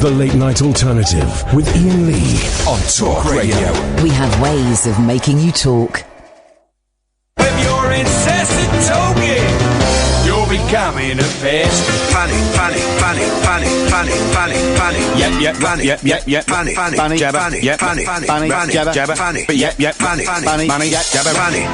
The Late Night Alternative with Iain Lee on Talk Radio. We have ways of making you talk. With your incessant talking, you're becoming a pest. Funny. Yep. Funny, jabber, yep, funny, jabber, funny, yep, funny, jabber, funny.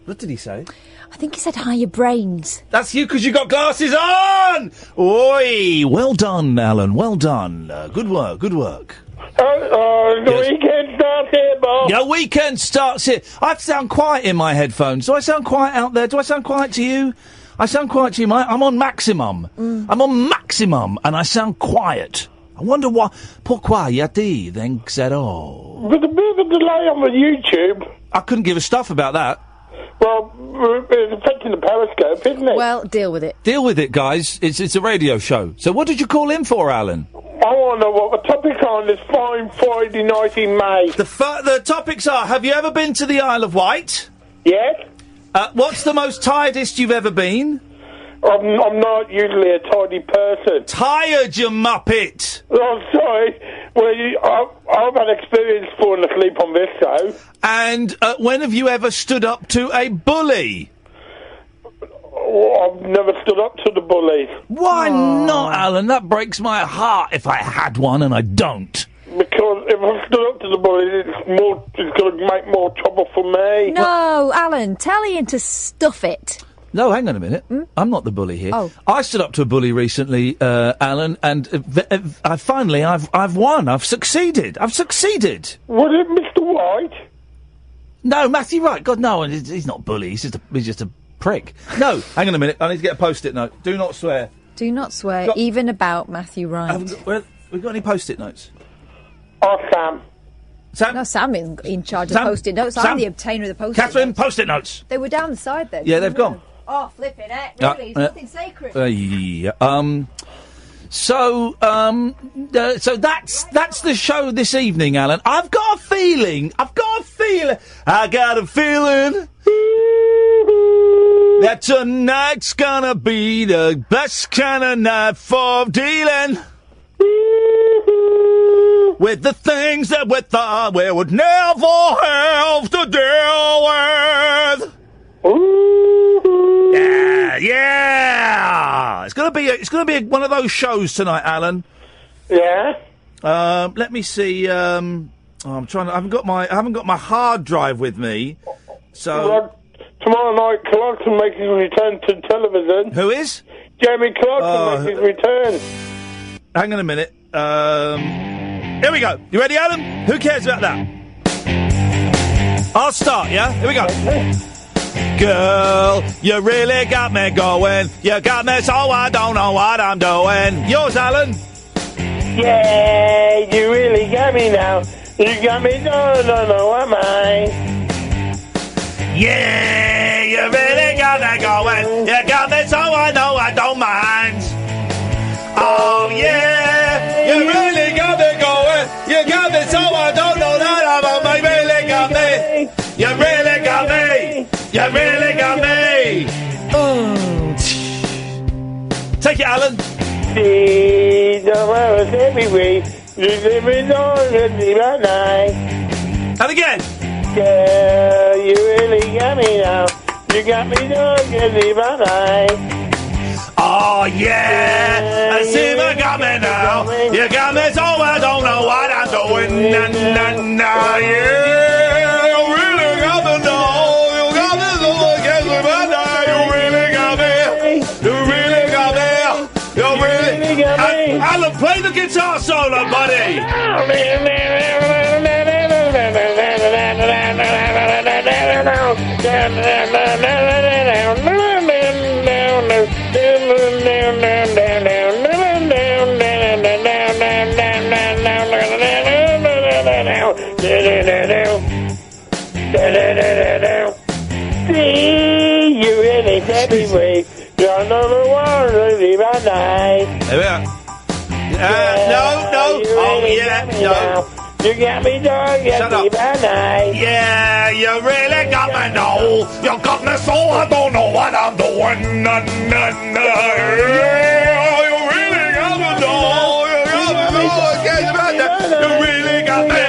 What did he say? I think he said higher brains. That's you because you got glasses on! Oi! Well done, Alan. Well done. Good work. The weekend starts here, Bob. Yeah, weekend starts here. I sound quiet in my headphones. Do I sound quiet out there? Do I sound quiet to you? I sound quiet to you. I'm on maximum. I'm on maximum, and I sound quiet. I wonder why. Pourquoi y-a-t-il then said, oh. There's a bit of a delay on the YouTube. I couldn't give a stuff about that. Well, it's affecting the Periscope, isn't it? Well, deal with it. Deal with it, guys. It's a radio show. So what did you call in for, Alan? I want to know what the topic on this fine Friday night in May. The topics are, have you ever been to the Isle of Wight? Yes. What's the most tiredest you've ever been? I'm not usually a tidy person. Tired, you muppet! Oh, sorry. Well, I've had experience falling asleep on this show. And when have you ever stood up to a bully? Oh, I've never stood up to the bully. Why not, Alan? That breaks my heart if I had one, and I don't. Because if I stood up to the bully, it's going to make more trouble for me. No, Alan, tell Ian to stuff it. No, hang on a minute. I'm not the bully here. Oh. I stood up to a bully recently, Alan, and I've won. I've succeeded. Was it Mr. White? No, Matthew Wright. God, no, he's not a bully. He's just a prick. No, hang on a minute. I need to get a post-it note. Do not swear. Do not swear, even about Matthew Wright. We've got any post-it notes? Oh, Sam. No, Sam is in charge of post-it notes. I'm the obtainer of the post-it Catherine, notes. Post-it notes. They were down the side there. Yeah, they've gone. Oh, flipping it. Really? It's nothing sacred. So that's the show this evening, Alan. I got a feeling. that tonight's gonna be the best kind of night for dealing with the things that we thought we would never have to deal with. Yeah. It's gonna be one of those shows tonight, Alan. Yeah. Let me see. I'm trying to. I haven't got my hard drive with me. So Well, tomorrow night, Clark will make his return to television. who is? Jeremy Clark will make his return. Hang on a minute. Here we go. You ready, Alan? Who cares about that? I'll start. Yeah. Here we go. Girl, you really got me going. You got me so I don't know what I'm doing. Yours, Alan. Yeah, you really got me now. You got me, don't know what mine. Yeah, you really got me going. You got me so I know I don't mind. Oh yeah, you really got me going. You got me so I don't know that I'm you really got me. You really got me. You really got me. Oh. Take it, Alan. And again. Girl, you really got me now. You got me don't get me by night. Oh yeah, I see you got me now. You got me so I don't know what I'm doing. Na na na, yeah. You really got me now. You got me so I can't live my night. You really got me. You really got me. You really got me. Alan, play the guitar solo, buddy. See, you really set me free. You're number one, really by night. There we are. No. Oh, yeah, no. You got me, dog. Shut up. By night. Yeah, you really got me now. You got me so I don't know what I'm doing. Na, na, na. Yeah, you really got me now. You got me so I can't find that. You really got me.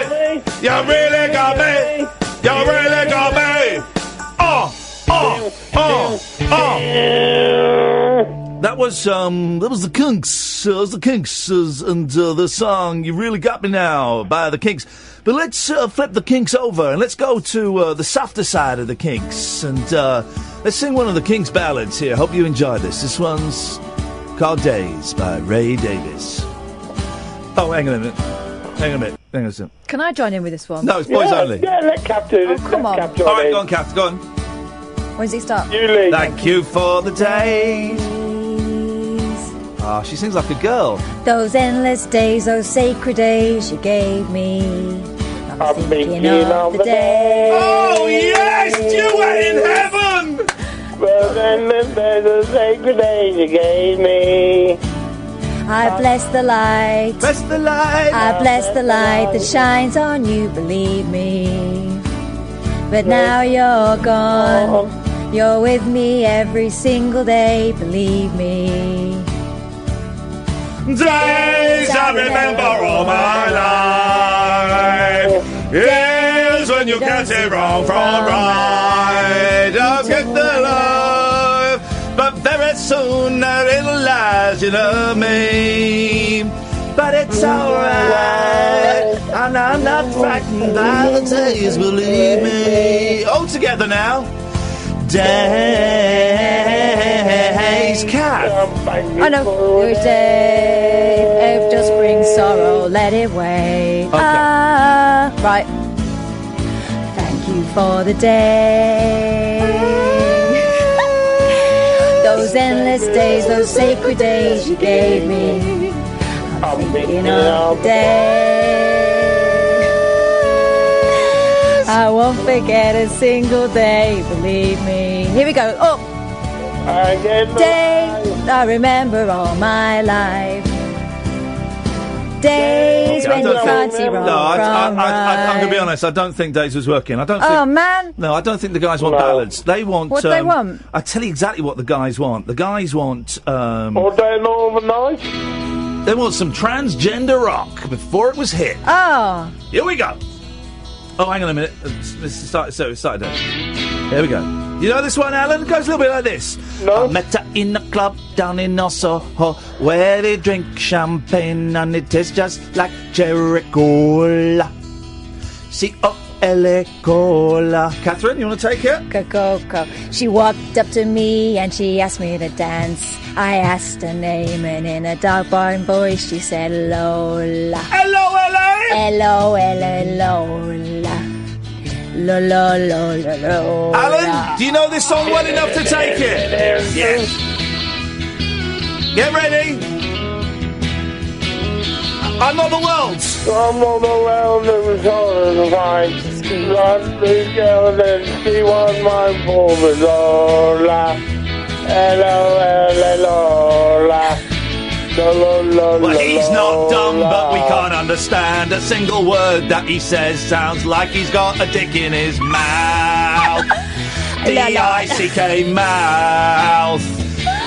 You really got me. You really got me. That was the Kinks. It was the Kinks and the song "You Really Got Me Now" by the Kinks. But let's flip the Kinks over and let's go to the softer side of the Kinks and let's sing one of the Kinks ballads here. Hope you enjoy this. This one's called "Days" by Ray Davies. Oh, hang on a minute. Hang on a second. Can I join in with this one? No, it's boys only. Yeah, let Cap do this. Oh, come on. All right, go on, Kath. Go on. When does it start? You lead. Thank you for the days. Oh, she sings like a girl. Those endless days, those sacred days you gave me. I'm thinking of the day. Oh, yes! Stewart in heaven! Those endless days, those sacred days you gave me. I bless the light. Bless the light. I bless the light that shines on you, believe me. But now you're gone. You're with me every single day, believe me. Days I remember all my life. Years when you can't say wrong from right. Don't get the love, but very soon I realize you love me. But it's alright, and I'm not frightened by the days, believe me. All together now. Days, Cat. I know. Each day, if just brings sorrow, let it wait. Okay. Right. Thank you for the day. Those endless days, those sacred days you gave me. I'm thinking of the day. I won't forget a single day, believe me. Here we go. Oh. Day I remember all my life. days when you can't see wrong No, I'm right. going to be honest. I don't think Days was working. I don't think. Oh, man. No, I don't think the guys want ballads. They want. What do they want? I tell you exactly what the guys want. The guys want. All day and all the night. They want some transgender rock before it was hit. Oh. Here we go. Oh, hang on a minute. It started there. Here we go. You know this one, Alan? It goes a little bit like this. No. I met her in a club down in Soho where they drink champagne and it tastes just like cherry cola. C-O-L-A cola. Catherine, you want to take it? Coco. She walked up to me and she asked me to dance. I asked her name and in a dark barn voice she said Lola. L-O-L-A? Lola. Lola. Alan, do you know this song well enough to take it? Yes. Get ready. I'm not the world's. I'm not around the shoulders of mine. Run the girl and she was my former Lola. Lola. Well, he's not dumb, but we can't understand a single word that he says. Sounds like he's got a dick in his mouth. D-I-C-K mouth.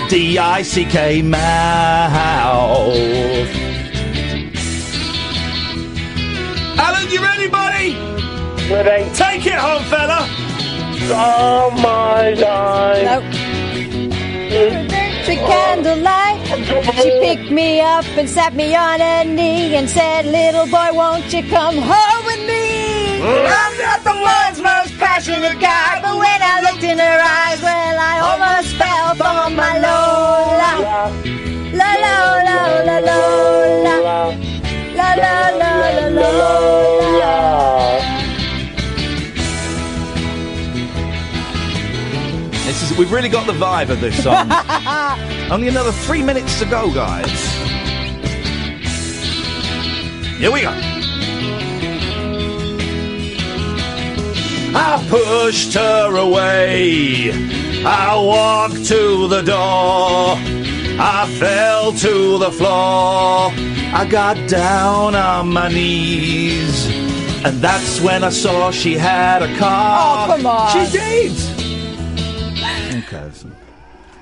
D-I-C-K mouth. Alan, you ready, buddy? Ready? Take it home, fella. Oh my God. Nope. The candlelight. She picked me up and sat me on a knee and said, little boy, won't you come home with me? I'm not the world's most passionate guy, but when I looked in her eyes, well, I almost fell for my Lola. La la la la la la. La la la la la. We've really got the vibe of this song. Only another 3 minutes to go, guys. Here we go. I pushed her away. I walked to the door. I fell to the floor. I got down on my knees. And that's when I saw she had a car. Oh, come on. She did. Okay.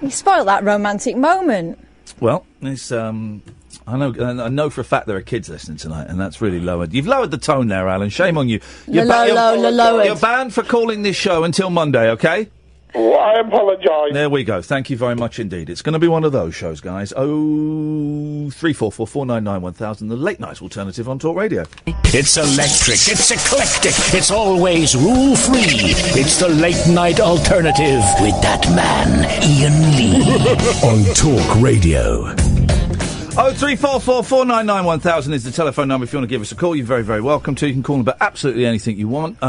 You spoiled that romantic moment. Well, it's I know for a fact there are kids listening tonight, and that's really lowered. You've lowered the tone there, Alan. Shame on you. You're banned for calling this show until Monday, okay? Oh, I apologise. There we go. Thank you very much indeed. It's going to be one of those shows, guys. 03444991000, the late night alternative on Talk Radio. It's electric, it's eclectic, it's always rule-free. It's the late night alternative with that man, Iain Lee. On Talk Radio. 03444991000 is the telephone number if you want to give us a call. You're very, very welcome to. You can call about absolutely anything you want.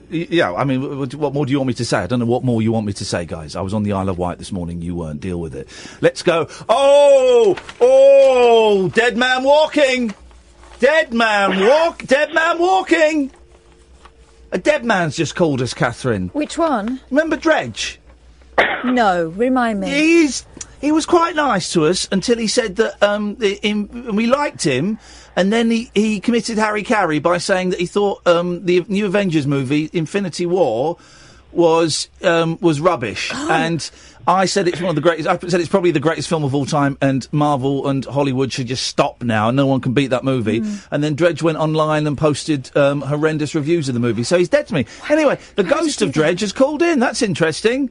Yeah, I mean, what more do you want me to say? I don't know what more you want me to say, guys. I was on the Isle of Wight this morning. You weren't. Deal with it. Let's go. Oh, dead man walking. Dead man walking. A dead man's just called us, Catherine. Which one? Remember Dredge? No, remind me. He was quite nice to us until he said that we liked him. And then he committed Harry Carey by saying that he thought the new Avengers movie, Infinity War, was rubbish. Oh. And I said it's one of the greatest. I said it's probably the greatest film of all time, and Marvel and Hollywood should just stop now. No one can beat that movie. And then Dredge went online and posted horrendous reviews of the movie. So he's dead to me. Anyway, the ghost of Dredge has called in. That's interesting.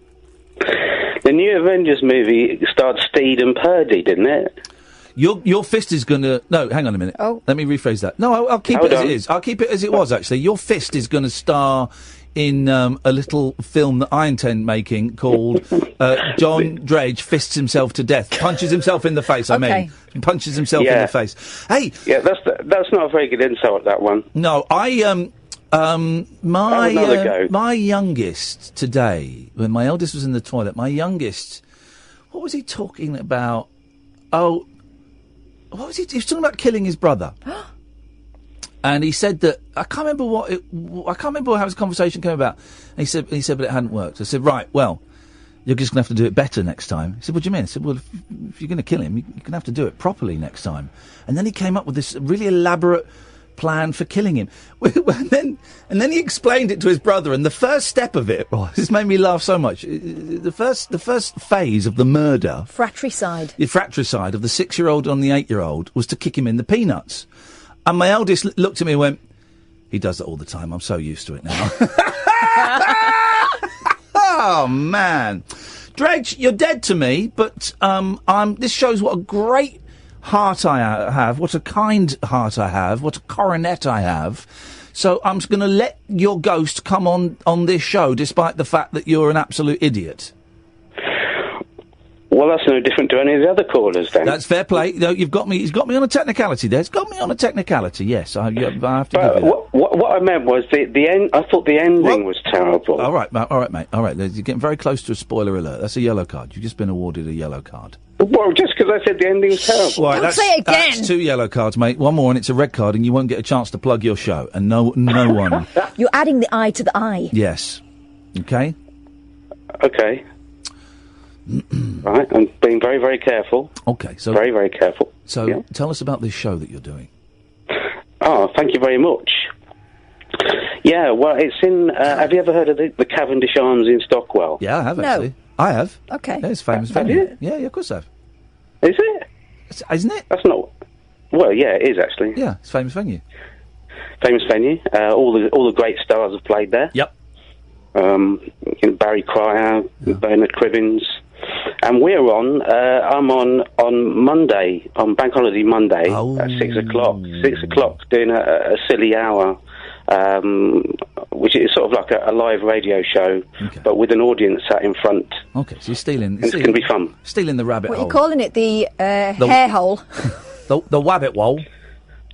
The new Avengers movie starred Steed and Purdy, didn't it? Your fist is going to... No, hang on a minute. Oh. Let me rephrase that. No, I'll keep it as it is. I'll keep it as it was, actually. Your fist is going to star in a little film that I intend making called John Dredge Fists Himself to Death. Punches himself in the face, I mean. Punches himself in the face. Hey! Yeah, that's not a very good insult, that one. No, my youngest today, when my eldest was in the toilet, my youngest... What was he talking about? Oh... What was he? He was talking about killing his brother, and he said that I can't remember how his conversation came about. And he said, but it hadn't worked. I said, right, well, You're just going to have to do it better next time. He said, what do you mean? I said, well, if you're going to kill him, you're going to have to do it properly next time. And then he came up with this really elaborate plan for killing him. and then he explained it to his brother, and the first step of it, this made me laugh so much. The first phase of the murder... Fratricide. The fratricide of the 6-year-old on the 8-year-old was to kick him in the peanuts. And my eldest looked at me and went, he does that all the time. I'm so used to it now. Oh, man. Dredge, you're dead to me, but this shows what a great heart I have, what a kind heart I have, what a coronet I have. So I'm going to let your ghost come on this show, despite the fact that you're an absolute idiot. Well, that's no different to any of the other callers, then. That's fair play. No, he's got me on a technicality there. It's got me on a technicality, yes. I have to give it. What I meant was the end. I thought the ending was terrible. All right, mate. All right, you're getting very close to a spoiler alert. That's a yellow card. You've just been awarded a yellow card. Well, just because I said the ending was terrible. Right, Don't say it again. That's 2 yellow cards, mate. One more and it's a red card, and you won't get a chance to plug your show. And no one. You're adding the I to the I. Yes. Okay? Okay. Right, I'm being very, very careful. Okay, so... Very, very careful. So, Tell us about this show that you're doing. Oh, thank you very much. Yeah, well, it's in... have you ever heard of the Cavendish Arms in Stockwell? Yeah, I have, actually. No. I have. Okay. Yeah, it's a famous Have venue. you? Yeah, of course I have. Is it? Isn't it? That's not... Well, yeah, it is, actually. Yeah, it's a famous venue. Famous venue. All the great stars have played there. Yep. Barry Cryer, Bernard Cribbins. And I'm on Monday, on Bank Holiday Monday, at 6 o'clock. 6 o'clock, doing a silly hour, which is sort of like a live radio show, but with an audience sat in front. Okay, so you're stealing... It's going to be fun. Stealing the rabbit What hole. are you calling it? The hair hole? The wabbit hole.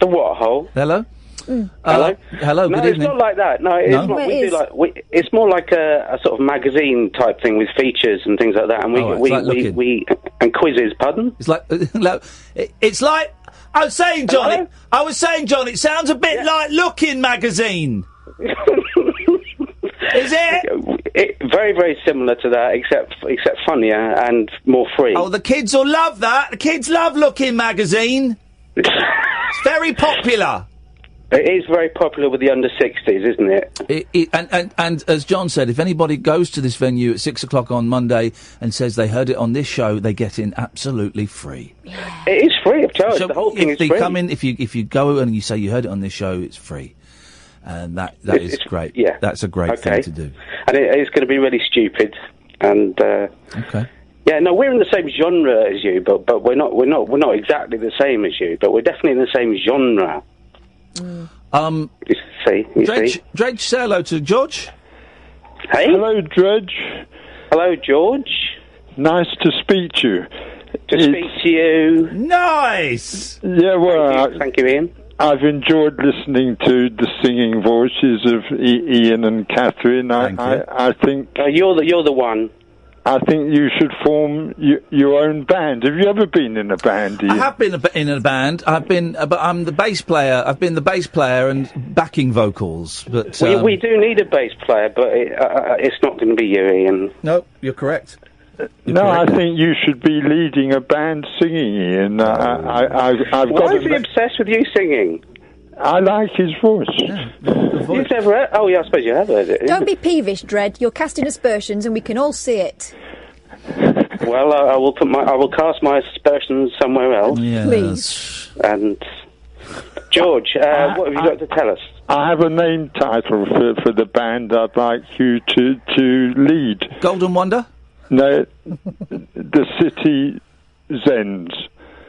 The what hole? Hello? Hello? Hello, No, good evening. it's not like that. No, it's not. It's more like a sort of magazine type thing with features and things like that. And we and quizzes. Pardon? It's like I was saying, John. John. It sounds a bit like Looking magazine. Is it? Very, very similar to that, except funnier and more free. Oh, the kids will love that. The kids love Looking magazine. It's very popular. It is very popular with the under-60s, isn't it? And as John said, if anybody goes to this venue at 6 o'clock on Monday and says they heard it on this show, they get in absolutely free. Yeah. It is free of charge. So the whole thing if is they free. come in, if you go and you say you heard it on this show, it's free, and that is great. Yeah, that's a great thing to do. And it's going to be really stupid. And okay. Yeah, no, we're in the same genre as you, but we're not exactly the same as you, but we're definitely in the same genre. You see? Dredge, say hello to George. Hey. Hello, Dredge. Hello, George. Nice to speak to you. Speak to you. Nice. Yeah, well, thank you, Ian. I've enjoyed listening to the singing voices of Iain and Katherine. I think you're the one. I think you should form your own band. Have you ever been in a band? Ian? I have been in a band. But I'm the bass player. I've been the bass player and backing vocals. But we do need a bass player, but it's not going to be you, Ian. No, you're correct. I think you should be leading a band singing, Ian. Why is he obsessed with you singing? I like his voice. Yeah, You've never heard? Oh, yeah, I suppose you have heard it. Don't be peevish, Dred. You're casting aspersions, and we can all see it. Well, I will cast my aspersions somewhere else. Yes. Please. And George, what have you got to tell us? I have a name title for the band I'd like you to lead. Golden Wonder? No, the City Zens.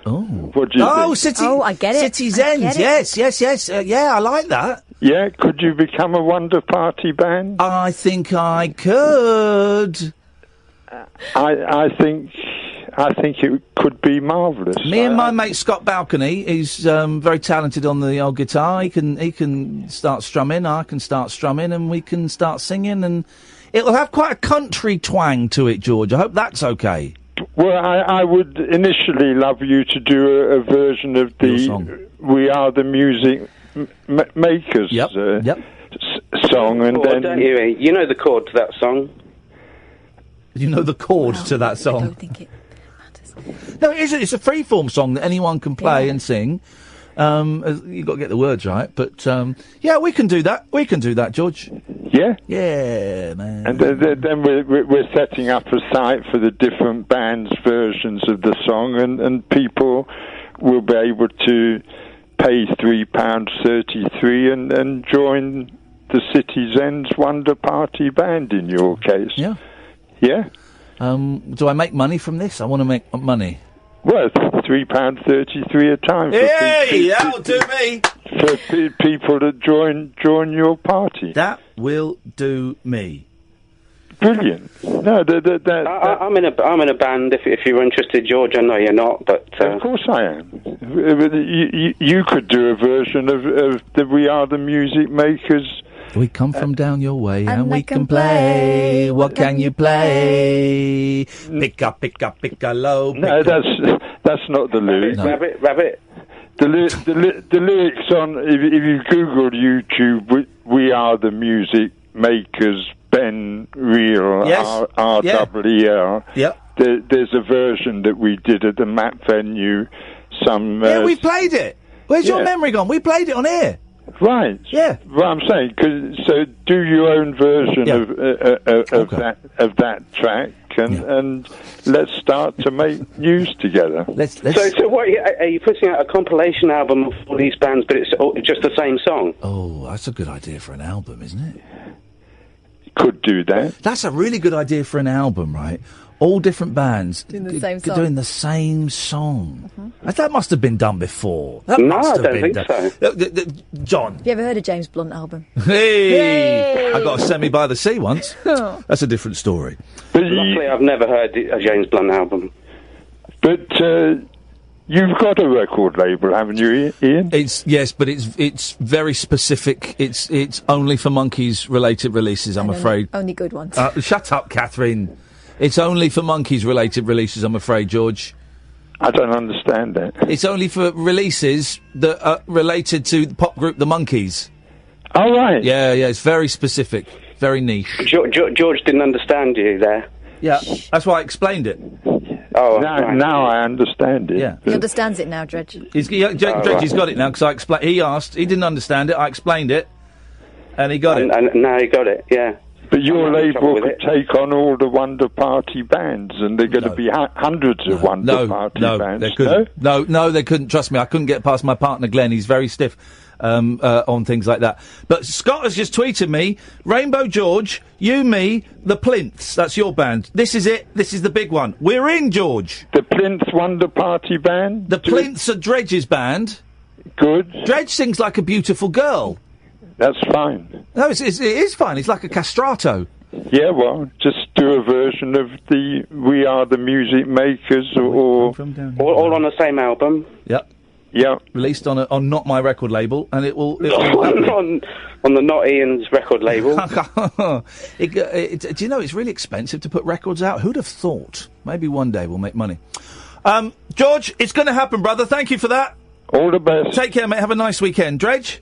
Oh. What do you think? City. Oh, I get it. City Zens. Yes. Yeah, I like that. Yeah, could you become a Wonder Party band? I think I could. I think it could be marvellous. Me and my mate Scott Balcony, he's very talented on the old guitar. He can start strumming, I can start strumming, and we can start singing, and it'll have quite a country twang to it, George. I hope that's okay. Well, I would initially love you to do a version of the We Are the Music Makers song, and then... You know the chord to that song? You know the chord to that song. I don't think it matters. No, it's a free-form song that anyone can play and sing. You've got to get the words right, but yeah, we can do that. We can do that, George. Yeah? Yeah, man. And then we're setting up a site for the different bands' versions of the song, and people will be able to pay £3.33 and join the City's End's Wonder Party Band, in your case. Yeah. Yeah? Do I make money from this? I want to make money. Well, it's £3.33 a time. Hey, that'll do me. For people to join your party. That will do me. Brilliant. No, I'm in a band. If you're interested, George, I know you're not, but of course I am. You could do a version of the We Are the Music Makers. We come from down your way and we can play. What can you play? Pick up, low. No, that's not the lyrics. No. Rabbit. The lyrics on, if you Google YouTube, We Are the Music Makers, Ben Real, yes. R-W-E-L. Yep. There's a version that we did at the Map venue. Yeah, we played it. Where's your memory gone? We played it on air. Right. Yeah. Well, I'm saying, so do your own version of that track, and let's start to make news together. So what are you putting out a compilation album of all these bands, but it's just the same song? Oh, that's a good idea for an album, isn't it? Could do that. That's a really good idea for an album, right? All different bands doing the same song. Doing the same song. Mm-hmm. That must have been done before. That no, must I have don't been think done. so. John. Have you ever heard a James Blunt album? Hey! I got a Semi by the Sea once. That's a different story. But luckily, I've never heard a James Blunt album. But you've got a record label, haven't you, Ian? Yes, but it's very specific. It's only for Monkeys related releases, I'm afraid. Only good ones. Shut up, Catherine. It's only for Monkeys related releases, I'm afraid, George. I don't understand that. It's only for releases that are related to the pop group The Monkeys. Oh, right. Yeah, it's very specific, very niche. George didn't understand you there. Yeah, that's why I explained it. Oh, now I understand it. Yeah. He understands it now, Dredge. Dredge's got it now, because I explained. He asked, he didn't understand it, I explained it, and he got it. And now he got it, yeah. But your label could take on all the Wonder Party bands, and they're going to be hundreds of Wonder Party bands. They couldn't. No, they couldn't. Trust me, I couldn't get past my partner Glenn. He's very stiff on things like that. But Scott has just tweeted me, Rainbow George, you, me, the Plinths. That's your band. This is it. This is the big one. We're in, George. The Plinth Wonder Party band? The Plinths are Dredge's band. Good. Dredge sings like a beautiful girl. That's fine. No, it is fine. It's like a castrato. Yeah, well, just do a version of the We Are the Music Makers, or all on the same album. Yep. Yeah. Released on Not My Record label, and it will on the Not Ian's record label. Do you know it's really expensive to put records out? Who'd have thought? Maybe one day we'll make money. George, it's going to happen, brother. Thank you for that. All the best. Take care, mate. Have a nice weekend. Dredge?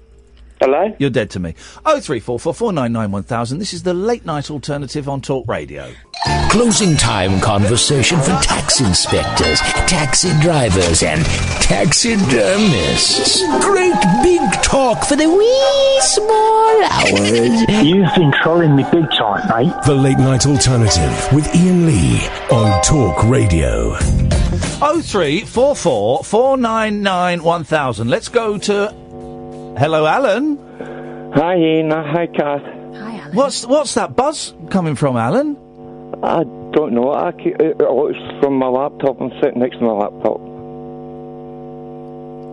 Hello? You're dead to me. 03444991000. This is the late night alternative on Talk Radio. Closing time conversation for tax inspectors, taxi drivers, and taxidermists. Great big talk for the wee small hours. You've been trolling me big time, mate. The late night alternative with Iain Lee on Talk Radio. 03444991000. Let's go to... Hello, Alan. Hi, Ian. Hi, Kath. Hi, Alan. What's that buzz coming from, Alan? I don't know. It's from my laptop. I'm sitting next to my laptop.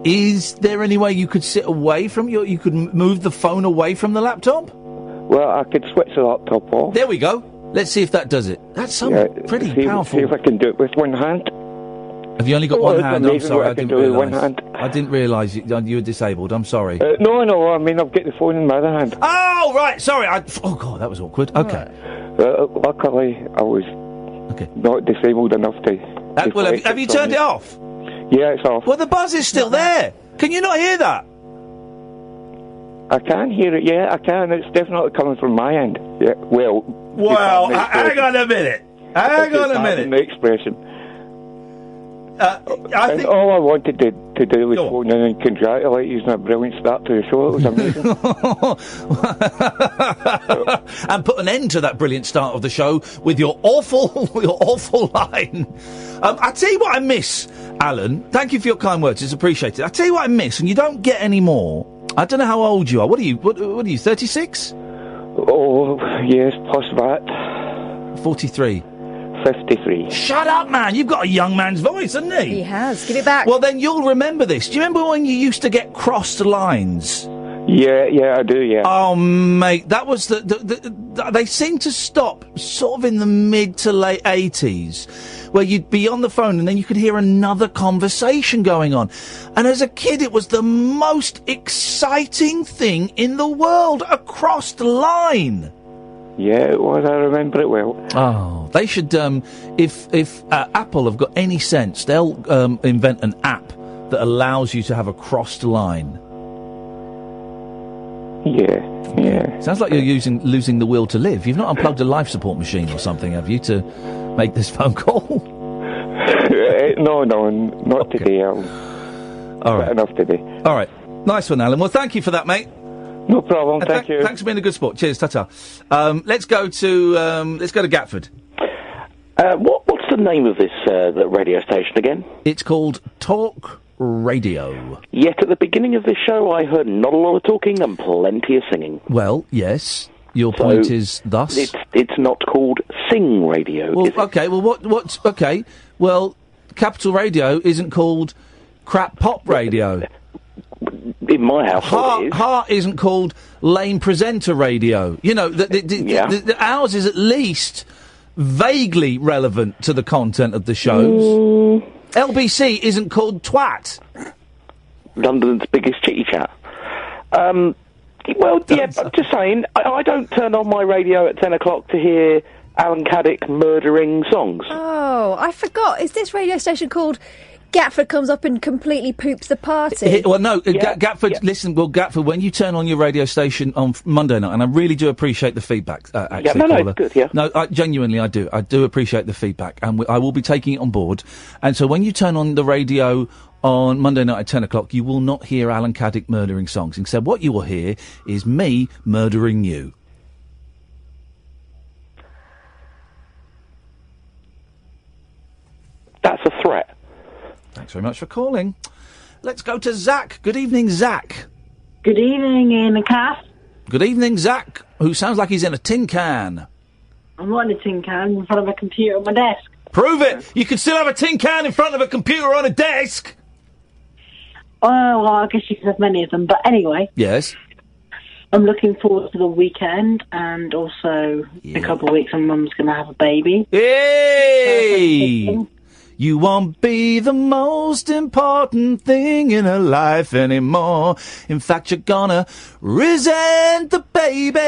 Is there any way you could sit away from you could move the phone away from the laptop? Well, I could switch the laptop off. There we go. Let's see if that does it. That's pretty powerful. See if I can do it with one hand. Have you only got one hand? I'm sorry, I didn't realise. Hand. I didn't realise you were disabled. I'm sorry. No, I mean, I've got the phone in my other hand. Oh, right, sorry. Oh, God, that was awkward. Okay. Luckily, I was not disabled enough to... well, have you turned it off? Yeah, it's off. Well, the buzz is still there. Can you not hear that? I can hear it, yeah, I can. It's definitely coming from my end. Yeah, well... Hang on a minute. Hang on a minute. The expression. I think all I wanted to do was phone in and congratulate you on a brilliant start to the show. It was amazing. And put an end to that brilliant start of the show with your awful line. I tell you what I miss, Alan. Thank you for your kind words. It's appreciated. I tell you what I miss, and you don't get any more. I don't know how old you are. What are you? What are you? 36? Oh, yes, plus that. 43. 53. Shut up, man. You've got a young man's voice, hasn't he? He has. Give it back. Well, then you'll remember this. Do you remember when you used to get crossed lines? Yeah, I do, yeah. Oh, mate, that was they seemed to stop sort of in the mid to late 80s, where you'd be on the phone and then you could hear another conversation going on. And as a kid, it was the most exciting thing in the world, a crossed line. Yeah, it was. I remember it well. Oh, they should, if Apple have got any sense, they'll invent an app that allows you to have a crossed line. Yeah. Sounds like you're losing the will to live. You've not unplugged a life support machine or something, have you, to make this phone call? No, not today. All right. Enough today. All right. Nice one, Alan. Well, thank you for that, mate. No problem. Thank you. Thanks for being a good sport. Cheers. Ta-ta. Let's go to Gatford. What's the name of this the radio station again? It's called Talk Radio. Yet at the beginning of this show, I heard not a lot of talking and plenty of singing. Well, yes. Your point is thus. It's not called Sing Radio. Well, is it? okay. Well, what's okay? Well, Capital Radio isn't called Crap Pop Radio. In my household, Heart isn't called Lame Presenter Radio. You know, ours is at least vaguely relevant to the content of the shows. LBC isn't called Twat. London's biggest chitty chat. Well, yeah, I'm just saying, I don't turn on my radio at 10 o'clock to hear Alan Caddick murdering songs. Oh, I forgot. Is this radio station called Gatford Comes Up and Completely Poops the Party? Well, no, Gatford, listen, Gatford, when you turn on your radio station on Monday night, and I really do appreciate the feedback, actually, no, it's good, yeah. No, genuinely, I do. I do appreciate the feedback, and I will be taking it on board. And so when you turn on the radio on Monday night at 10 o'clock, you will not hear Alan Caddick murdering songs. Instead, what you will hear is me murdering you. That's a threat. Thanks very much for calling. Let's go to Zach. Good evening, Zach. Good evening, Iain and Kath. Good evening, Zach, who sounds like he's in a tin can. I'm not in a tin can, in front of a computer on my desk. Prove it! You can still have a tin can in front of a computer on a desk! Oh, well, I guess you can have many of them, but anyway. Yes? I'm looking forward to the weekend, and also in a couple of weeks my mum's going to have a baby. Hey! You won't be the most important thing in her life anymore. In fact, you're gonna resent the baby.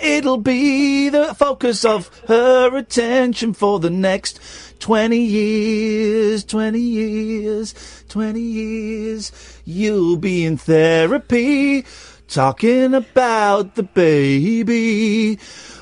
It'll be the focus of her attention for the next 20 years, 20 years, 20 years. You'll be in therapy, talking about the baby.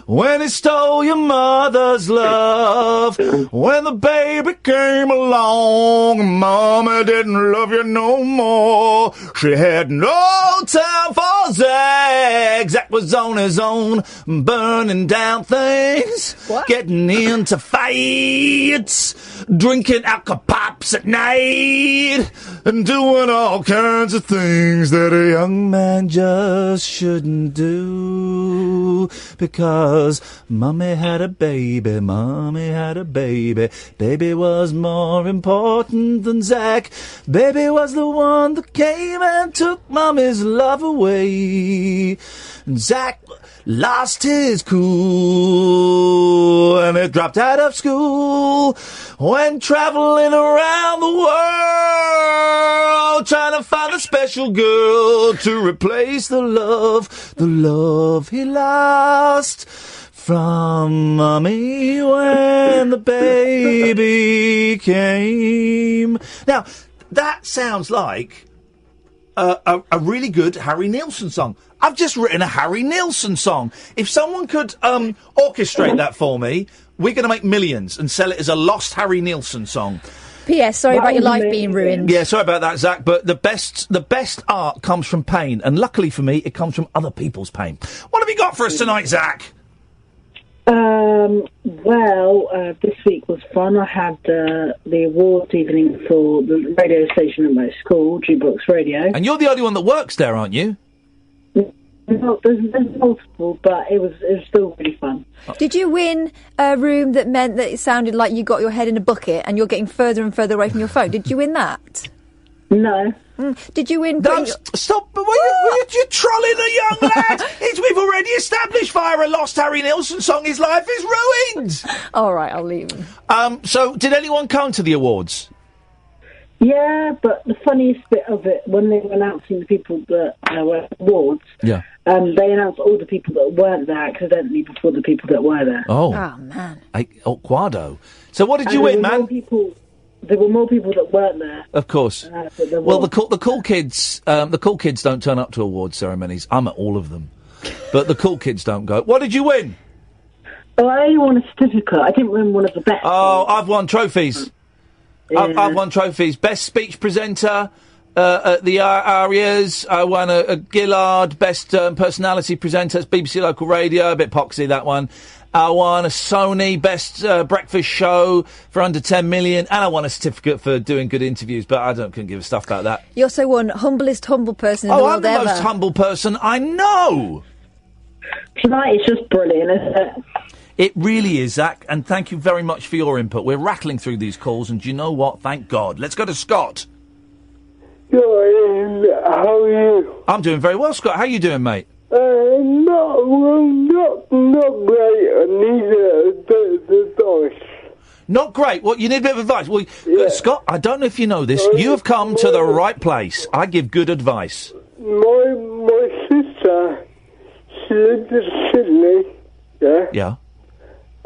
When he stole your mother's love, when the baby came along, Mama didn't love you no more. She had no time for Zach. Zach was on his own, burning down things, getting into fights, drinking alka-pops at night, and doing all kinds of things that a young man just shouldn't do. Because Mummy had a baby, Mummy had a baby. Baby was more important than Zach. Baby was the one that came and took Mummy's love away. And Zach lost his cool and he dropped out of school. When traveling around the world, trying to find a special girl to replace the love he lost from Mummy when the baby came. Now, that sounds like a really good Harry Nilsson song. I've just written a Harry Nilsson song. If someone could orchestrate that for me, we're going to make millions and sell it as a lost Harry Nilsson song. P.S. Sorry about your life being ruined. Yeah, sorry about that, Zach. But the best art comes from pain, and luckily for me, it comes from other people's pain. What have you got for us tonight, Zach? This week was fun. I had the awards evening for the radio station at my school, Jukebox Radio. And you're the only one that works there, aren't you? No, there's multiple, but it was still really fun. Did you win a room that meant that it sounded like you got your head in a bucket and you're getting further and further away from your phone? Did you win that? No. Did you win... Stop! You're trolling a young lad! We've already established via a lost Harry Nilsson song his life is ruined! All right, I'll leave him. So, did anyone come to the awards? Yeah, but the funniest bit of it, when they were announcing the people that were at the awards, yeah, they announced all the people that weren't there accidentally before the people that were there. Oh, man. Quado. So what did you win, man? There were more people that weren't there. Of course. Well, the cool kids don't turn up to award ceremonies. I'm at all of them, but the cool kids don't go. What did you win? Oh, I only won a certificate. I didn't win one of the best. Oh, I've won trophies. Yeah. I've won trophies. Best speech presenter at the Arias. I won a Gillard. Best personality presenter. It's BBC Local Radio. A bit poxy, that one. I won a Sony Best Breakfast Show for under 10 million. And I won a certificate for doing good interviews, but I couldn't give a stuff about that. You also won humblest humble person in the world ever. I'm the most humble person I know. Tonight is just brilliant, isn't it? It really is, Zach, and thank you very much for your input. We're rattling through these calls, and do you know what? Thank God. Let's go to Scott. How are you? I'm doing very well, Scott. How are you doing, mate? Not great. I need a bit of advice. Not great? Well, you need a bit of advice. Well, Scott, I don't know if you know this. You have come to the right place. I give good advice. My sister, she lives in Sydney, yeah? Yeah.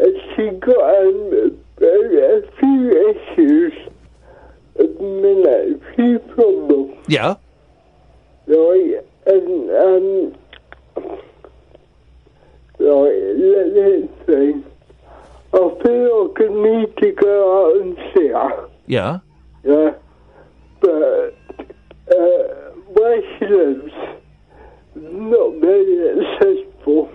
And she got a few issues at the minute, a few problems. Yeah. Right, and let's see. I feel like I need to go out and see her. Yeah. Yeah. But where she lives, not very accessible.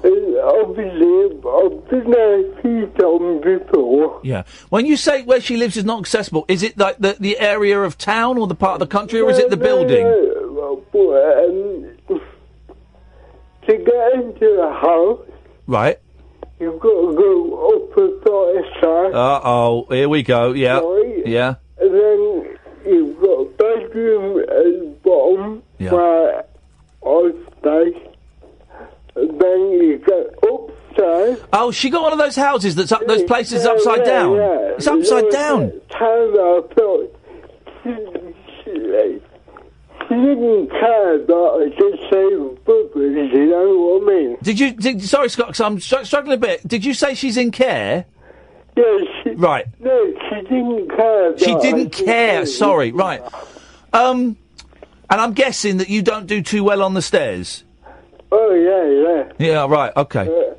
And obviously, I've been there a few times before. Yeah. When you say where she lives is not accessible, is it like the area of town or the part of the country, or is it the building? To get into the house, right, you've got to go up a flight of stairs. Uh-oh, here we go, yeah. Right? Yeah. And then you've got a bedroom at the bottom where I stay. And then you get upstairs. Oh, she got one of those houses that's up, those places upside down. Yeah. It's upside down. She didn't care about a disabled person, you know what I mean? Sorry, Scott, 'cause I'm struggling a bit. Did you say she's in care? Yeah, right. No, she didn't care. She didn't care, sorry, right. And I'm guessing that you don't do too well on the stairs? Oh, yeah. Yeah, right, okay. Sorry,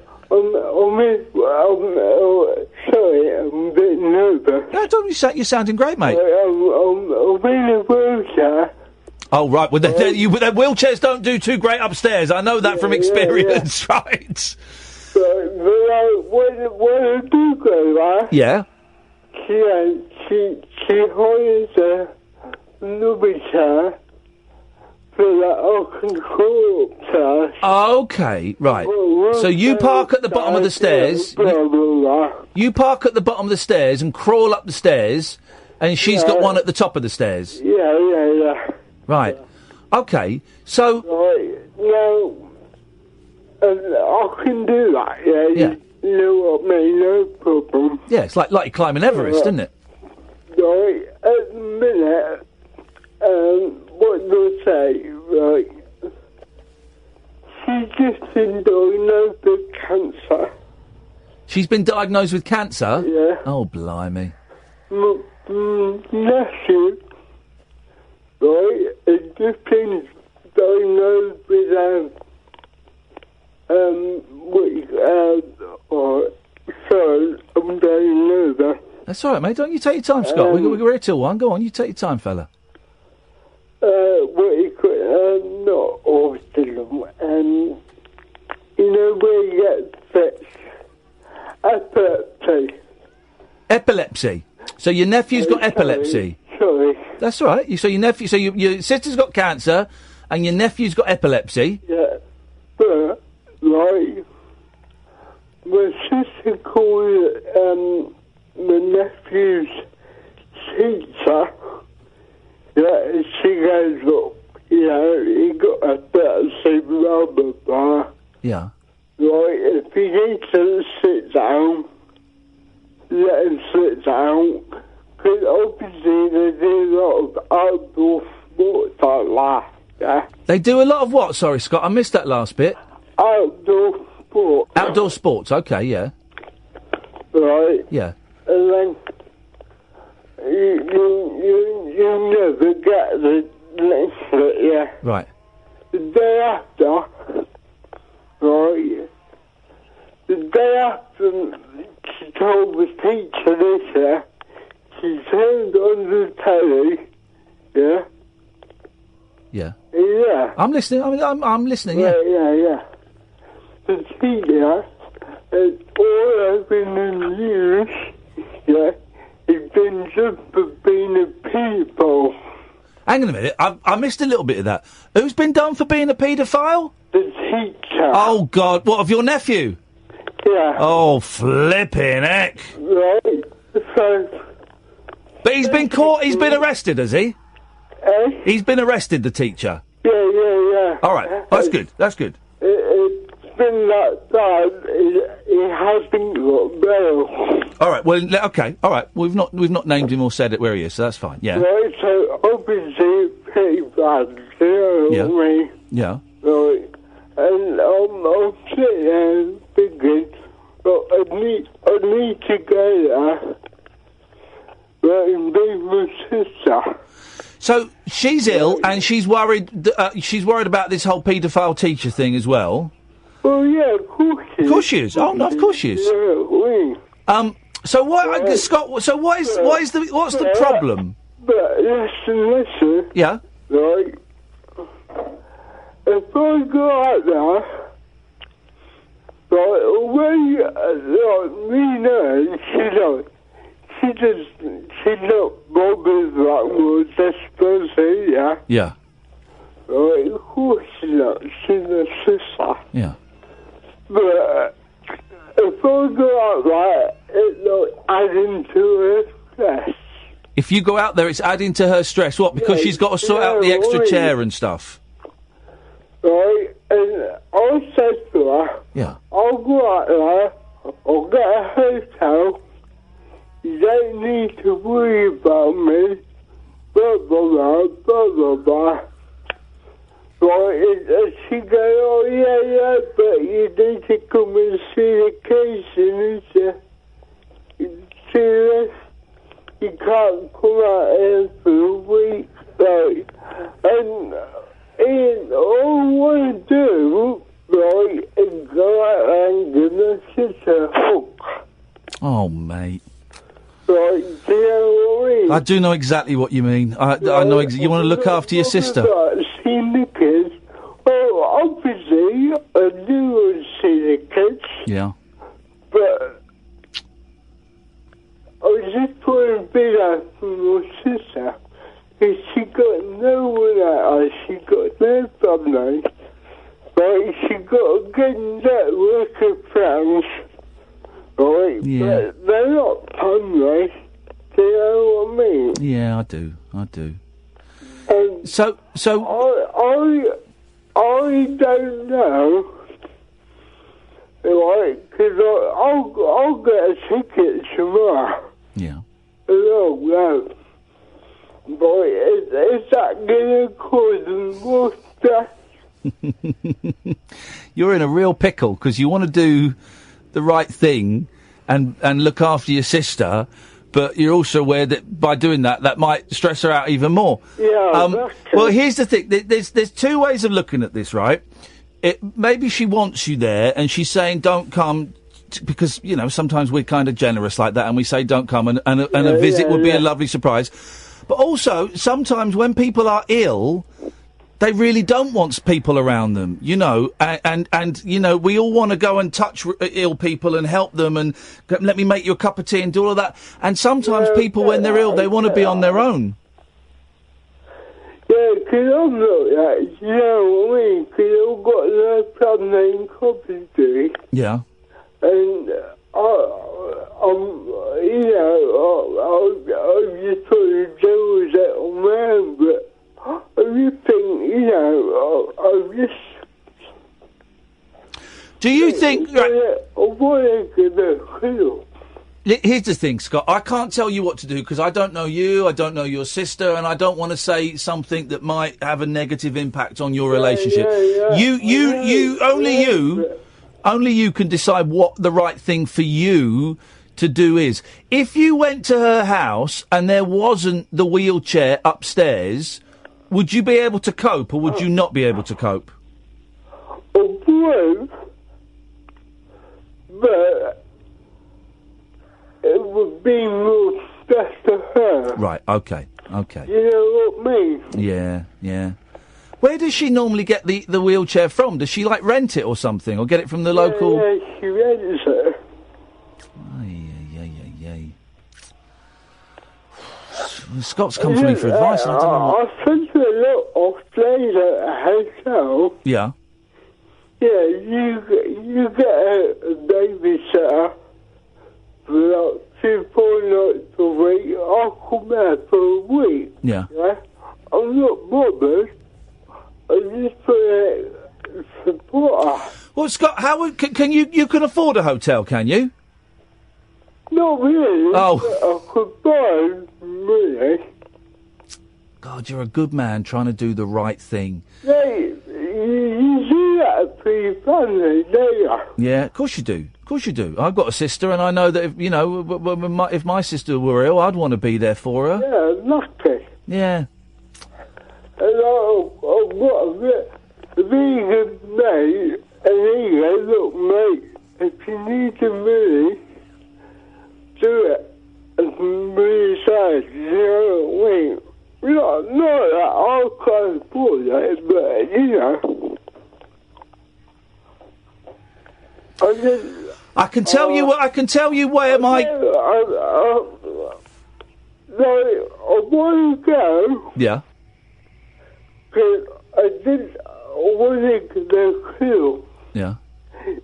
I'm a bit nervous. No, you're sounding great, mate. I'm in a wheelchair. Oh, right. Well, their wheelchairs don't do too great upstairs. I know that from experience, right? But when I do go there, yeah, she hires another chair so that I can crawl upstairs. Okay, right. So you park at the bottom of the stairs. You park at the bottom of the stairs and crawl up the stairs, and she's got one at the top of the stairs. Yeah. Right. Okay. So. Right. No. I can do that. Yeah. You know what I mean? No problem. Yeah, it's like you're climbing Everest, isn't it? Right. At the minute, what do I say? Right. She's just been diagnosed with cancer. She's been diagnosed with cancer? Yeah. Oh, blimey. Nephew, right, has just been diagnosed with I'm diagnosed. That's all right, mate. Don't you take your time, Scott. We're here till 1. Go on, you take your time, fella. Not autism. You know where you get fixed? Epilepsy. Epilepsy. So your nephew's got epilepsy. Sorry. That's all right. So your sister's got cancer, and your nephew's got epilepsy. Yeah, but like my sister called my nephew's teacher. Yeah, she goes, look, you know, he got epilepsy, blah blah blah. Yeah. Like if he needs to sit down, let him sit down. Because obviously they do a lot of outdoor sports like that, yeah? They do a lot of what? Sorry, Scott, I missed that last bit. Outdoor sports. Outdoor sports, okay, yeah. Right? Yeah. And then you never get the next bit, yeah? Right. The day after, right? The day after she told the teacher this, yeah? She turned on the telly, yeah? Yeah. Yeah. I'm listening. I'm listening. Yeah. Yeah. The teacher is all over the news, yeah? He's been just for being a pedophile. Hang on a minute. I missed a little bit of that. Who's been done for being a paedophile? The teacher. Oh, God. What, of your nephew? Yeah. Oh, flipping heck. Right. So... But he's been caught. He's been arrested, has he? He's been arrested, the teacher. Yeah. All right. That's good. That's good. It's been that bad. He hasn't got bail. All right. Well, okay. All right. We've not named him or said it where he is, so that's fine. Yeah. Right. So obviously pretty bad. You know what I mean? Yeah. Right. And I'm sitting there thinking, well, I need to go there. My sister. So she's ill and she's worried. She's worried about this whole paedophile teacher thing as well. Oh yeah, of course she is. Of course she is. Oh no, of course she is. Yeah, So what, Scott? So what's the problem? But listen. Yeah. Right. If I go out there, right, she's not bothered that much, I suppose, yeah? Yeah. Right, of course she's not. She's a sister. Yeah. But if I go out there, it's not adding to her stress. If you go out there, it's adding to her stress. What? Because she's got to sort out the extra chair and stuff. Right, and I said to her, yeah, I'll go out there, I'll get a hotel. You don't need to worry about me. Blah, blah, blah, blah, blah, blah. Right, and she goes, oh, yeah, but you need to come and see the case, and serious. You can't come out here for a week, right? And Iain, all I want to do, right, is go out there and give my sister a hug. Oh, mate. Right, do you know what I mean? I do know exactly what you mean. I know you want to look after your sister. Seeing the kids. Well, obviously, I do want to see the kids. Yeah. But I was just putting a bit out for my sister. Because she got no one out. She got no family. Right, she got a good network of friends. Right, yeah. But they're not family. Do you know what I mean? Yeah, I do. So I don't know. Right, because I'll get a ticket tomorrow. Yeah. And I'll go. But is that going to cause more stress? You're in a real pickle because you want to do the right thing and look after your sister, but you're also aware that by doing that, that might stress her out even more. Yeah, well, here's the thing. There's two ways of looking at this, right? Maybe she wants you there, and she's saying, don't come, because, you know, sometimes we're kind of generous like that, and we say, don't come, and a visit would be a lovely surprise. But also, sometimes when people are ill, they really don't want people around them, you know, and you know, we all want to go and touch ill people and help them and let me make you a cup of tea and do all of that. And sometimes people, when they're ill, they want to be on their own. Yeah, because I'm not that, you know what I mean? Because I've got no problem in Coventry. Yeah. And you know, I'm just sort of jealous at a man, but I just think, you know, I just... Do you think... Here's the thing, Scott. I can't tell you what to do because I don't know you, I don't know your sister, and I don't want to say something that might have a negative impact on your relationship. Only you can decide what the right thing for you to do is. If you went to her house and there wasn't the wheelchair upstairs, would you be able to cope or would you not be able to cope? I would, but it would be more stress to her. Right, okay. You know what I mean? Yeah. Where does she normally get the wheelchair from? Does she, like, rent it or something? Or get it from the local... Yeah, she rents it. Scott's come to me for advice. And I don't know what... I spent a lot of days at a hotel. Yeah. Yeah, you get a babysitter for like 2-4 nights a week. I'll come there for a week. Yeah. I'm not bothered. I just put a supporter. Well, Scott, how can you can afford a hotel? Can you? Not really. Oh. I could buy, really. God, you're a good man trying to do the right thing. Hey, you do that for your family, don't you? Yeah, of course you do. Of course you do. I've got a sister, and I know that if my sister were ill, I'd want to be there for her. Yeah, lucky. Yeah. And I've got a really good mate, and he goes, look, mate, if you need to really do it, and really say, you know what I mean? Not that I can't afford it, but, you know. I can tell you where my... I want to go. Yeah. Because I want to go cool. Yeah.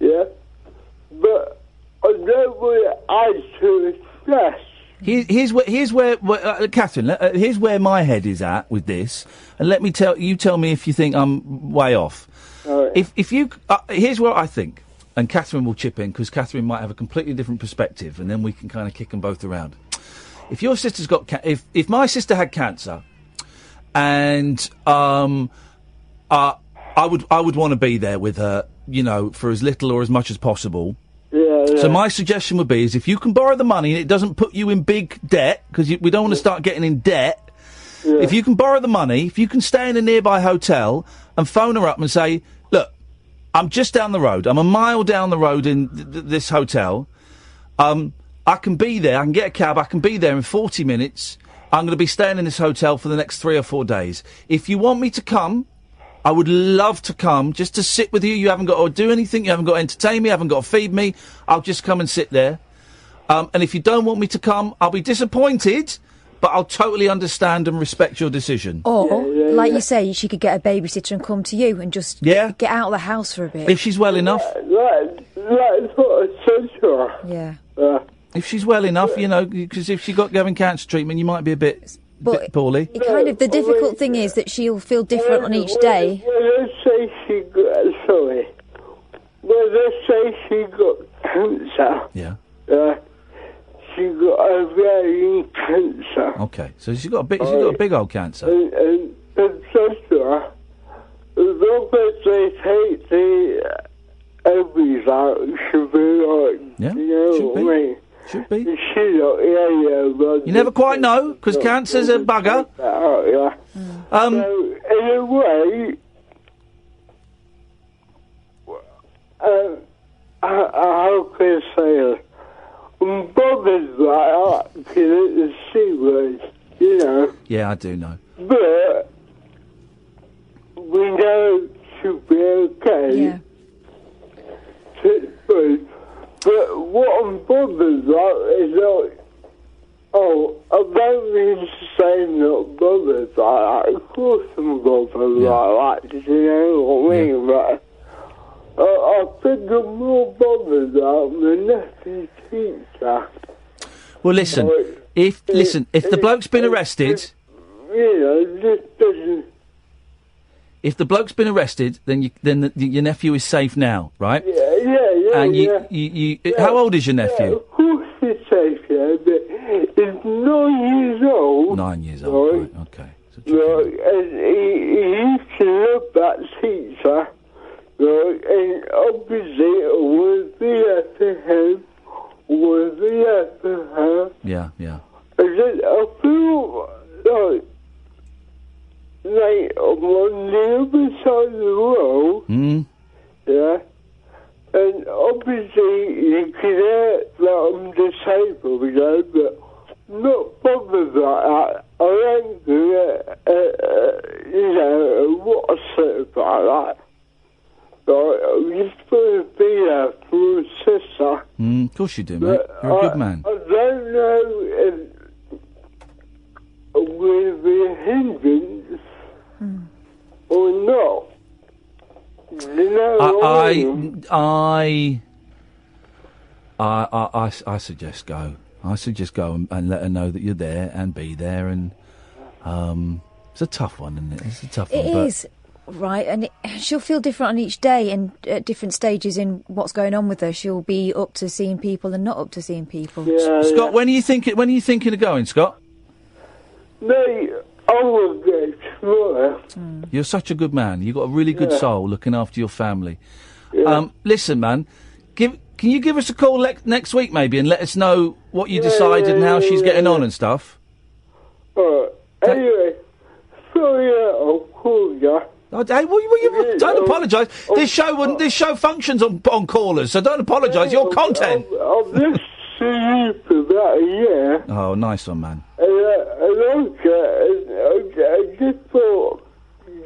Yeah. But I don't want to add to the stress. Here's where Catherine. Here's where my head is at with this, and tell me if you think I'm way off. Right. If you here's what I think, and Catherine will chip in because Catherine might have a completely different perspective, and then we can kind of kick them both around. If your sister's got if my sister had cancer, and I would want to be there with her, you know, for as little or as much as possible. Yeah. So my suggestion would be is if you can borrow the money and it doesn't put you in big debt, because we don't want to start getting in debt. Yeah. If you can borrow the money, if you can stay in a nearby hotel and phone her up and say, look, I'm just down the road. I'm a mile down the road in this hotel. I can be there. I can get a cab. I can be there in 40 minutes. I'm going to be staying in this hotel for the next 3 or 4 days. If you want me to come, I would love to come just to sit with you. You haven't got to do anything. You haven't got to entertain me. You haven't got to feed me. I'll just come and sit there. And if you don't want me to come, I'll be disappointed, but I'll totally understand and respect your decision. Or, like you say, she could get a babysitter and come to you and just get out of the house for a bit. If she's well enough. That's what I said to her. Yeah. If she's well enough, you know, because if she got having cancer treatment, you might be a bit poorly. It kind of, the difficult thing is that she'll feel different on each day. Let's say she got cancer. Yeah. She got ovarian cancer. Okay, so she's got a big old cancer. And sister, as long as they take the ovaries out, she'll be like, you know what I mean? Should be. You never quite know, because cancer's a bugger. So, in a way, how can I say it? I'm bothered like that because it's the C word, you know. Yeah, I do know. But we know it should be okay. Yeah. But what I'm bothered about is like, I don't mean to say not bothered like that. Of course I'm bothered like that, you know what I mean? But I think I'm more bothered about my nephew's teacher. Well, listen, if the bloke's been arrested... just doesn't... If the bloke's been arrested, then your nephew is safe now, right? Yeah. And how old is your nephew? Of course he's safe, but he's 9 years old. 9 years old, right, okay. And he used to love that teacher, and obviously I was there for him, was there for her. Yeah. And then I feel like I'm on the other side of the world, and obviously you can hear that I'm disabled, but I'm not bothered like that. I ain't gonna, what I said about that. I'm just gonna be there for my sister. Of course you do, mate. You're a good man. I don't know if will be a hindrance or not. You know I suggest go. I suggest go and let her know that you're there and be there. And it's a tough one, isn't it? It's a tough one. It is, right? And she'll feel different on each day and at different stages in what's going on with her. She'll be up to seeing people and not up to seeing people. Scott, when are you thinking of going, Scott? No, I will go tomorrow. You're such a good man. You've got a really good soul looking after your family. Listen, man, can you give us a call next week maybe and let us know what you decided and how she's getting on and stuff? Anyway, sorry I'll call you. Don't apologise. This show functions on callers, so don't apologise. Your content. I've listened to you for about a year. Oh, nice one, man. I just thought,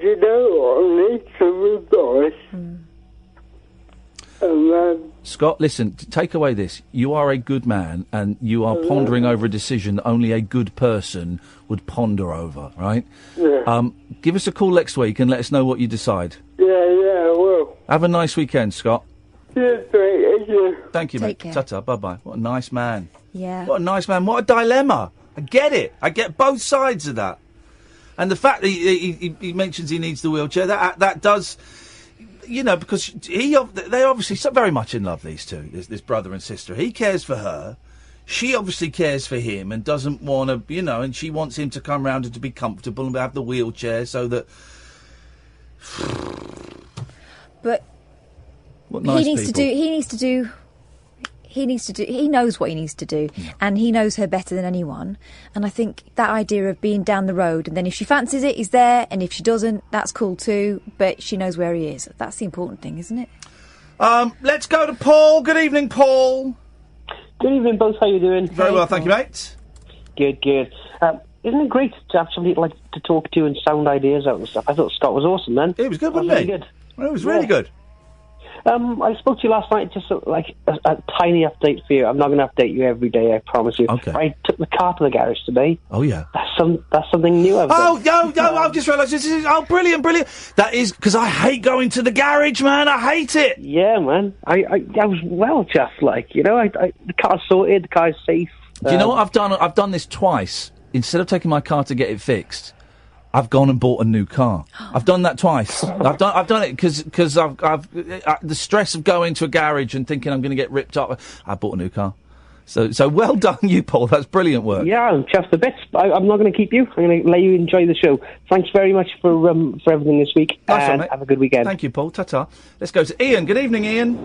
you know, I need some advice. Scott, listen, take away this. You are a good man, and you are pondering over a decision that only a good person would ponder over, right? Yeah. Give us a call next week and let us know what you decide. Yeah, I will. Have a nice weekend, Scott. Yes, mate. Thank you, mate. Take care. Ta-ta, bye-bye. What a nice man. Yeah. What a nice man. What a dilemma. I get it. I get both sides of that. And the fact that he mentions he needs the wheelchair, that does... You know, because they're obviously so very much in love, these two, this brother and sister. He cares for her. She obviously cares for him and doesn't want to, you know, and she wants him to come round and to be comfortable and have the wheelchair so that... But what nice he knows what he needs to do, and he knows her better than anyone. And I think that idea of being down the road, and then if she fancies it, he's there, and if she doesn't, that's cool too, but she knows where he is. That's the important thing, isn't it? Let's go to Paul. Good evening, Paul. Good evening, both. How you doing? Very well, thank you, mate. Good. Isn't it great to have somebody like to talk to and sound ideas out and stuff? I thought Scott was awesome, man. It was good, wasn't it? Really good. It was really good. I spoke to you last night, just like a tiny update for you. I'm not going to update you every day, I promise you. Okay. I took the car to the garage today. Oh, yeah. That's something new I've done. No, I've just realised this is... Oh, brilliant. That is... Because I hate going to the garage, man. I hate it. Yeah, man. I was well chuffed, like, you know. The car's sorted, the car's safe. Do you know what I've done? I've done this twice. Instead of taking my car to get it fixed, I've gone and bought a new car. I've done that twice. I've done it because the stress of going to a garage and thinking I'm going to get ripped up. I bought a new car. So well done, you, Paul. That's brilliant work. Yeah, I'm chuffed a bit. I'm not going to keep you. I'm going to let you enjoy the show. Thanks very much for everything this week. Nice and one, have a good weekend. Thank you, Paul. Ta-ta. Let's go to Ian. Good evening, Ian.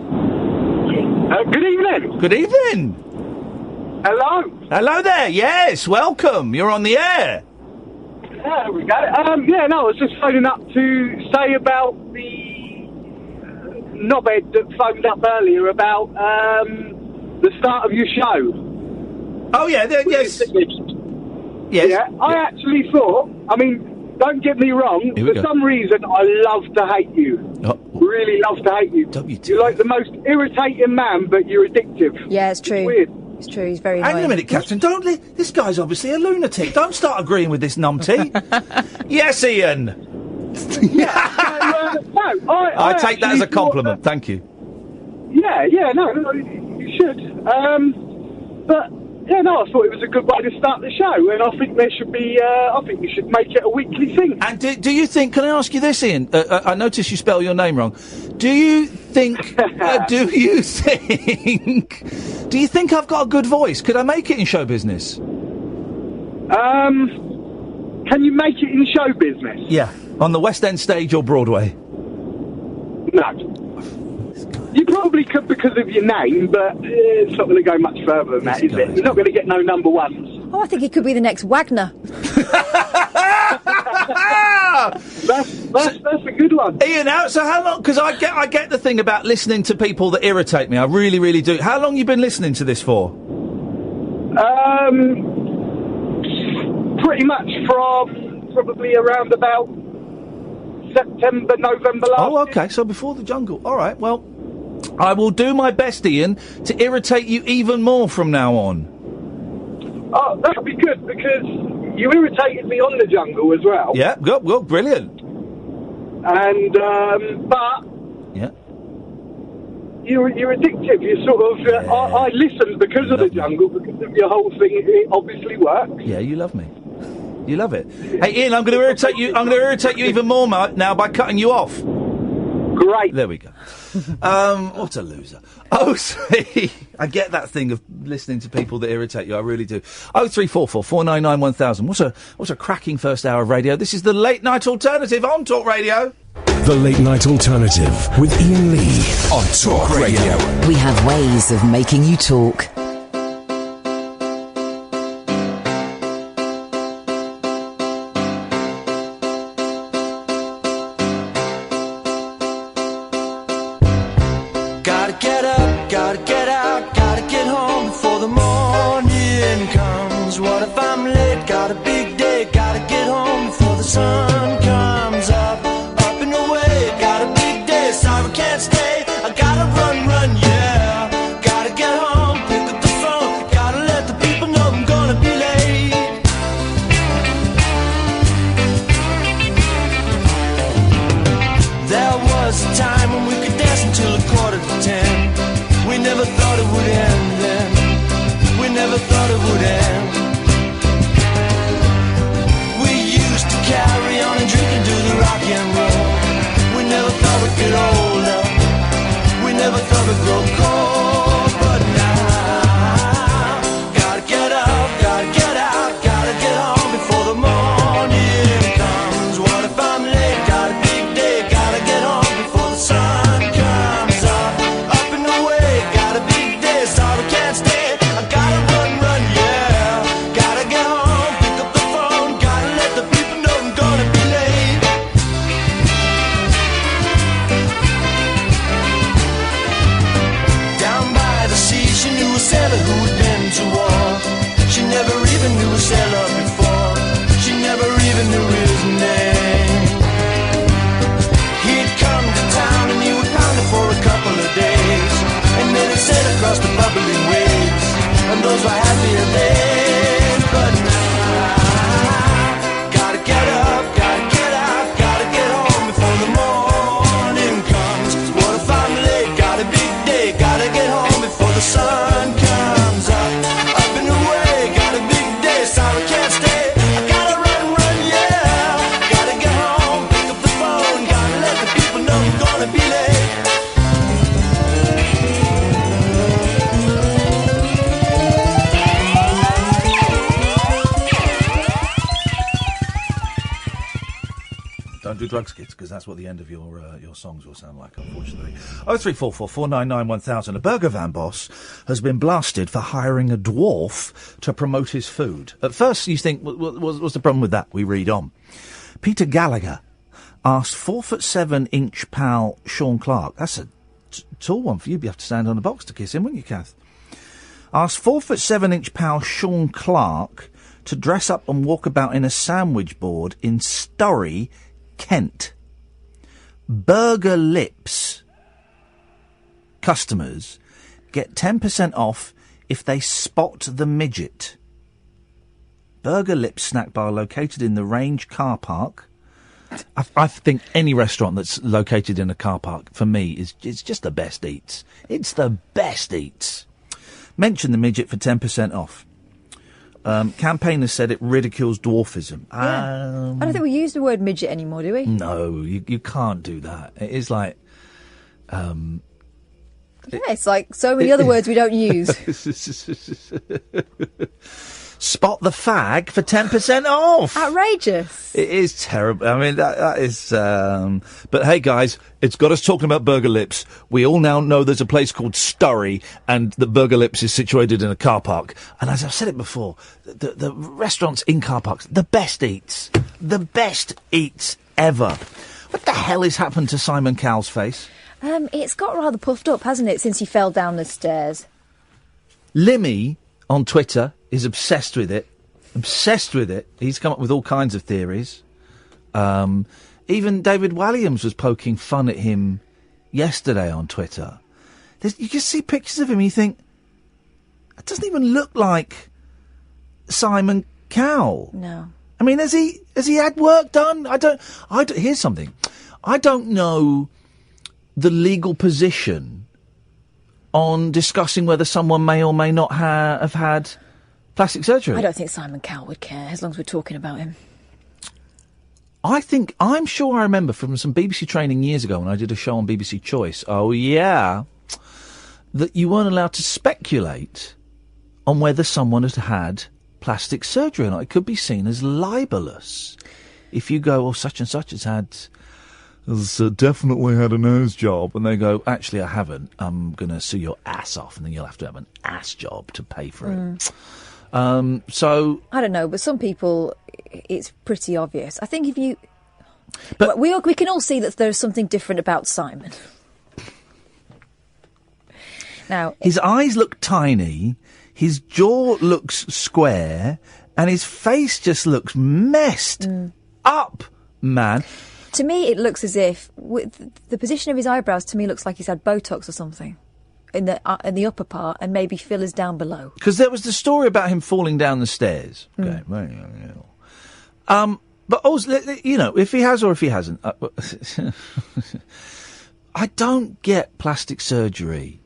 Good evening. Good evening. Hello. Hello there. Yes, welcome. You're on the air. Yeah, we got it. I was just phoning up to say about the knobhead that phoned up earlier about the start of your show. Oh, yeah, yes. Yes. Yeah, I actually thought, don't get me wrong, for some reason I love to hate you. Really love to hate you. You're like the most irritating man, but you're addictive. Yeah, it's true. It's weird. It's true, he's very Hang on a minute, Catherine. This guy's obviously a lunatic. Don't start agreeing with this numpty. Yes, Ian. I take that as a compliment. Thank you. Yeah, no, you should. I thought it was a good way to start the show, and I think there should be. I think you should make it a weekly thing. And do you think? Can I ask you this, Ian? I notice you spell your name wrong. Do you think? Do you think I've got a good voice? Could I make it in show business? Can you make it in show business? Yeah, on the West End stage or Broadway. No. You probably could because of your name, but it's not going to go much further than that, is it? You're not going to get no number ones. Oh, I think he could be the next Wagner. That's a good one. Ian, so how long? Because I get the thing about listening to people that irritate me. I really, really do. How long you been listening to this for? Pretty much from probably around about September, November last Oh, okay. So before the jungle. All right. Well, I will do my best, Ian, to irritate you even more from now on. Oh, that would be good, because you irritated me on the jungle as well. Yeah, well, brilliant. And, but... Yeah. You're addictive. You sort of... I listened because of the jungle, because of your whole thing. It obviously works. Yeah, you love me. You love it. Hey, Ian, I'm going to irritate you. I'm going to irritate you even more now by cutting you off. Great. There we go. What a loser. Oh, see, I get that thing of listening to people that irritate you. I really do. 0344 499 1000. What a cracking first hour of radio. This is the Late Night Alternative on Talk Radio. The Late Night Alternative with Iain Lee on Talk Radio. We have ways of making you talk. do drugs, kids, because that's what the end of your songs will sound like, unfortunately. 0344 499 1000. A burger van boss has been blasted for hiring a dwarf to promote his food. At first, you think, what's the problem with that? We read on. Peter Gallagher asked 4'7" pal Sean Clark. That's a tall one for you. You'd have to stand on a box to kiss him, wouldn't you, Kath? Asked 4'7" pal Sean Clark to dress up and walk about in a sandwich board in Storey, Kent. Burger Lips customers get 10% off if they spot the midget. Burger Lips snack bar located in the Range car park. I think any restaurant that's located in a car park, for me, it's just the best eats. It's the best eats. Mention the midget for 10% off. Campaigners said it ridicules dwarfism. Yeah. I don't think we use the word midget anymore, do we? No, you can't do that. It is like... yeah, it's like so many other words we don't use. Spot the fag for 10% off. Outrageous. It is terrible. I mean, that is... But hey, guys, it's got us talking about Burger Lips. We all now know there's a place called Storey, and the Burger Lips is situated in a car park. And as I've said it before, the restaurants in car parks, the best eats. The best eats ever. What the hell has happened to Simon Cowell's face? It's got rather puffed up, hasn't it, since he fell down the stairs? Limmy on Twitter is obsessed with it. Obsessed with it. He's come up with all kinds of theories. Even David Walliams was poking fun at him yesterday on Twitter. You can see pictures of him and you think, it doesn't even look like Simon Cowell. No. I mean, has he had work done? Here's something. I don't know the legal position on discussing whether someone may or may not have had plastic surgery. I don't think Simon Cowell would care, as long as we're talking about him. I'm sure I remember from some BBC training years ago when I did a show on BBC Choice, that you weren't allowed to speculate on whether someone had had plastic surgery or not. It could be seen as libelous. If you go, such and such has definitely had a nose job, and they go, actually, I haven't. I'm going to sue your ass off, and then you'll have to have an ass job to pay for it. So I don't know, but some people, it's pretty obvious. I think if you... But we can all see that there's something different about Simon. Now, his eyes look tiny, his jaw looks square, and his face just looks messed up, man. To me, it looks as if, with the position of his eyebrows, to me looks like he's had Botox or something in the upper part, and maybe fillers down below. Because there was the story about him falling down the stairs. Okay. But also, if he has or if he hasn't, I don't get plastic surgery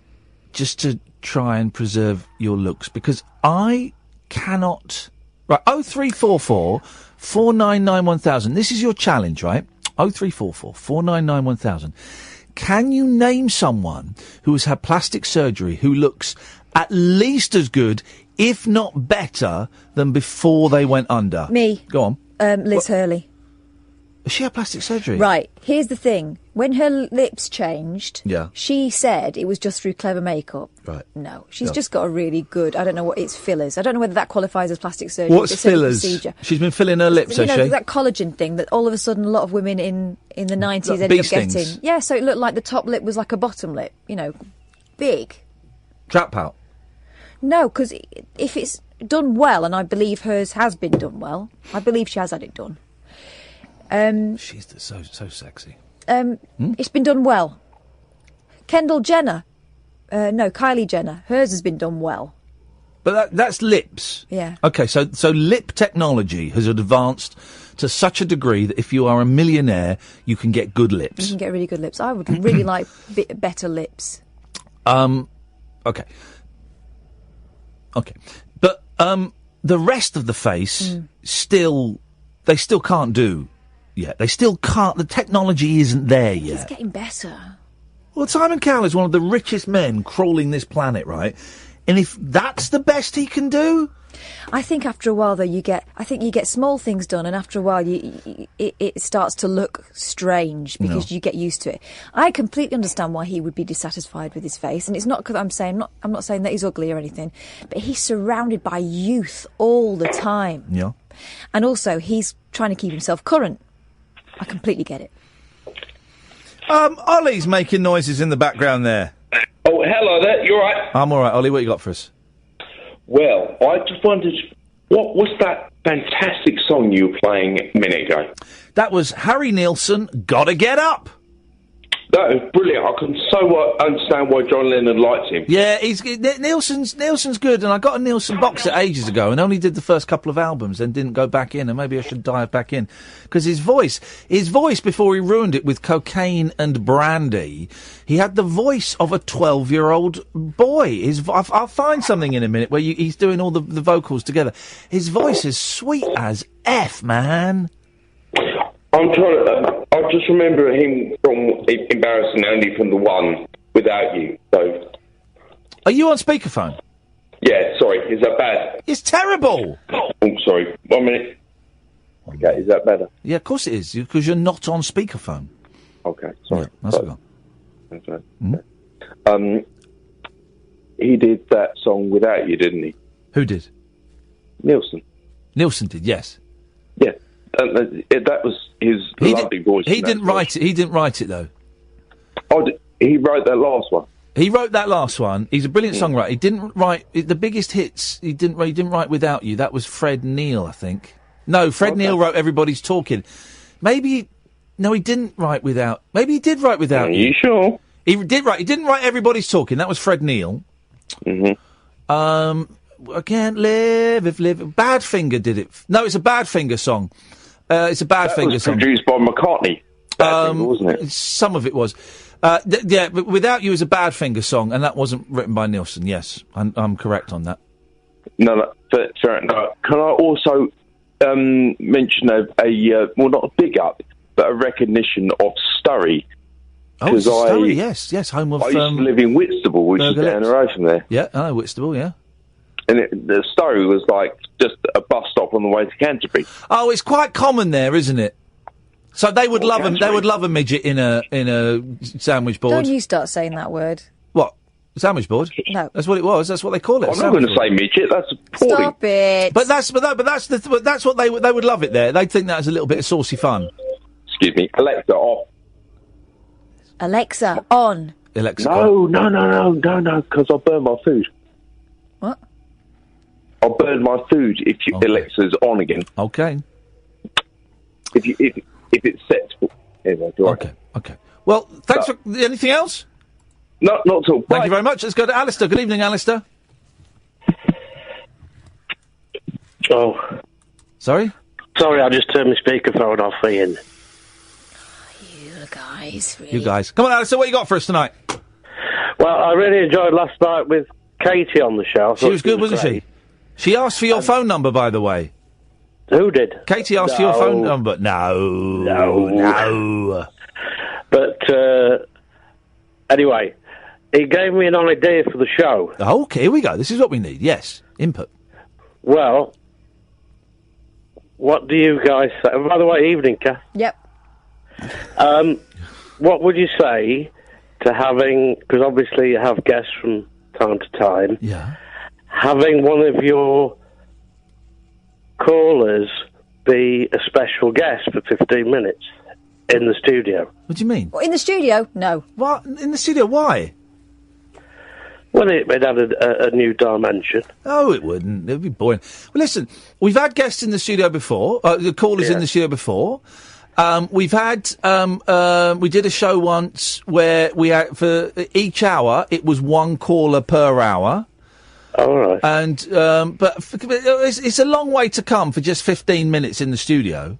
just to try and preserve your looks, because I cannot... Right, 0344 499 1000. This is your challenge, right? 0344 499 1000. Can you name someone who has had plastic surgery who looks at least as good, if not better, than before they went under? Me. Go on. Liz Hurley. She had plastic surgery? Right. Here's the thing. When her lips changed, yeah, she said it was just through clever makeup. Right. No. She's just got a really good... I don't know what... It's fillers. I don't know whether that qualifies as plastic surgery. What's fillers? Procedure. She's been filling her lips, has she? That collagen thing that all of a sudden a lot of women in the 90s ended up getting. Yeah, so it looked like the top lip was like a bottom lip. Big. Trap out? No, because if it's done well, and I believe hers has been done well, I believe she has had it done. She's so sexy. It's been done well. Kendall Jenner. Kylie Jenner. Hers has been done well. But that's lips. Yeah. Okay, so lip technology has advanced to such a degree that if you are a millionaire, you can get good lips. You can get really good lips. I would really like better lips. Okay. But the rest of the face they still can't do yet. They still can't. The technology isn't there yet. It's getting better. Well, Simon Cowell is one of the richest men crawling this planet, right? And if that's the best he can do... I think after a while, though, you get small things done, and after a while, it starts to look strange because you get used to it. I completely understand why he would be dissatisfied with his face, and it's not because I'm not saying that he's ugly or anything, but he's surrounded by youth all the time. Yeah. And also, he's trying to keep himself current. I completely get it. Ollie's making noises in the background there. Oh, hello there. You all right? I'm all right, Ollie. What you got for us? Well, I just wondered, what was that fantastic song you were playing a minute ago? That was Harry Nilsson, Gotta Get Up. That was brilliant. I can so understand why John Lennon likes him. Yeah, Nilsson's good, and I got a Nilsson box set ages ago and only did the first couple of albums, then didn't go back in, and maybe I should dive back in. Because his voice, before he ruined it with cocaine and brandy, he had the voice of a 12-year-old boy. I'll find something in a minute where he's doing all the vocals together. His voice is sweet as F, man. I just remember him from Embarrassing Only from the one Without You. So, are you on speakerphone? Yeah, sorry. Is that bad? It's terrible. Oh, sorry. 1 minute. Okay, is that better? Yeah, of course it is, because you're not on speakerphone. Okay, sorry. Yeah, that's okay. That's right. Mm-hmm. He did that song Without You, didn't he? Who did? Nilsson. Nilsson did, yes. Yeah. That was his lovely voice. He didn't write it. He didn't write it, though. Oh, he wrote that last one. He wrote that last one. He's a brilliant songwriter. He didn't write the biggest hits. He didn't write Without You. That was Fred Neil, I think. No, Fred Neil wrote Everybody's Talking. Maybe no, he didn't write Without. Maybe he did write Without You. Are you sure? He did write. He didn't write Everybody's Talking. That was Fred Neil. Mm-hmm. I can't live if live. Badfinger did it. No, it's a Badfinger song. It's a Badfinger song. Produced by McCartney. Badfinger, wasn't it? Some of it was. Yeah, but Without You is a Badfinger song, and that wasn't written by Nilsson. Yes, I'm correct on that. No, fair enough. Can I also mention well, not a big up, but a recognition of Sturry? Oh, Sturry, yes, home of... I used to live in Whitstable, which is down the road from there. Yeah, I know Whitstable, yeah. And the Sturry was like just a bus stop on the way to Canterbury. Oh, it's quite common there, isn't it? So they would love them. They would love a midget in a sandwich board. Don't you start saying that word. What? Sandwich board? No. That's what it was. That's what they call it. I'm not going to say midget. That's appalling. Stop it. But that's what they would love it there. They'd think that was a little bit of saucy fun. Excuse me, Alexa off. Alexa on. Alexa. No, because I'll burn my food. What? I'll burn my food if Alexa's on again. Okay. If it's set. Anyway, Okay. Well, thanks for anything else. No, not at all. Thank you very much. Let's go to Alistair. Good evening, Alistair. Oh. Sorry? Sorry, I just turned my speakerphone off, Ian. You guys. Come on, Alistair, what you got for us tonight? Well, I really enjoyed last night with Katie on the show. She was good, wasn't she? She asked for your phone number, by the way. Who did? Katie asked for your phone number. No. But, anyway, he gave me an idea for the show. Okay, here we go. This is what we need. Yes, input. Well, what do you guys say? By the way, evening, Kath. Yep. What would you say to having, because obviously you have guests from time to time, having one of your callers be a special guest for 15 minutes in the studio? What do you mean? Well, in the studio? No. What? In the studio? Why? Well, it added a new dimension. Oh, it wouldn't. It would be boring. Well, listen, we've had guests in the studio before, the callers in the studio before. We've had, we did a show once where we had, for each hour, it was one caller per hour. All right. And, but it's a long way to come for just 15 minutes in the studio.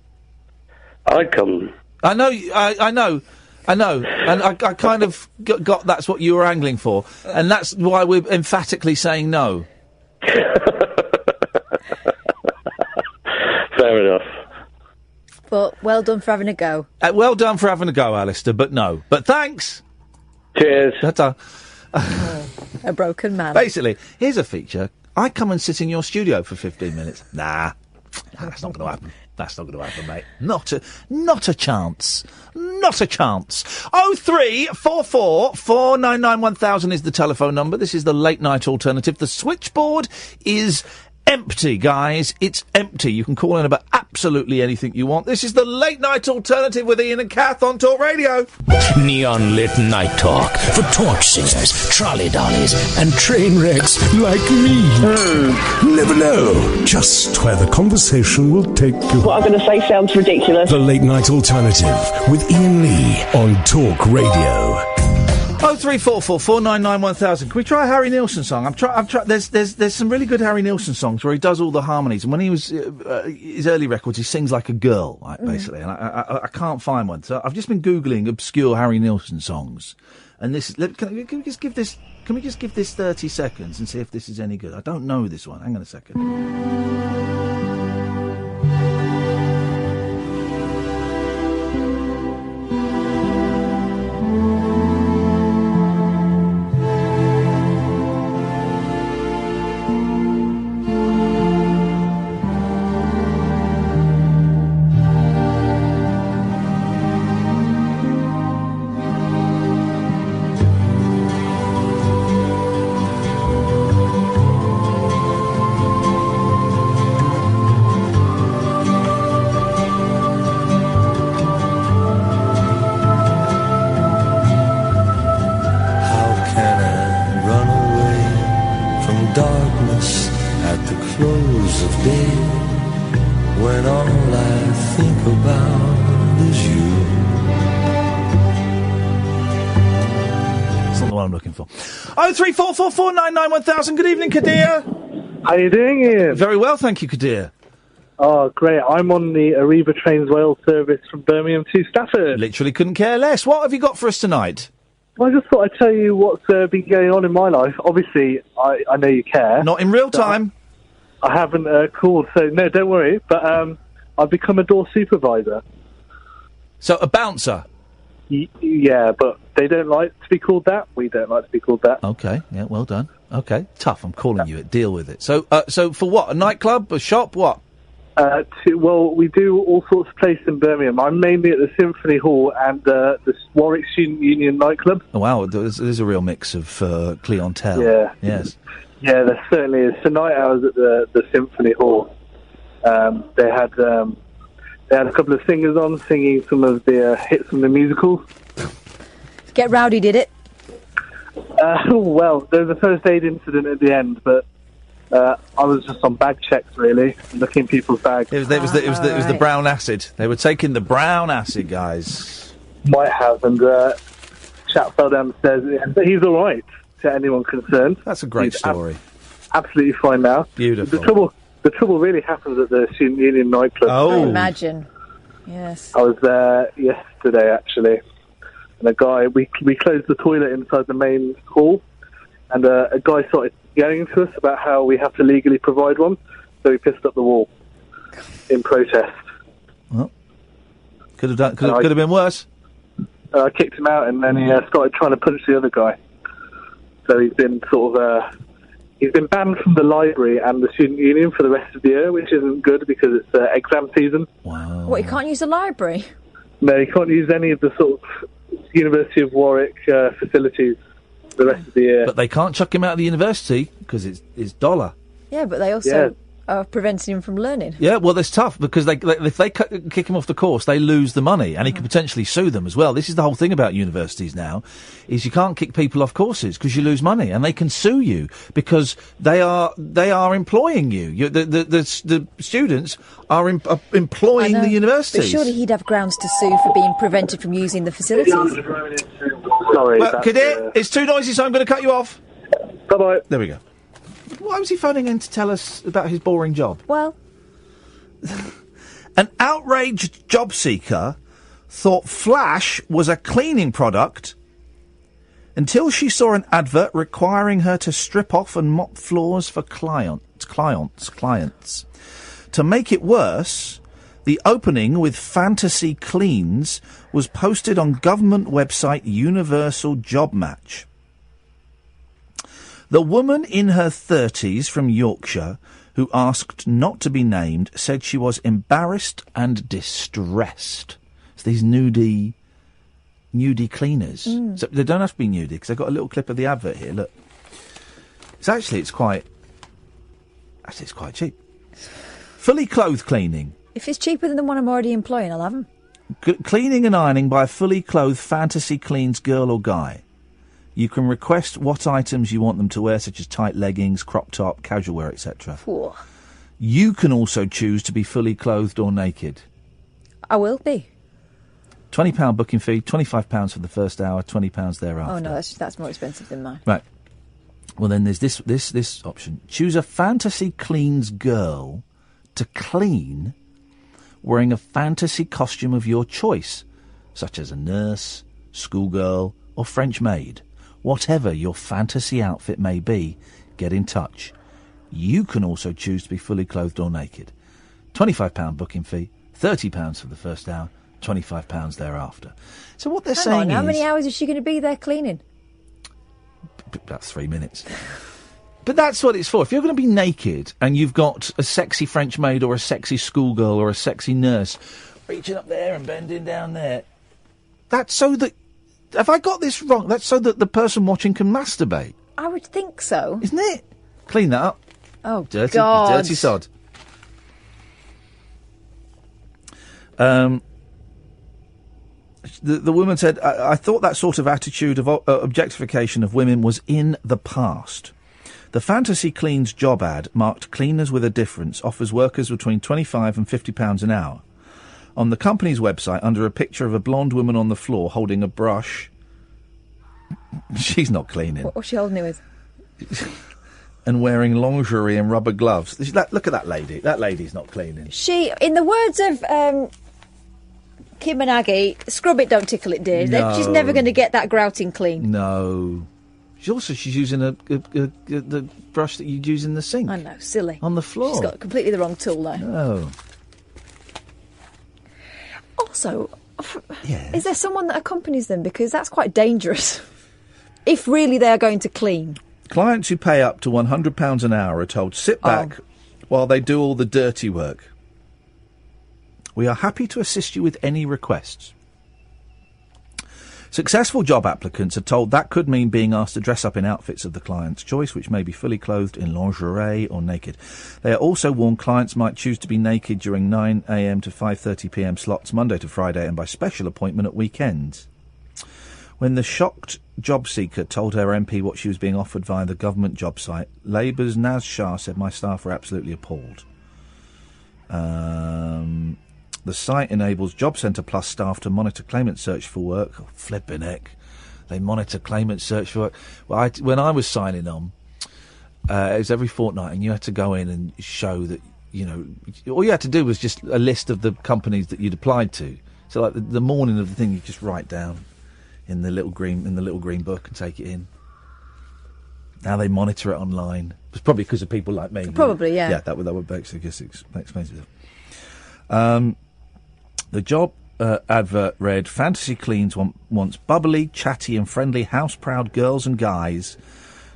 I'd come. I know, I know. And I kind of got that's what you were angling for. And that's why we're emphatically saying no. Fair enough. But well done for having a go. Well done for having a go, Alistair, but no. But thanks. Cheers. Ta-ta. A broken man. Basically, here's a feature. I come and sit in your studio for 15 minutes. Nah, that's not going to happen. That's not going to happen, mate. Not a chance. Not a chance. 0344 499 1000 is the telephone number. This is the late night alternative. The switchboard is empty, guys. It's empty. You can call in about absolutely anything you want. This is the late night alternative with Iain and Kath on Talk Radio. Neon lit night talk for torch singers, trolley dollies, and train wrecks like me. Never know just where the conversation will take you. What I'm going to say sounds ridiculous. The late night alternative with Iain Lee on Talk Radio. 0344 499 1000. Can we try a Harry Nilsson song? There's some really good Harry Nilsson songs where he does all the harmonies, and when he was his early records, he sings like a girl, like, basically. And I can't find one, so I've just been googling obscure Harry Nilsson songs, and this. Can we just give this 30 seconds and see if this is any good? I don't know this one. Hang on a second. I'm looking for. 0344 499 1000. Good evening, Kadir. How you doing, Ian? Very well, thank you, Kadir. Oh, great. I'm on the Arriva Trains Rail service from Birmingham to Stafford. Literally couldn't care less. What have you got for us tonight? Well, I just thought I'd tell you what's been going on in my life. Obviously, I know you care. Not in real time. I haven't called, so no, don't worry. But I've become a door supervisor. So, a bouncer? Yeah, but they don't like to be called that. We don't like to be called that. Okay, yeah, well done. Okay, tough. I'm calling you it. Deal with it. So for what? A nightclub? A shop? What? Well, we do all sorts of places in Birmingham. I'm mainly at the Symphony Hall and the Warwick Student Union nightclub. Oh, wow, there's a real mix of clientele. Yeah. Yes. Yeah, there certainly is. Tonight I was at the Symphony Hall. They had a couple of singers on singing some of the hits from the musicals. Get Rowdy did it. Well, there was a first aid incident at the end, but I was just on bag checks, really, looking in people's bags. It was the brown acid. They were taking the brown acid, guys. Might have, and chap fell down the stairs at the end, but he's all right, to anyone concerned. That's a great story. Absolutely fine now. Beautiful. The trouble really happens at the Student Union nightclub. Oh, I imagine. Yes. I was there yesterday, actually, and a guy. We closed the toilet inside the main hall, and a guy started yelling to us about how we have to legally provide one, so he pissed up the wall in protest. Well, could have been worse. I kicked him out, and then he started trying to punch the other guy. So he's been he's been banned from the library and the student union for the rest of the year, which isn't good because it's exam season. Wow. What, you can't use the library? No, you can't use any of the sort of University of Warwick facilities the rest of the year. But they can't chuck him out of the university because it's dollar. Yeah, but they also are preventing him from learning. Yeah, well, that's tough because if they kick him off the course, they lose the money, and he could potentially sue them as well. This is the whole thing about universities now, is you can't kick people off courses because you lose money, and they can sue you because they are employing you. The students are employing the universities. But surely he'd have grounds to sue for being prevented from using the facilities. Sorry, well, Kadir, it's too noisy, so I'm going to cut you off. Bye-bye. There we go. Why was he phoning in to tell us about his boring job? Well, an outraged job seeker thought Flash was a cleaning product until she saw an advert requiring her to strip off and mop floors for clients. To make it worse, the opening with Fantasy Cleans was posted on government website Universal Job Match. The woman in her 30s from Yorkshire who asked not to be named said she was embarrassed and distressed. It's these nudie cleaners. So they don't have to be nudie, because I've got a little clip of the advert here. Look. It's quite cheap. Fully clothed cleaning. If it's cheaper than the one I'm already employing, I'll have them. Cleaning and ironing by a fully clothed fantasy cleans girl or guy. You can request what items you want them to wear, such as tight leggings, crop top, casual wear, etc. You can also choose to be fully clothed or naked. I will be. £20 booking fee, £25 for the first hour, £20 thereafter. Oh no, that's more expensive than mine. Right. Well, then there's this option. Choose a fantasy cleans girl to clean wearing a fantasy costume of your choice, such as a nurse, schoolgirl, or French maid. Whatever your fantasy outfit may be, get in touch. You can also choose to be fully clothed or naked. £25 booking fee, £30 for the first hour, £25 thereafter. So what they're saying is... How many hours is she going to be there cleaning? About 3 minutes. But that's what it's for. If you're going to be naked and you've got a sexy French maid or a sexy schoolgirl or a sexy nurse reaching up there and bending down there, that's so that... Have I got this wrong? That's so that the person watching can masturbate. I would think so. Isn't it? Clean that up. Oh, dirty, God. Dirty sod. The woman said, I thought that sort of attitude of objectification of women was in the past. The Fantasy Cleans job ad, marked Cleaners with a Difference, offers workers between £25 and £50 an hour. On the company's website, under a picture of a blonde woman on the floor holding a brush... She's not cleaning. What's she holding it with? And wearing lingerie and rubber gloves. Look at that lady. That lady's not cleaning. She, in the words of Kim and Aggie, scrub it, don't tickle it, dear. No. She's never going to get that grouting clean. No. She's using the brush that you'd use in the sink. I know, silly. On the floor. She's got completely the wrong tool, though. No. Also, is there someone that accompanies them? Because that's quite dangerous. If really they are going to clean. Clients who pay up to £100 an hour are told, sit back while they do all the dirty work. We are happy to assist you with any requests. Successful job applicants are told that could mean being asked to dress up in outfits of the client's choice, which may be fully clothed in lingerie or naked. They are also warned clients might choose to be naked during 9 a.m. to 5:30 p.m. slots, Monday to Friday, and by special appointment at weekends. When the shocked job seeker told her MP what she was being offered via the government job site, Labour's Naz Shah said, "My staff were absolutely appalled." The site enables Job Centre Plus staff to monitor claimant search for work. Oh, flipping heck. They monitor claimant search for work. Well, when I was signing on, it was every fortnight, and you had to go in and show that, all you had to do was just a list of the companies that you'd applied to. So, like, the morning of the thing, you just write down in the little green book and take it in. Now they monitor it online. It's probably because of people like me. Probably, yeah. Yeah, that would explains it. The job advert read, Fantasy Cleans wants bubbly, chatty and friendly house-proud girls and guys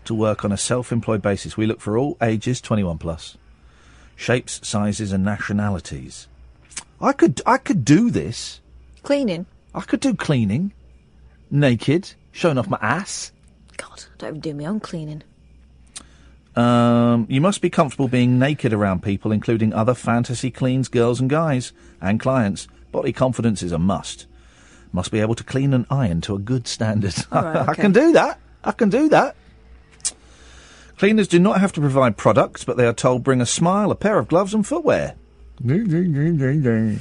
to work on a self-employed basis. We look for all ages, 21 plus, shapes, sizes and nationalities. I could do this. Cleaning? I could do cleaning. Naked, showing off my ass. God, I don't even do my own cleaning. You must be comfortable being naked around people, including other Fantasy Cleans girls and guys and clients. Body confidence is a must. Must be able to clean and iron to a good standard. Right, okay. I can do that. Cleaners do not have to provide products, but they are told bring a smile, a pair of gloves and footwear. The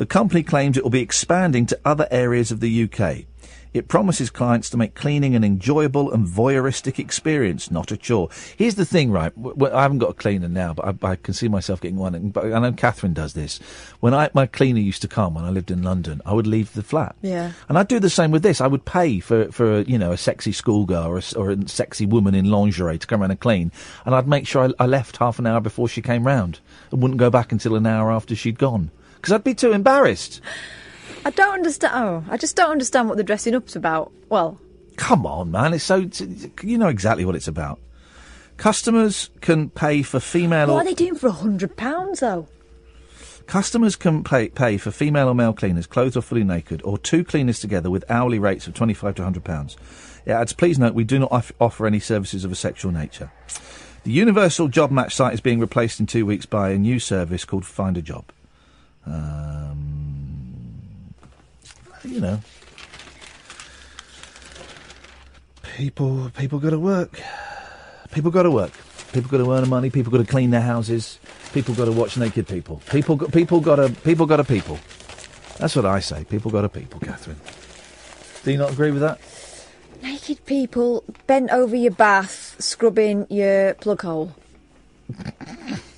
company claims it will be expanding to other areas of the UK. It promises clients to make cleaning an enjoyable and voyeuristic experience, not a chore. Here's the thing, right? I haven't got a cleaner now, but I can see myself getting one. But I know Katherine does this. When my cleaner used to come when I lived in London, I would leave the flat. Yeah. And I'd do the same with this. I would pay for a sexy schoolgirl or a sexy woman in lingerie to come around and clean. And I'd make sure I left half an hour before she came round and wouldn't go back until an hour after she'd gone. Because I'd be too embarrassed. I don't understand. I just don't understand what the dressing up's about. Well, Come on, man. You know exactly what it's about. Customers can pay for female... What are they doing for £100, though? Customers can pay for female or male cleaners, clothed or fully naked, or 2 cleaners together with hourly rates of £25 to £100. It adds, please note, we do not offer any services of a sexual nature. The universal job match site is being replaced in 2 weeks by a new service called Find a Job. You know. People got to work. People got to work. People got to earn money. People got to clean their houses. People got to watch naked people. People got to people. That's what I say. People got to people, Catherine. Do you not agree with that? Naked people bent over your bath, scrubbing your plug hole.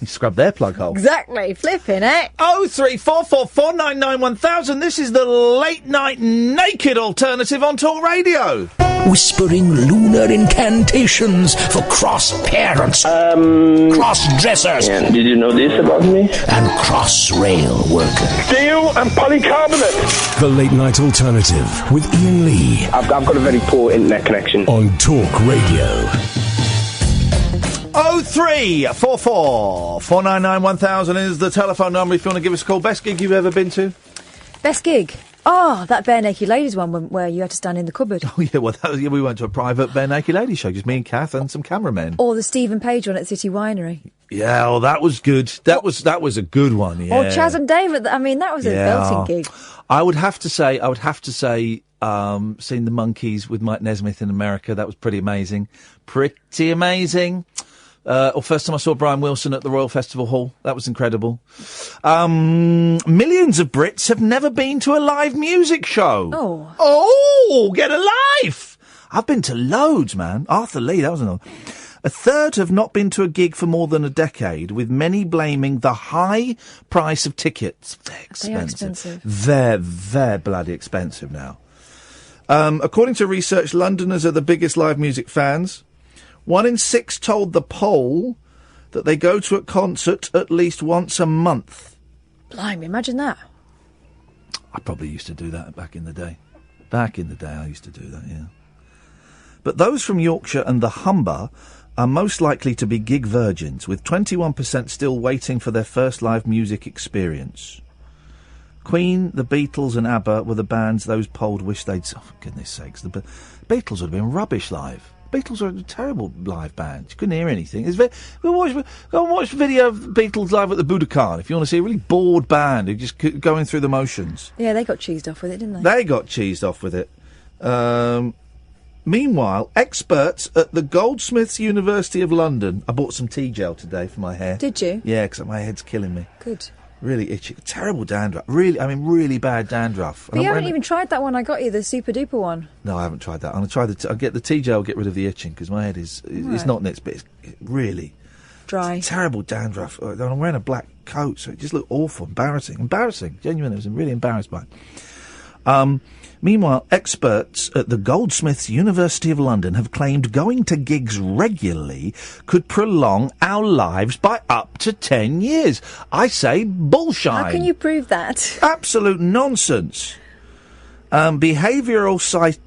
You scrub their plug hole. Exactly, flipping it. 0344 499 1000. This is the late night naked alternative on Talk Radio. Whispering lunar incantations for cross parents, cross dressers. Yeah, did you know this about me? And cross rail workers. Steel and polycarbonate. The late night alternative with Iain Lee. I've got a very poor internet connection. On Talk Radio. 0344 499 1000 is the telephone number if you want to give us a call. Best gig you've ever been to? Best gig? Oh, that Bare Naked Ladies one where you had to stand in the cupboard. Oh, yeah, well, we went to a private Bare Naked Ladies show, just me and Kath and some cameramen. Or the Stephen Page one at City Winery. Yeah, well, that was good. That was a good one, yeah. Or Chaz and David, I mean, that was a belting gig. I would have to say, seeing the Monkees with Mike Nesmith in America, that was pretty amazing. Pretty amazing. Or first time I saw Brian Wilson at the Royal Festival Hall. That was incredible. Millions of Brits have never been to a live music show. Oh, get a life! I've been to loads, man. Arthur Lee, that was another. A third have not been to a gig for more than a decade, with many blaming the high price of tickets. They're expensive. They're bloody expensive now. According to research, Londoners are the biggest live music fans. 1 in 6 told the poll that they go to a concert at least once a month. Blimey, imagine that. I probably used to do that back in the day. I used to do that, yeah. But those from Yorkshire and the Humber are most likely to be gig virgins, with 21% still waiting for their first live music experience. Queen, the Beatles and ABBA were the bands those polled wished they'd... Oh, for goodness sakes, the Beatles would have been rubbish live. Beatles are a terrible live band. You couldn't hear anything. Go and watch the video of Beatles live at the Budokan if you want to see a really bored band who just going through the motions. Yeah, they got cheesed off with it, didn't they? They got cheesed off with it. Meanwhile, experts at the Goldsmiths University of London... I bought some tea gel today for my hair. Did you? Yeah, because my head's killing me. Good. Really itchy. Terrible dandruff. Really bad dandruff. But you haven't even tried that one I got you, the super duper one. No, I haven't tried that. I'm going to try I'll get the tea gel, get rid of the itching, because my head is... It's not nits, but it's really... Dry. Terrible dandruff. I'm wearing a black coat, so it just looked awful. Embarrassing. Genuinely, I was really embarrassed by it. Meanwhile, experts at the Goldsmiths University of London have claimed going to gigs regularly could prolong our lives by up to 10 years. I say bullshine. How can you prove that? Absolute nonsense. Behavioural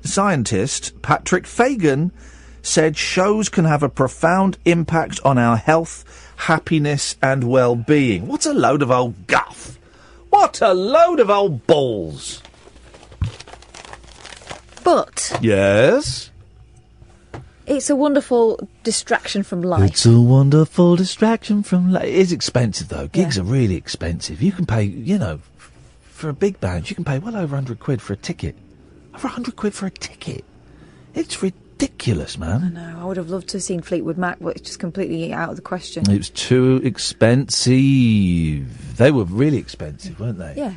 scientist Patrick Fagan said shows can have a profound impact on our health, happiness and well-being. What a load of old guff. What a load of old balls. But... Yes? It's a wonderful distraction from life. It's a wonderful distraction from life. It is expensive, though. Gigs are really expensive. You can pay, for a big band, you can pay well over £100 for a ticket. Over £100 for a ticket. It's ridiculous, man. I know. I would have loved to have seen Fleetwood Mac, but it's just completely out of the question. It was too expensive. They were really expensive, weren't they? Yeah.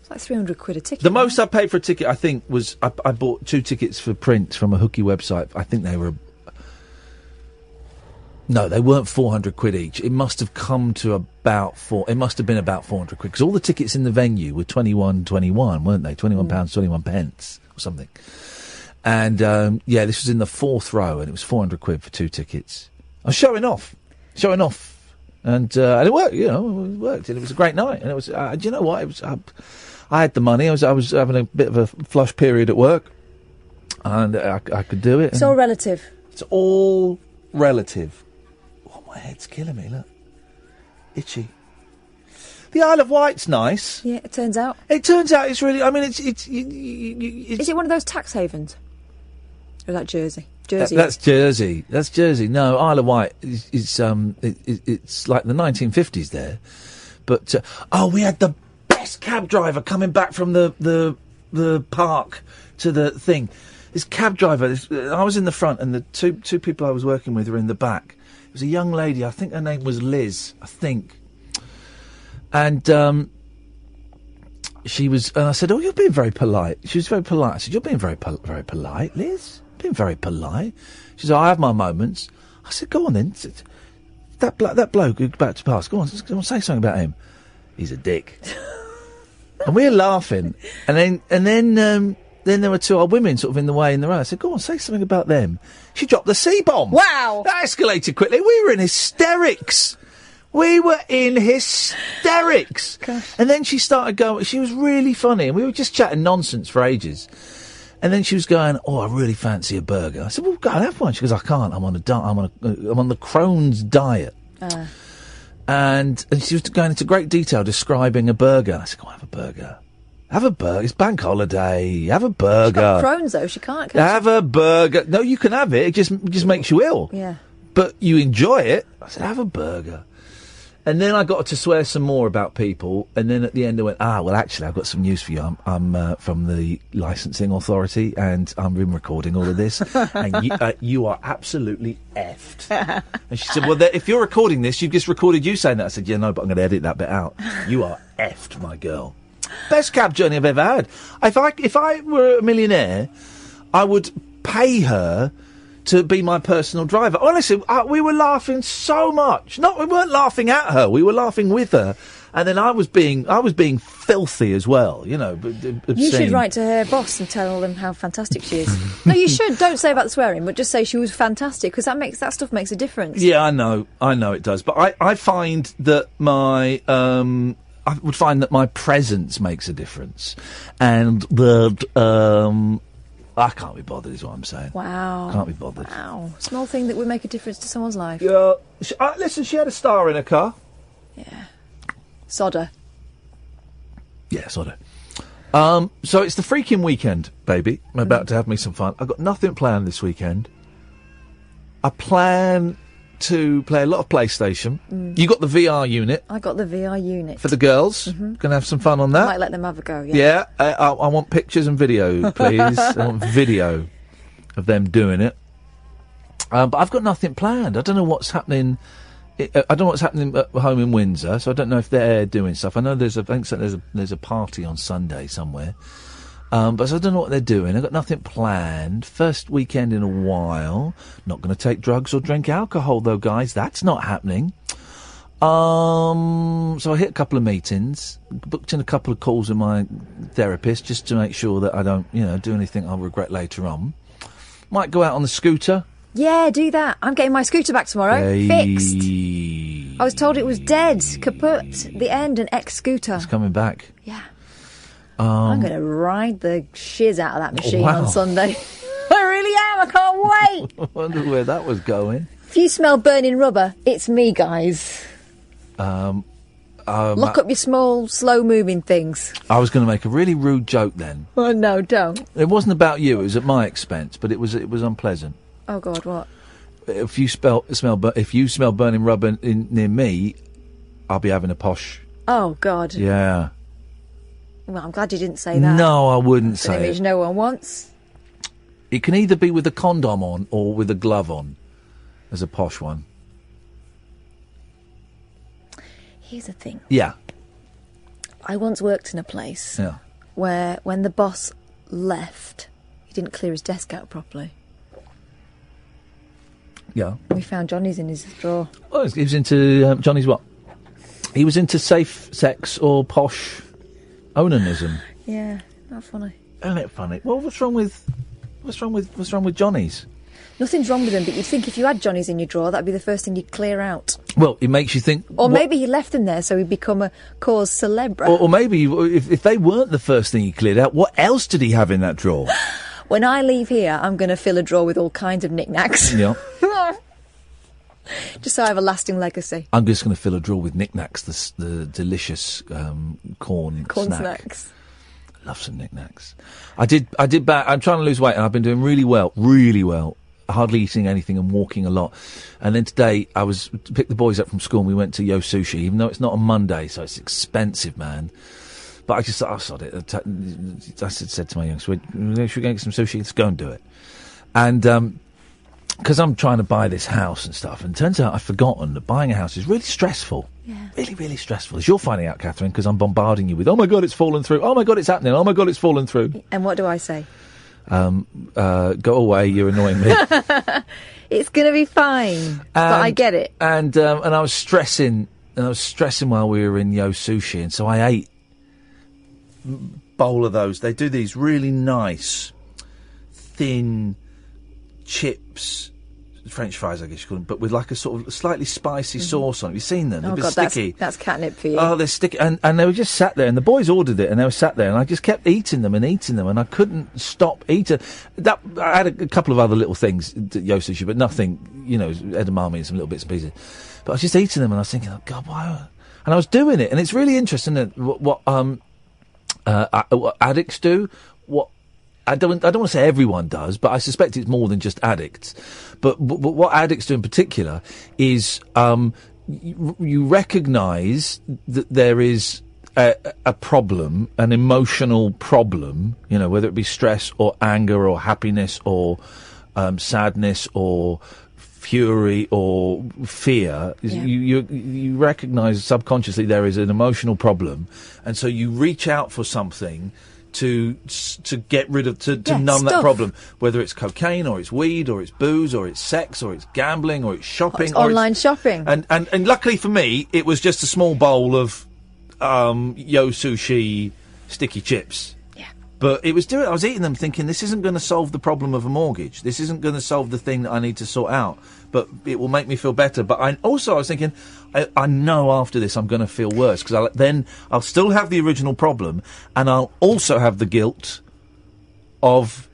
Like £300 a ticket. The most I paid for a ticket, I think, was I bought 2 tickets for Prince from a hooky website. I think they were... No, they weren't £400 each. It must have come to about It must have been about £400 because all the tickets in the venue were £21.21, weren't they? £21.21 or something. And this was in the 4th row, and it was £400 for 2 tickets. I was showing off, and it worked. It worked, and it was a great night. And it was, do you know what? It was. I had the money. I was having a bit of a flush period at work. And I could do it. It's all relative. It's all relative. Oh, my head's killing me, look. Itchy. The Isle of Wight's nice. Yeah, it turns out. It turns out it's really... I mean, it's Is it one of those tax havens? Or is that Jersey? Jersey. That's Jersey. That's Jersey. No, Isle of Wight is it's like the 1950s there. But, we had the best cab driver coming back from the park to the thing. This cab driver, I was in the front and the two people I was working with were in the back. It was a young lady, I think her name was Liz, I think. And she was, and I said, "Oh, you're being very polite." She was very polite. I said, "You're being very polite, Liz. Being very polite." She said, "I have my moments." I said, "Go on then. That bloke who's about to pass. Go on, say something about him. He's a dick." And we were laughing, and then there were two old women sort of in the way in the road. I said, "Go on, say something about them." She dropped the C-bomb. Wow, that escalated quickly. We were in hysterics. We were in hysterics. Gosh. And then she started going, she was really funny, and we were just chatting nonsense for ages. And then she was going, "Oh, I really fancy a burger." I said, "Well, go and have one." She goes, "I can't. I'm on the Crohn's diet." And she was going into great detail describing a burger. I said, "Go on, have a burger. Have a burger. It's bank holiday. Have a burger." She's got Crohn's though. She can't. Have a burger. No, you can have it. It just makes you ill. Yeah. But you enjoy it. I said, "Have a burger." And then I got to swear some more about people, and then at the end I went, well, actually, I've got some news for you. I'm from the licensing authority, and I've been recording all of this, and you are absolutely effed. And she said, "Well, if you're recording this, you've just recorded you saying that." I said, "Yeah, no, but I'm going to edit that bit out. You are effed, my girl." Best cab journey I've ever had. If I were a millionaire, I would pay her to be my personal driver. Honestly, we were laughing so much. No, we weren't laughing at her. We were laughing with her. And then I was being filthy as well, you know. Obscene. You should write to her boss and tell them how fantastic she is. No, you should. Don't say about the swearing, but just say she was fantastic, because that stuff makes a difference. Yeah, I know it does. But I find that I would find that my presence makes a difference, and that I can't be bothered, is what I'm saying. Wow. Can't be bothered. Wow. Small thing that would make a difference to someone's life. Yeah. Listen, she had a star in her car. Yeah. Sodder. Yeah, sodder. So it's the freaking weekend, baby. I'm about to have me some fun. I've got nothing planned this weekend. I plan to play a lot of PlayStation. You got the VR unit. I got the VR unit. For the girls. Gonna have some fun on that. Might let them have a go, yeah. Yeah, I want pictures and video, please. I want video of them doing it. But I've got nothing planned. I don't know what's happening. I don't know what's happening at home in Windsor, so I don't know if they're doing stuff. I know there's a party on Sunday somewhere. But so I don't know what they're doing. I've got nothing planned. First weekend in a while. Not going to take drugs or drink alcohol, though, guys. That's not happening. So I hit a couple of meetings. Booked in a couple of calls with my therapist just to make sure that I don't, do anything I'll regret later on. Might go out on the scooter. Yeah, do that. I'm getting my scooter back tomorrow. Fixed. I was told it was dead. Kaput. The end, an ex-scooter. It's coming back. Yeah. I'm going to ride the shiz out of that machine on Sunday. I really am. I can't wait. I wonder where that was going. If you smell burning rubber, it's me, guys. Lock up your small, slow-moving things. I was going to make a really rude joke then. Oh, no, don't. It wasn't about you. It was at my expense, but it was unpleasant. Oh, God, what? If you smell burning rubber near me, I'll be having a posh. Oh, God. Yeah. Well, I'm glad you didn't say that. No, I wouldn't That's say an image it. no one wants. It can either be with a condom on or with a glove on, as a posh one. Here's the thing. Yeah. I once worked in a place where when the boss left, he didn't clear his desk out properly. Yeah. We found Johnny's in his drawer. Oh, he was into Johnny's what? He was into safe sex or posh onanism. Yeah, not funny. Isn't it funny? Well, what's wrong with Johnny's? Nothing's wrong with them, but you'd think if you had Johnny's in your drawer, that'd be the first thing you'd clear out. Well, it makes you think. Or maybe he left them there so he'd become a cause célèbre. Or maybe if they weren't the first thing he cleared out, what else did he have in that drawer? When I leave here, I'm going to fill a drawer with all kinds of knickknacks. Yeah. Just so I have a lasting legacy. I'm just going to fill a drawer with knickknacks, the delicious corn snacks. Love some knickknacks. I did I'm trying to lose weight, and I've been doing really well, hardly eating anything and walking a lot. And then today I picked the boys up from school and we went to Yo Sushi, even though it's not a Monday, so it's expensive, man. But I just thought, sod it. I said to my youngster, should we go and get some sushi? Let's go and do it. And because I'm trying to buy this house and stuff, and it turns out I've forgotten that buying a house is really stressful. Yeah. Really, really stressful. As you're finding out, Catherine, because I'm bombarding you with, oh my God, it's fallen through. Oh my God, it's happening. Oh my God, it's fallen through. And what do I say? Go away, you're annoying me. It's going to be fine. But I get it. And I was stressing while we were in Yo Sushi, and so I ate a bowl of those. They do these really nice, thin chips, French fries, I guess you call them, but with like a sort of slightly spicy sauce on it. Have you seen them? They're a bit sticky. That's catnip for you. Oh, they're sticky. And they were just sat there, and the boys ordered it, and they were sat there, and I just kept eating them, and I couldn't stop eating. I had a couple of other little things at Yo Sushi, but nothing, edamame and some little bits and pieces. But I was just eating them, and I was thinking, oh, God, why? And I was doing it, and it's really interesting that what addicts do, I don't want to say everyone does, but I suspect it's more than just addicts. But what addicts do in particular is you recognise that there is a problem, an emotional problem, whether it be stress or anger or happiness or sadness or fury or fear. Yeah. You recognise subconsciously there is an emotional problem, and so you reach out for something to get rid of, to numb that problem, whether it's cocaine or it's weed or it's booze or it's sex or it's gambling or it's shopping, it's online shopping. And luckily for me, it was just a small bowl of Yo Sushi sticky chips. Yeah. But I was eating them thinking, this isn't going to solve the problem of a mortgage. This isn't going to solve the thing that I need to sort out. But it will make me feel better. But I was thinking, I know after this I'm going to feel worse, because then I'll still have the original problem, and I'll also have the guilt of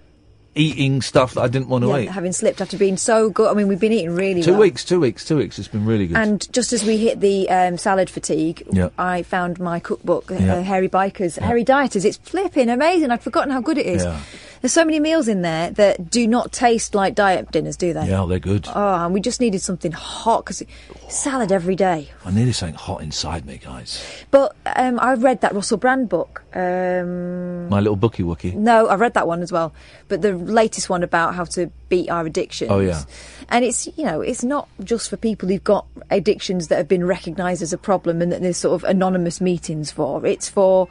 eating stuff that I didn't want to eat. Having slipped after being so good. I mean, we've been eating really well. 2 weeks. It's been really good. And just as we hit the salad fatigue, I found my cookbook, Hairy Bikers, Hairy Dieters. It's flipping amazing. I'd forgotten how good it is. Yeah. There's so many meals in there that do not taste like diet dinners, do they? Yeah, they're good. Oh, and we just needed something hot, because salad every day. I needed something hot inside me, guys. But I read that Russell Brand book. My Little Bookie Wookie. No, I read that one as well. But the latest one about how to beat our addictions. Oh, yeah. And it's, it's not just for people who've got addictions that have been recognised as a problem and that there's sort of anonymous meetings for. It's for...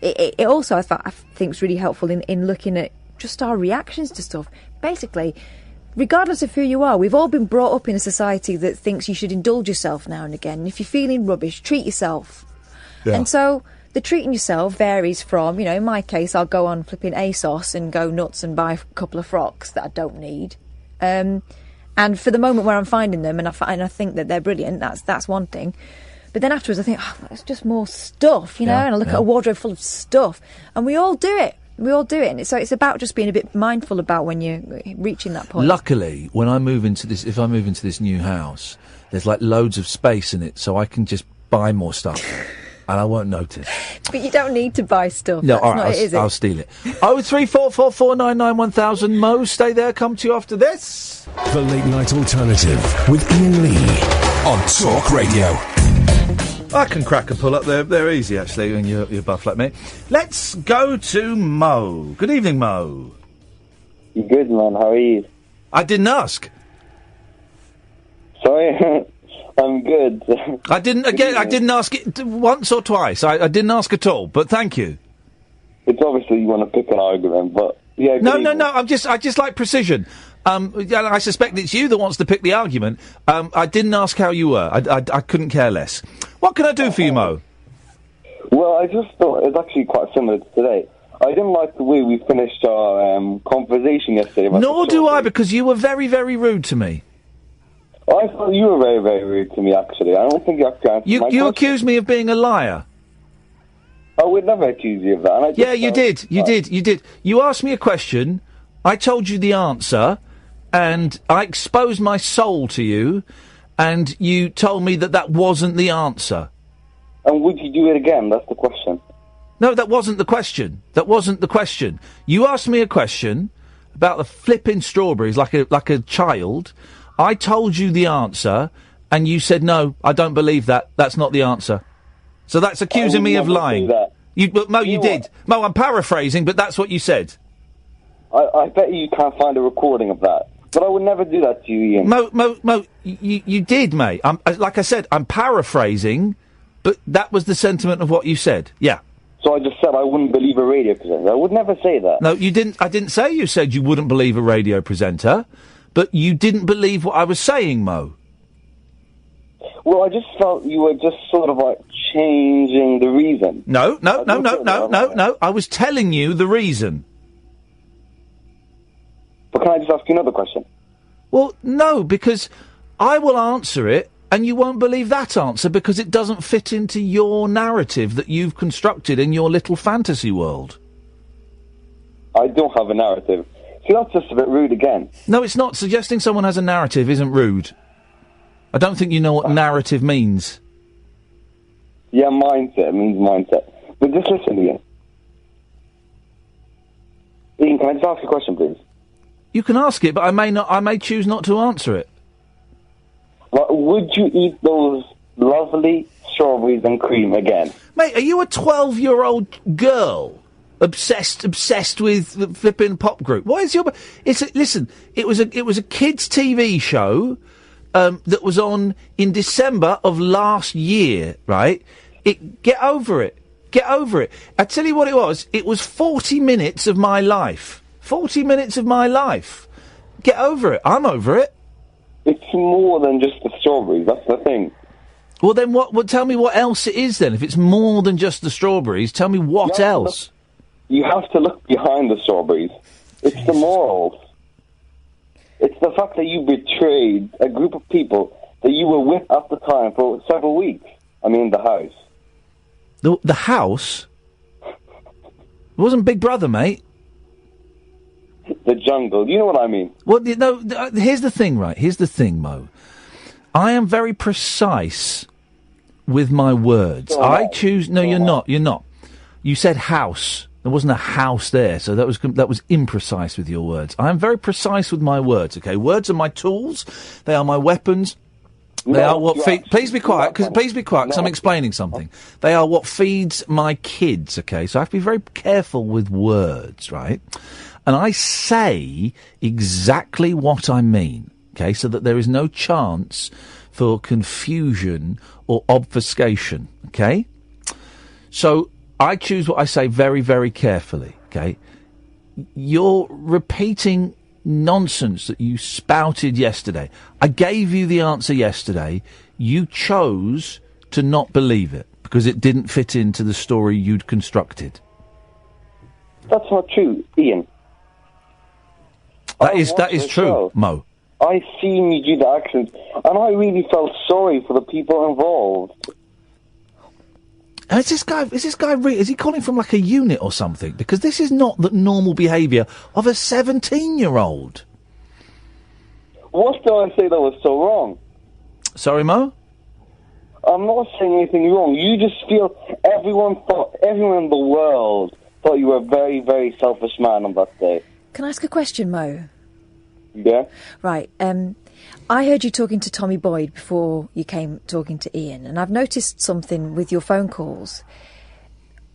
It also, I think, is really helpful in looking at just our reactions to stuff. Basically, regardless of who you are, we've all been brought up in a society that thinks you should indulge yourself now and again. And if you're feeling rubbish, treat yourself. Yeah. And so the treating yourself varies from, in my case, I'll go on flipping ASOS and go nuts and buy a couple of frocks that I don't need. And for the moment where I'm finding them and I think that they're brilliant, that's one thing. But then afterwards I think, it's just more stuff, and I look at a wardrobe full of stuff. And we all do it. And so it's about just being a bit mindful about when you're reaching that point. Luckily, if I move into this new house, there's like loads of space in it, so I can just buy more stuff. And I won't notice. But you don't need to buy stuff. No, all right, I'll steal it. 03444991000. Mo, stay there. Come to you after this. The Late Night Alternative with Iain Lee on Talk Radio. I can crack a pull up. They're easy, actually, when you're buff like me. Let's go to Mo. Good evening, Mo. Good, man. How are you? I didn't ask. Sorry? I'm good. I didn't ask it once or twice. I didn't ask at all, but thank you. It's obviously you want to pick an argument, but yeah. No. I just like precision. I suspect it's you that wants to pick the argument. I didn't ask how you were. I couldn't care less. What can I do for you, Mo? Well, I just thought it's actually quite similar to today. I didn't like the way we finished our conversation yesterday. Nor do I, because you were very, very rude to me. I thought you were very, very rude to me, actually. I don't think you have to answer my question. You accused me of being a liar. I would never accuse you of that. Yeah, you did. You did. You asked me a question. I told you the answer, and I exposed my soul to you, and you told me that wasn't the answer. And would you do it again? That's the question. No, that wasn't the question. That wasn't the question. You asked me a question about the flipping strawberries like a child. I told you the answer, and you said, no, I don't believe that. That's not the answer. So that's accusing me of lying. Mo, you did. Mo, I'm paraphrasing, but that's what you said. I bet you can't find a recording of that. But I would never do that to you, Ian. Mo, you did, mate. Like I said, I'm paraphrasing, but that was the sentiment of what you said. Yeah. So I just said I wouldn't believe a radio presenter. I would never say that. No, you didn't. I didn't say you said you wouldn't believe a radio presenter, but you didn't believe what I was saying, Mo. Well, I just felt you were just sort of like changing the reason. No. I was telling you the reason. But can I just ask you another question? Well, no, because I will answer it, and you won't believe that answer because it doesn't fit into your narrative that you've constructed in your little fantasy world. I don't have a narrative. See, that's just a bit rude again. No, it's not. Suggesting someone has a narrative isn't rude. I don't think you know what narrative means. Yeah, mindset. It means mindset. But just listen to me. Ian, can I just ask a question, please? You can ask it, but I may choose not to answer it. Well, would you eat those lovely strawberries and cream again? Mate, are you a 12-year-old girl obsessed with the flipping pop group? What is your... Listen, it was a kids' TV show that was on in December of last year, right? Get over it. Get over it. I tell you what it was. It was 40 minutes of my life. 40 minutes of my life. Get over it. I'm over it. It's more than just the strawberries. That's the thing. Well, then what? Tell me what else it is, then. If it's more than just the strawberries, tell me what else. You have to look behind the strawberries. It's the morals. It's the fact that you betrayed a group of people that you were with at the time for several weeks. I mean, the house. The house? It wasn't Big Brother, mate. The jungle. You know what I mean? Well, here's the thing, right? Here's the thing, Mo. I am very precise with my words. I choose... No, you're not. You're not. You said house. There wasn't a house there, so that was imprecise with your words. I am very precise with my words, okay? Words are my tools. They are my weapons. They are what feed... Please be quiet, because I'm explaining something. They are what feeds my kids, okay? So I have to be very careful with words, right? And I say exactly what I mean, okay, so that there is no chance for confusion or obfuscation, okay? So I choose what I say very, very carefully, okay? You're repeating nonsense that you spouted yesterday. I gave you the answer yesterday. You chose to not believe it because it didn't fit into the story you'd constructed. That's not true, Ian. That is true, Mo. I seen you do the actions, and I really felt sorry for the people involved. And is he calling from like a unit or something? Because this is not the normal behaviour of a 17-year-old. What did I say that was so wrong? Sorry, Mo? I'm not saying anything wrong. You just feel everyone in the world thought you were a very, very selfish man on that day. Can I ask a question, Mo? Yeah? Right. I heard you talking to Tommy Boyd before you came talking to Ian, and I've noticed something with your phone calls.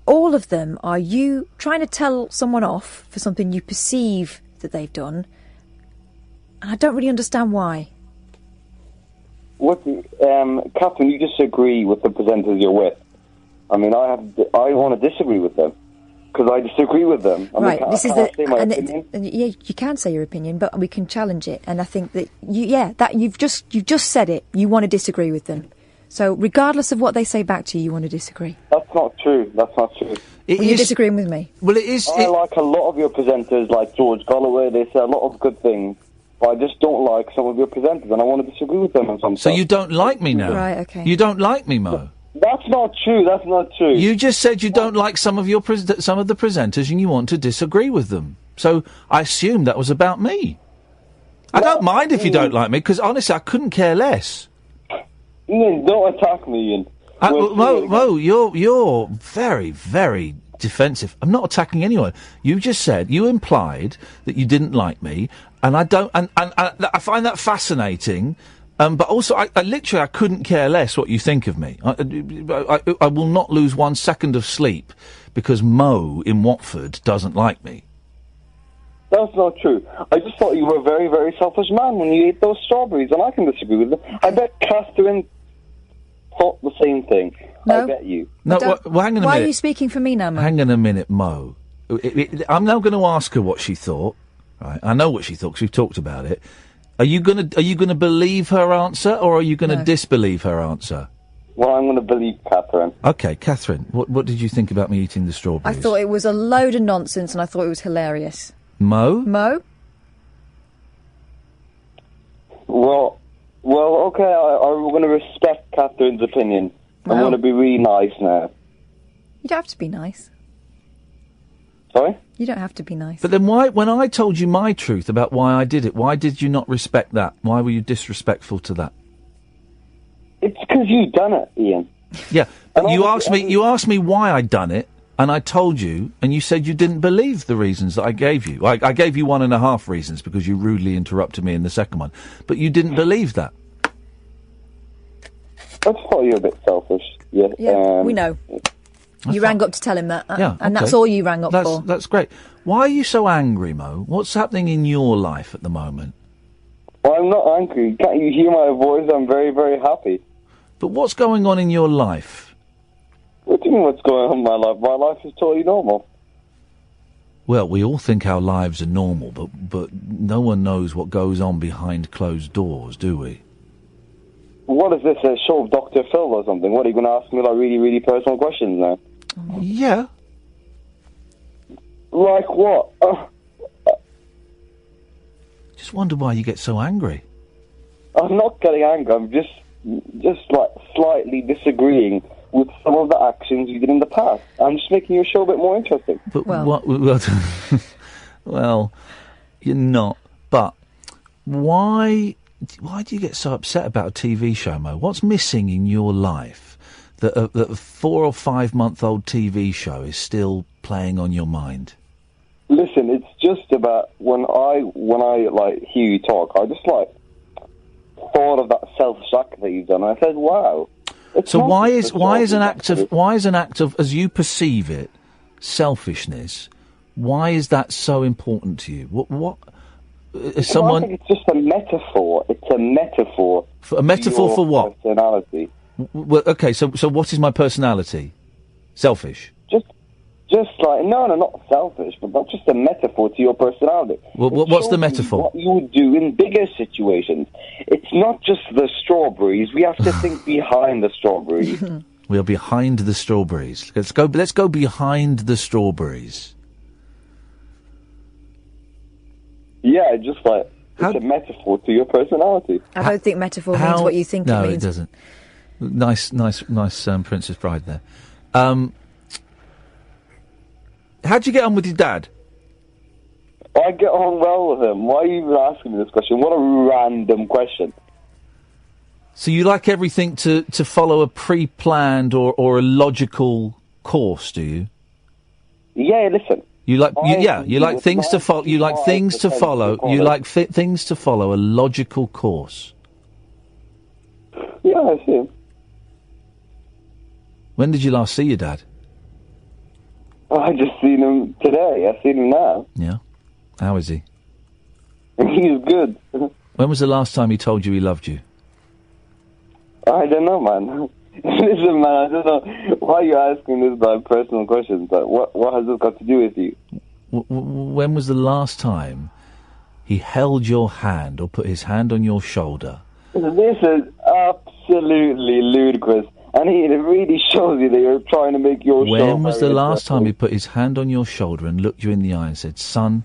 All of them are you trying to tell someone off for something you perceive that they've done, and I don't really understand why. Catherine, you disagree with the presenters you're with. I mean, I want to disagree with them. Because I disagree with them. You can say your opinion, but we can challenge it. And I think that you've just said it. You want to disagree with them. So regardless of what they say back to you, you want to disagree. That's not true. You're disagreeing with me. Well, it is. I like a lot of your presenters, like George Galloway. They say a lot of good things. But I just don't like some of your presenters, and I want to disagree with them on some stuff. So you don't like me now? Right. Okay. You don't like me, Mo? That's not true. You just said you don't like some of the presenters and you want to disagree with them. So I assumed that was about me. I don't mind if you don't like me, because honestly, I couldn't care less. Ian, don't attack me, Ian. Mo, you're very, very defensive. I'm not attacking anyone. You just said, you implied that you didn't like me, and I don't, and I find that fascinating. But also, I literally, I couldn't care less what you think of me. I will not lose 1 second of sleep because Mo in Watford doesn't like me. That's not true. I just thought you were a very, very selfish man when you ate those strawberries, and I can disagree with them. I bet Catherine thought the same thing. No. I bet you. No, well, hang on a minute. Why are you speaking for me now, Mo? Hang on a minute, Mo. I'm now going to ask her what she thought. Right? I know what she thought because we've talked about it. Are you gonna believe her answer, or are you going to disbelieve her answer? Well, I'm going to believe Catherine. Okay, Catherine, what did you think about me eating the strawberries? I thought it was a load of nonsense, and I thought it was hilarious. Mo? Well, okay, I'm going to respect Catherine's opinion. I'm going to be really nice now. You don't have to be nice. Sorry? You don't have to be nice. But then why, when I told you my truth about why I did it, why did you not respect that? Why were you disrespectful to that? It's because you done it, Ian. Yeah, but you asked me why I'd done it, and I told you, and you said you didn't believe the reasons that I gave you. I gave you 1.5 reasons because you rudely interrupted me in the second one, but you didn't believe that. I just thought you were a bit selfish. Yeah, we know. You rang up to tell him that, and that's okay. all you rang up for. That's great. Why are you so angry, Mo? What's happening in your life at the moment? Well, I'm not angry. Can't you hear my voice? I'm very, very happy. But what's going on in your life? What do you mean what's going on in my life? My life is totally normal. Well, we all think our lives are normal, but no one knows what goes on behind closed doors, do we? What is this, a show of Dr. Phil or something? What, are you going to ask me, like, really, really personal questions now? Yeah. Like what? Just wonder why you get so angry. I'm not getting angry. I'm just like slightly disagreeing with some of the actions you did in the past. I'm just making your show a bit more interesting. But well, you're not. But why do you get so upset about a TV show, Mo? What's missing in your life that a 4 or 5 month old TV show is still playing on your mind? Listen, it's just about when I like hear you talk, I just like thought of that selfish act that you've done, and I said, "Wow." So why is an act of, as you perceive it, selfishness? Why is that so important to you? What is someone? I think it's just a metaphor. It's a metaphor. A metaphor for what? Personality. Well, okay, so what is my personality? Selfish. Just like, no, not selfish, but not just a metaphor to your personality. Well, what's the metaphor? What you would do in bigger situations. It's not just the strawberries. We have to think behind the strawberries. We're behind the strawberries. Let's go behind the strawberries. Yeah, just like, it's a metaphor to your personality. I don't think metaphor means what you think it means. No, it doesn't. Nice, Princess Bride there. How'd you get on with your dad? I get on well with him. Why are you even asking me this question? What a random question. So you like everything to follow a pre-planned or a logical course, do you? Yeah, listen. You like things to follow. You like things to follow. You like things to follow a logical course. Yeah, I see him. When did you last see your dad? I just seen him today. I've seen him now. Yeah. How is he? He's good. When was the last time he told you he loved you? I don't know, man. Listen, man, I don't know why you're asking this like personal questions. Like, what has this got to do with you? When was the last time he held your hand or put his hand on your shoulder? This is absolutely ludicrous. And it really shows you that you're trying to make your show. When was the last time he put his hand on your shoulder and looked you in the eye and said, "Son,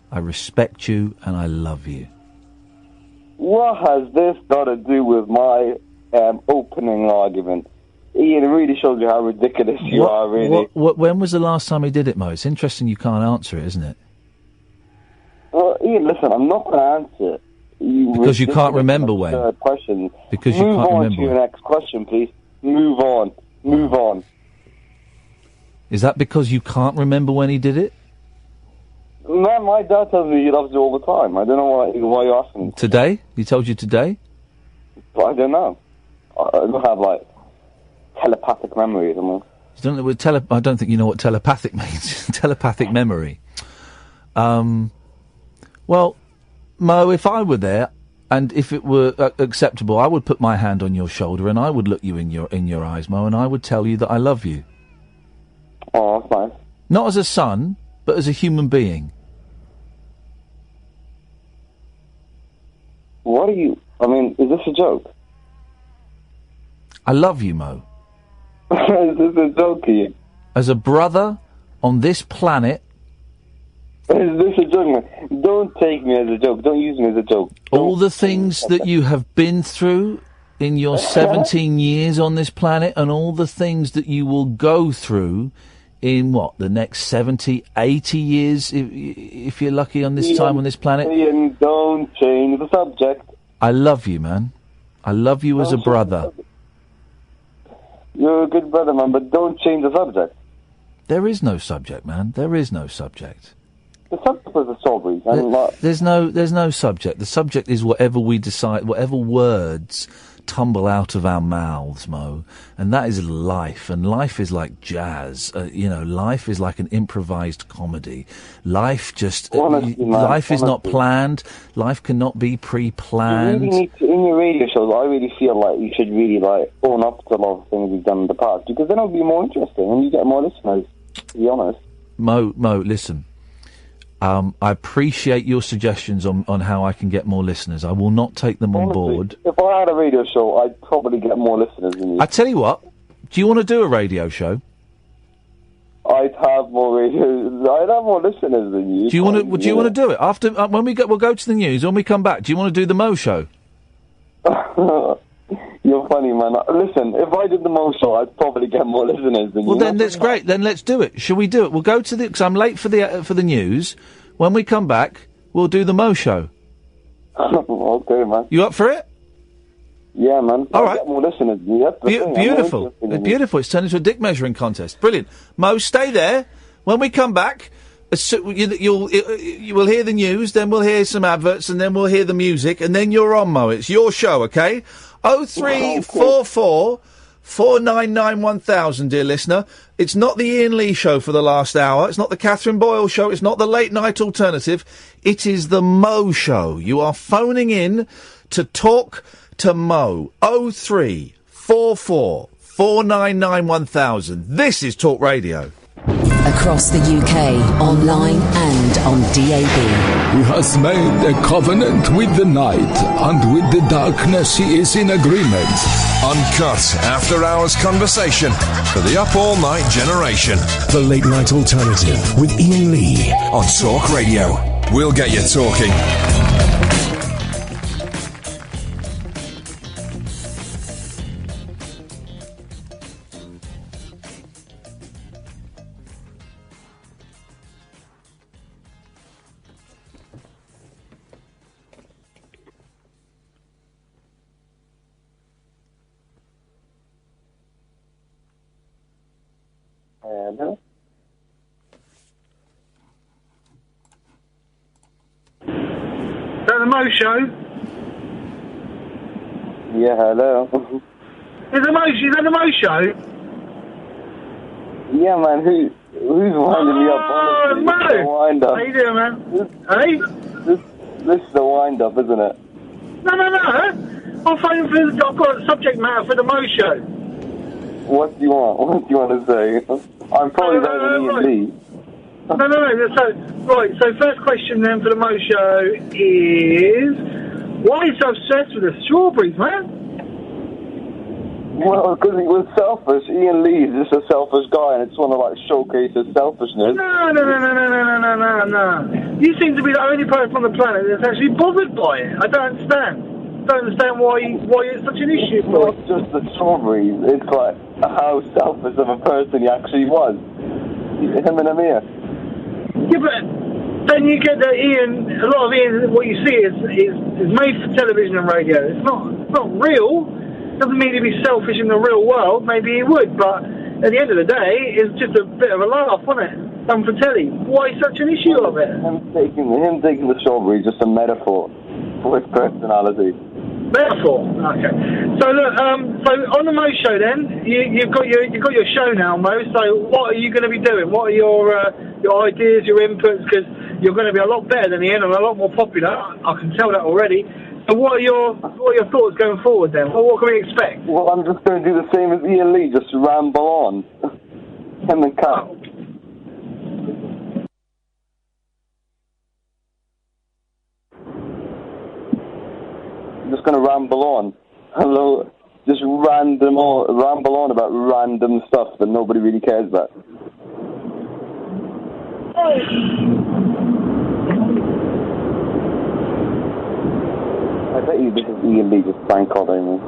I respect you and I love you"? What has this got to do with my opening argument? Ian, it really shows you how ridiculous you are, really. When was the last time he did it, Mo? It's interesting you can't answer it, isn't it? listen, I'm not going to answer. Because you can't remember when. Third question. Because you Move can't on remember to your when. next question, please. Move on. Move on. Is that because you can't remember when he did it? Man, my dad tells me he loves you all the time. I don't know why you're asking me. Today? He told you today? But I don't know. I don't have, like, telepathic memories. You don't know what I don't think you know what telepathic means. Telepathic memory. Well, Mo, if I were there, and if it were acceptable, I would put my hand on your shoulder and I would look you in your eyes, Mo, and I would tell you that I love you. Oh, that's nice. Not as a son, but as a human being. What are you... I mean, is this a joke? I love you, Mo. Is this a joke, Ian? As a brother on this planet... Is this a joke, man? Don't take me as a joke. Don't use me as a joke. All the things that you have been through in your 17 years on this planet, and all the things that you will go through in, the next 70, 80 years, if you're lucky on this time on this planet. Ian, don't change the subject. I love you, man. I love you as a brother. You're a good brother, man, but don't change the subject. There is no subject, man. There is no subject. The subject was the strawberries. There's no subject. The subject is whatever we decide, whatever words tumble out of our mouths, Mo. And that is life. And life is like jazz. Life is like an improvised comedy. Life just... Honestly, man, life is not planned. Life cannot be pre-planned. You really need to, in your radio shows, I really feel like you should really, own up to a lot of things you've done in the past, because then it'll be more interesting and you get more listeners, to be honest. Mo, listen. I appreciate your suggestions on how I can get more listeners. I will not take them on board. If I had a radio show, I'd probably get more listeners than you. I tell you what, do you want to do a radio show? I'd have more listeners than you. Do you want to do it after when we we'll go to the news? When we come back, do you want to do the Mo show? You're funny, man. Listen, if I did the Mo show, I'd probably get more listeners than you. Well, then that's great. Then let's do it. Shall we do it? We'll go to because I'm late for the news. When we come back, we'll do the Mo show. Okay, man. You up for it? Yeah, man. All right. Get more listeners than you. Beautiful. Beautiful. It's turned into a dick measuring contest. Brilliant. Mo, stay there. When we come back, you will hear the news, then we'll hear some adverts, and then we'll hear the music, and then you're on, Mo. It's your show, okay? 0344 499 1000, dear listener. It's not the Iain Lee show for the last hour. It's not the Catherine Boyle show. It's not the late night alternative. It is the Mo show. You are phoning in to talk to Mo. 0344 499 1000. This is Talk Radio. Across the UK, online and on DAB. He has made a covenant with the night, and with the darkness he is in agreement. Uncut after-hours conversation for the up-all-night generation. The Late Night Alternative with Iain Lee on Talk Radio. We'll get you talking. Hello? Is that the Mo show? Yeah, hello. Is that the Mo show? Yeah, man, who's winding me up? Honestly, Mo! This is the wind-up. How you doing, man? Hey? This is the wind-up, isn't it? No. I'm phoning for... I've got a subject matter for the Mo show. What do you want? What do you want to say? I'm probably better than Iain Lee. No. So first question then for the Mo show is... Why are you so obsessed with the strawberries, man? Well, because he was selfish. Iain Lee is just a selfish guy, and I just want to showcase his selfishness. No. You seem to be the only person on the planet that's actually bothered by it. I don't understand. Why it's such an issue. It's not just the strawberries. It's like how selfish of a person he actually was. Him and Amir. Yeah, but And you get that a lot of Iain, what you see is made for television and radio. It's not real. Doesn't mean to be selfish in the real world. Maybe he would, but at the end of the day, it's just a bit of a laugh, isn't it? Done for telly. Why such an issue of it? Him taking the strawberry is just a metaphor for his personality. Metaphor. Okay. So look, so on the Mo show, then you've got your show now, Mo. So what are you going to be doing? What are your ideas, your inputs? Because you're going to be a lot better than Iain and a lot more popular. I can tell that already. So what are your thoughts going forward then? What can we expect? Well, I'm just going to do the same as Iain Lee, just ramble on. Him and Kat. I'm just going to ramble on. Hello, just ramble on about random stuff that nobody really cares about. I bet you this is Iain Lee just bank calling me.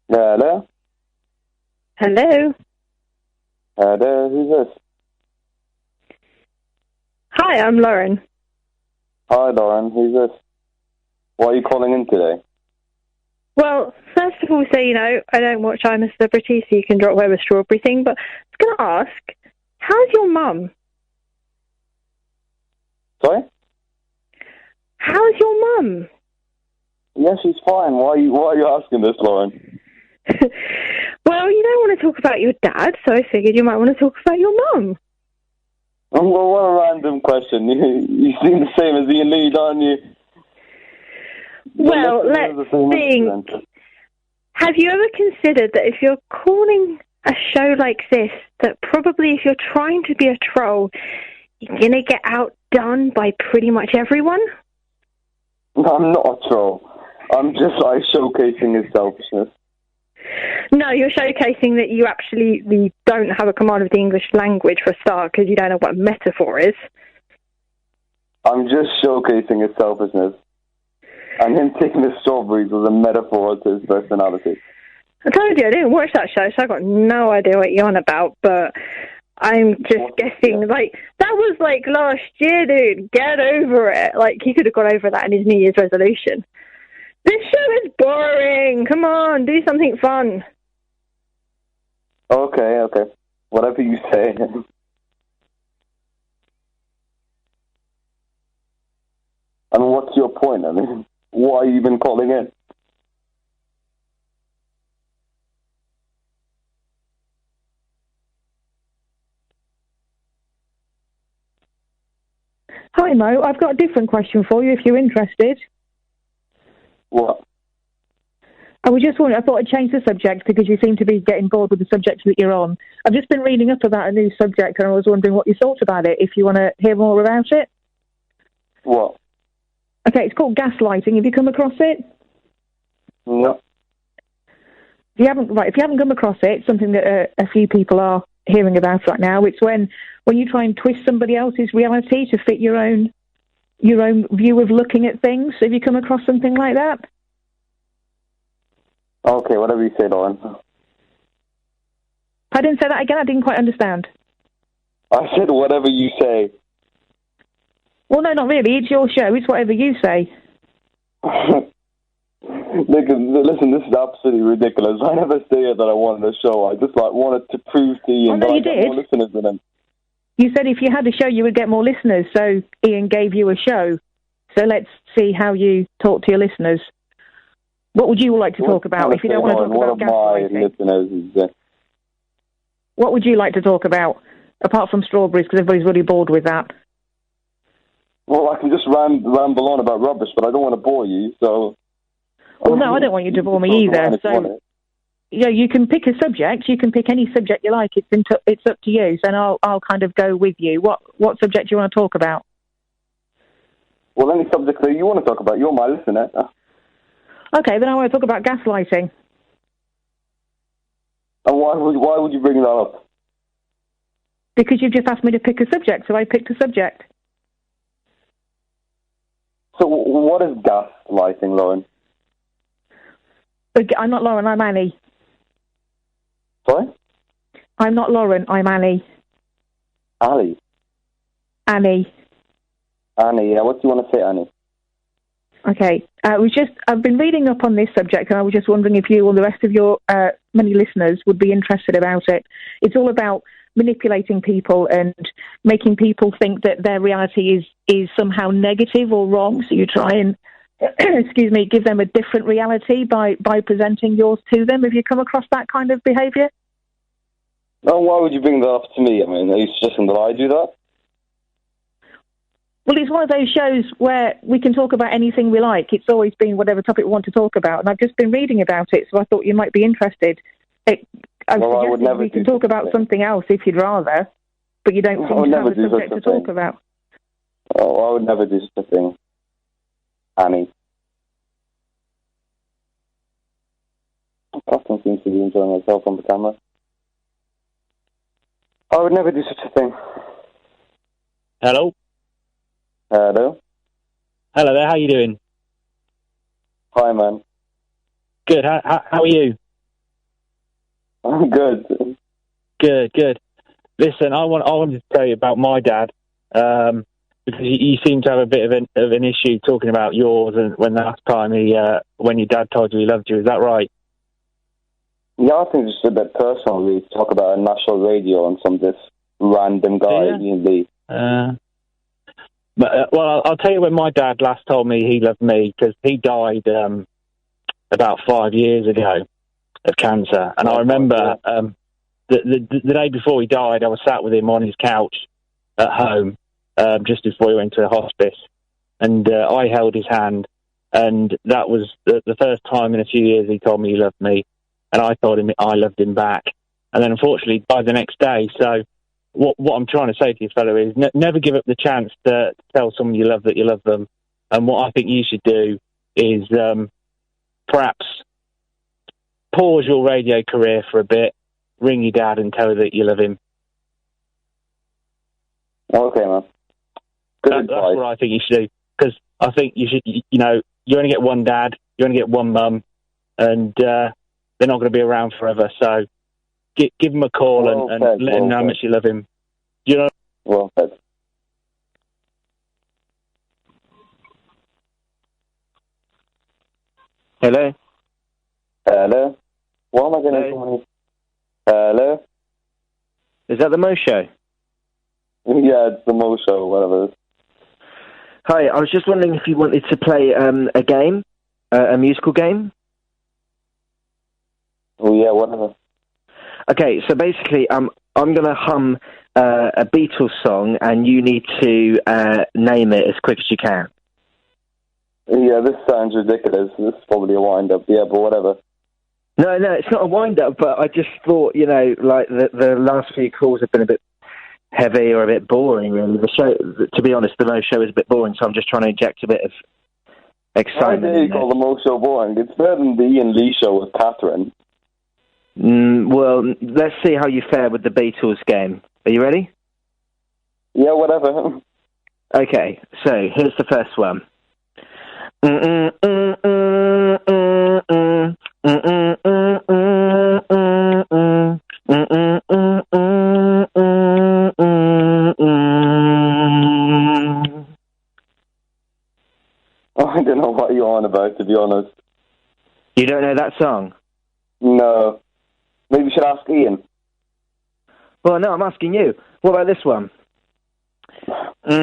Hello? Hello? Hello, who's this? Hi, I'm Lauren. Hi, Lauren, who's this? Why are you calling in today? Well, first of all, I don't watch I'm a Celebrity, so you can drop where the strawberry thing, but I was going to ask, how's your mum? Sorry? How's your mum? Yeah, she's fine. Why are you asking this, Lauren? Well, you don't want to talk about your dad, so I figured you might want to talk about your mum. Well, what a random question. You seem the same as Iain Lee, don't you? Well, let's think. Have you ever considered that if you're calling a show like this, that probably if you're trying to be a troll, you're going to get outdone by pretty much everyone? I'm not a troll. I'm just, showcasing his selfishness. No, you're showcasing that you actually don't have a command of the English language for a start, because you don't know what a metaphor is. I'm just showcasing his selfishness. And him taking the strawberries was a metaphor to his personality. I told you, I didn't watch that show, so I got no idea what you're on about, but I'm just guessing, that was last year, dude. Get over it. He could have got over that in his New Year's resolution. This show is boring. Come on, do something fun. Okay. Whatever you say. I mean, what's your point? I mean, why are you even calling in? Hi, Mo. I've got a different question for you if you're interested. What? I thought I'd change the subject because you seem to be getting bored with the subject that you're on. I've just been reading up about a new subject and I was wondering what you thought about it, if you want to hear more about it. What? Okay, it's called gaslighting. Have you come across it? No. If you haven't come across it, it's something that a few people are hearing about right now. It's when you try and twist somebody else's reality to fit your own view of looking at things. Have you come across something like that? Okay, whatever you say, Lauren. I didn't say that again. I didn't quite understand. I said whatever you say. Well, no, not really. It's your show. It's whatever you say. Listen, this is absolutely ridiculous. I never said that I wanted a show. I just wanted to prove to Iain that I get more listeners than him. You said if you had a show, you would get more listeners, so Iain gave you a show. So let's see how you talk to your listeners. What would you like to talk about if you don't want to talk about gaslighting? What would you like to talk about, apart from strawberries, because everybody's really bored with that? Well, I can just ramble on about rubbish, but I don't want to bore you, so... Well, no, I don't want you to bore me either, so... You can pick a subject. You can pick any subject you like. It's up to you. So I'll kind of go with you. What subject do you want to talk about? Well, any subject that you want to talk about. You're my listener. Okay, then I want to talk about gaslighting. And why would you bring that up? Because you've just asked me to pick a subject, so I picked a subject. So what is gaslighting, Lauren? I'm not Lauren, I'm Annie. Sorry? I'm not Lauren, I'm Annie. Ali? Annie. Annie, yeah. What do you want to say, Annie? Okay. I've been reading up on this subject, and I was just wondering if you or the rest of your many listeners would be interested about it. It's all about manipulating people and making people think that their reality is somehow negative or wrong. So you try and, give them a different reality by presenting yours to them. Have you come across that kind of behaviour? Oh, why would you bring that up to me? I mean, are you suggesting that I do that? Well, it's one of those shows where we can talk about anything we like. It's always been whatever topic we want to talk about, and I've just been reading about it, so I thought you might be interested. I would never we can talk about something else if you'd rather, but you don't seem to have a subject to talk about. Oh, I would never do such a thing, Annie. Austin seems to be enjoying herself on the camera. I would never do such a thing. Hello? Hello? Hello there, how you doing? Hi, man. Good, how are you? I'm good. Good. Listen, I wanted to tell you about my dad, because you seem to have a bit of an issue talking about yours, and when last time when your dad told you he loved you, is that right? Yeah, I think it's just a bit personal, really, to talk about a national radio and this random guy, Iain Lee. Well, I'll tell you when my dad last told me he loved me, because he died about 5 years ago of cancer. And I remember the day before he died, I was sat with him on his couch at home just before he went to the hospice. And I held his hand, and that was the first time in a few years he told me he loved me. And I told him I loved him back. And then, unfortunately, he died the next day. So what I'm trying to say to you, fellow, is never give up the chance to tell someone you love that you love them. And what I think you should do is perhaps pause your radio career for a bit, ring your dad and tell her that you love him. Okay, man. That's what I think you should do. Because I think you should, you only get one dad, you only get one mum, and they're not going to be around forever. So give him a call and let him know how much you love him. You know? Well said. Hello? Hello? What am I going to do? Hello? Is that the Mo Show? Yeah, it's the Mo Show, whatever it is. Hi, I was just wondering if you wanted to play a game, a musical game. Oh, yeah, whatever. Okay, so basically, I'm going to hum a Beatles song, and you need to name it as quick as you can. Yeah, this sounds ridiculous. This is probably a wind-up, yeah, but whatever. No, it's not a wind-up, but I just thought, like the last few calls have been a bit heavy or a bit boring, really. The show, to be honest, the Mo Show is a bit boring, so I'm just trying to inject a bit of excitement. Why do you call the Mo Show boring? It's better than the Iain Lee Show with Katherine. Well, let's see how you fare with the Beatles game. Are you ready? Yeah, whatever. Okay, so here's the first one. I don't know what you're on about, to be honest. You don't know that song? No. Maybe you should ask Ian. Well, no, I'm asking you. What about this one? Do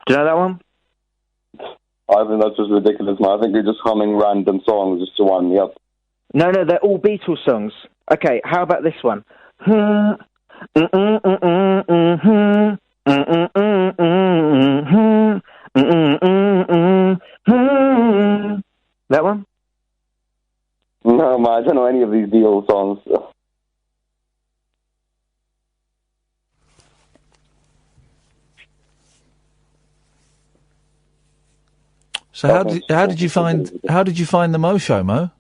you know that one? I think that's just ridiculous, man. I think you're just humming random songs just to wind me up. No, they're all Beatles songs. Okay, how about this one? That one? No, man, I don't know any of these Beatles songs. So how did you find the Mo show, Mo?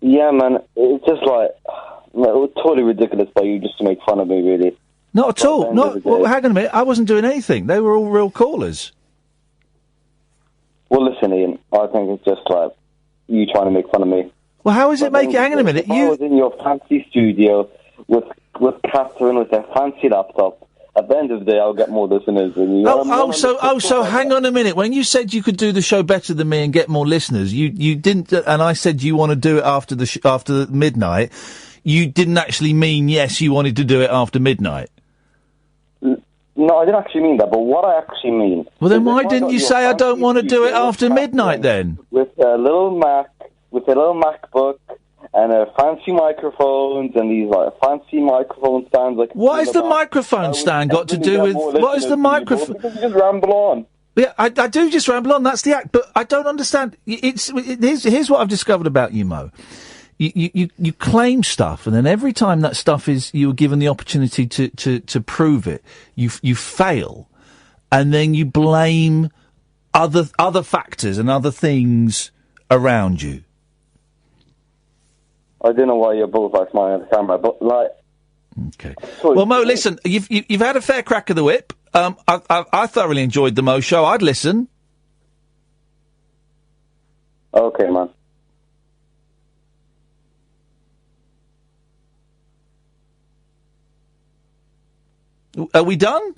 Yeah, man, it's just like it was totally ridiculous by you just to make fun of me, really. Not at all. Well, hang on a minute. I wasn't doing anything. They were all real callers. Well, listen, Ian, I think it's just like you trying to make fun of me. Well, how is it making... Hang on a minute. I was in your fancy studio with Katherine with their fancy laptop. At the end of the day, I'll get more listeners than you. So hang on a minute. When you said you could do the show better than me and get more listeners, you didn't... And I said you want to do it after midnight. You didn't actually mean, yes, you wanted to do it after midnight. No, I didn't actually mean that, but what I actually mean... Well, then why didn't you say I don't want to do it after midnight, then? With a little MacBook and fancy microphones and these fancy microphone stands. What has the microphone stand got to do with... What is the microphone... Because you just ramble on. Yeah, I do just ramble on, that's the act, but I don't understand. Here's what I've discovered about you, Mo. You claim stuff, and then every time that stuff is, you're given the opportunity to prove it, you fail, and then you blame other factors and other things around you. I don't know why you're both smiling at the camera, but Okay. Well, Mo, listen, you've had a fair crack of the whip. I thoroughly enjoyed the Mo show. I'd listen. Okay, man. Are we done?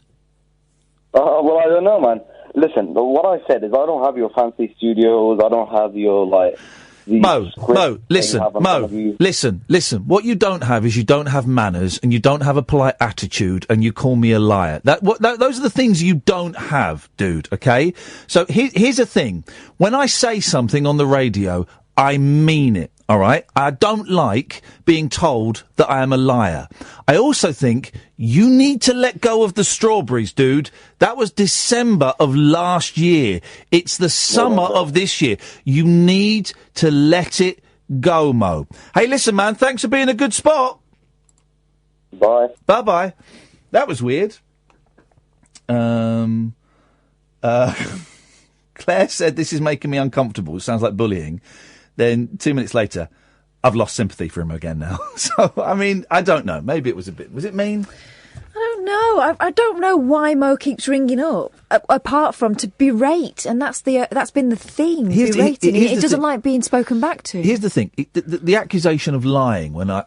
Well, I don't know, man. Listen, but what I said is I don't have your fancy studios. I don't have your, Mo, listen. What you don't have is you don't have manners and you don't have a polite attitude and you call me a liar. Those are the things you don't have, dude, okay? So here's the thing. When I say something on the radio, I mean it. All right? I don't like being told that I am a liar. I also think you need to let go of the strawberries, dude. That was December of last year. It's the summer of this year. You need to let it go, Mo. Hey, listen, man, thanks for being a good sport. Bye. Bye-bye. That was weird. Claire said this is making me uncomfortable. It sounds like bullying. Then 2 minutes later, I've lost sympathy for him again now. So, I mean, I don't know. Maybe it was was it mean? I don't know. I don't know why Mo keeps ringing up, apart from to berate, and that's been the theme, berating. It doesn't like being spoken back to. Here's the thing. The accusation of lying, when I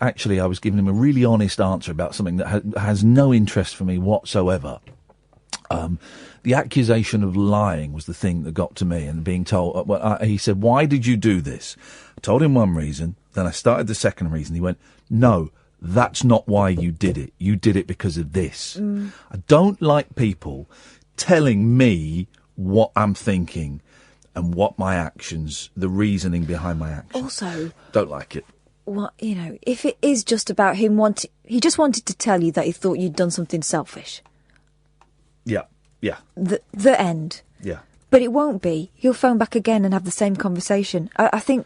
was giving him a really honest answer about something that has no interest for me whatsoever. The accusation of lying was the thing that got to me, and being told... he said, why did you do this? I told him one reason, then I started the second reason. He went, no, that's not why you did it. You did it because of this. I don't like people telling me what I'm thinking and what my actions, the reasoning behind my actions. Also... Don't like it. Well, if it is just about him he just wanted to tell you that he thought you'd done something selfish. Yeah. Yeah. The end. Yeah. But it won't be. He'll phone back again and have the same conversation. I think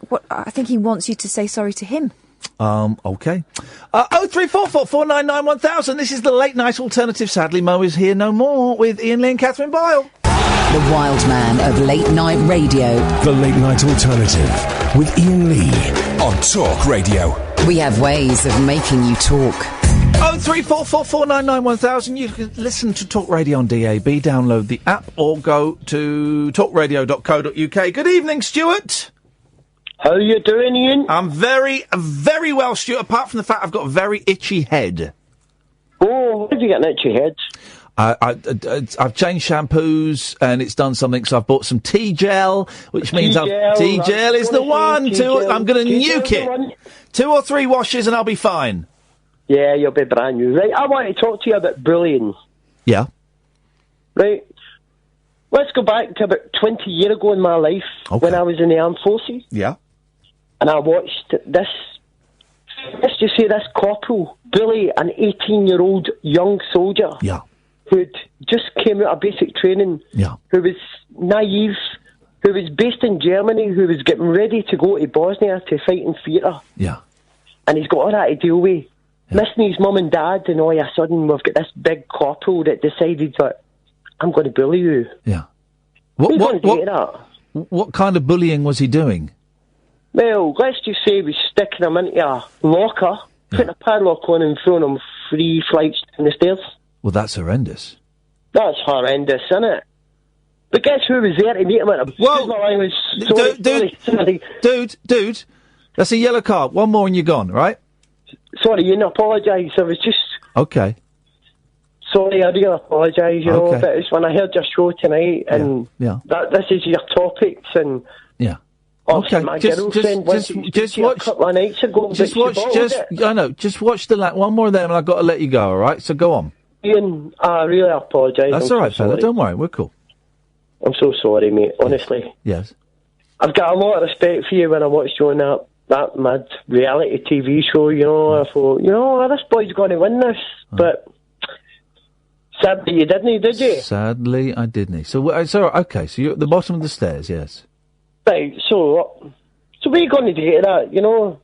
he wants you to say sorry to him. Okay. 0344 499 1000. This is the late night alternative. Sadly, Mo is here no more with Iain Lee and Katherine Boyle. The wild man of late night radio. The late night alternative with Iain Lee on Talk Radio. We have ways of making you talk. 0344 499 1000. You can listen to Talk Radio on DAB, download the app, or go to talkradio.co.uk. Good evening, Stewart. How are you doing, Ian? I'm very, very well, Stewart, apart from the fact I've got a very itchy head. Oh, why did you get an itchy head? I've changed shampoos and it's done something, so I've bought some tea gel, which means tea gel is the one. I'm going to nuke it. 2 or 3 washes and I'll be fine. Yeah, you'll be brand new. Right, I want to talk to you about bullying. Yeah. Right. Let's go back to about 20 years ago in my life when I was in the armed forces. Yeah. And I watched this, let's just say this corporal bully an 18-year-old young soldier. Yeah. Who'd just came out of basic training. Yeah. Who was naive, who was based in Germany, who was getting ready to go to Bosnia to fight in theatre. Yeah. And he's got all that to deal with. Yeah. Missing his mum and dad, and all of a sudden we've got this big corporal that decided that I'm going to bully you. Yeah. What kind of bullying was he doing? Well, let's just say he was sticking him into a locker, putting a padlock on and throwing him 3 flights down the stairs. Well, that's horrendous. That's horrendous, isn't it? But guess who was there to meet him at a... Whoa! Dude, that's a yellow card. One more and you're gone, right? Sorry, you know, apologise. I was just... Okay. Sorry, I really apologise, you know, Okay. but it's when I heard your show tonight and Yeah. this is your topics and... Yeah. Obviously, Okay, my just girlfriend went to just see a watch. couple of nights ago. Just but watch. she bottled Just it. I know. Just watch the one more of them, and I've got to let you go. All right. So go on. Ian, I really apologise. That's I'm all right, so fella. sorry. Don't worry. We're cool. I'm so sorry, mate. Honestly, Yes. I've got a lot of respect for you when I watched you on that mad reality TV show. You know, I thought, you know, this boy's going to win this, but sadly you didn't, did you? Sadly, I didn't. So it's all right. Okay. So you're at the bottom of the stairs. Yes. Right. So what are you going to do to that? You know,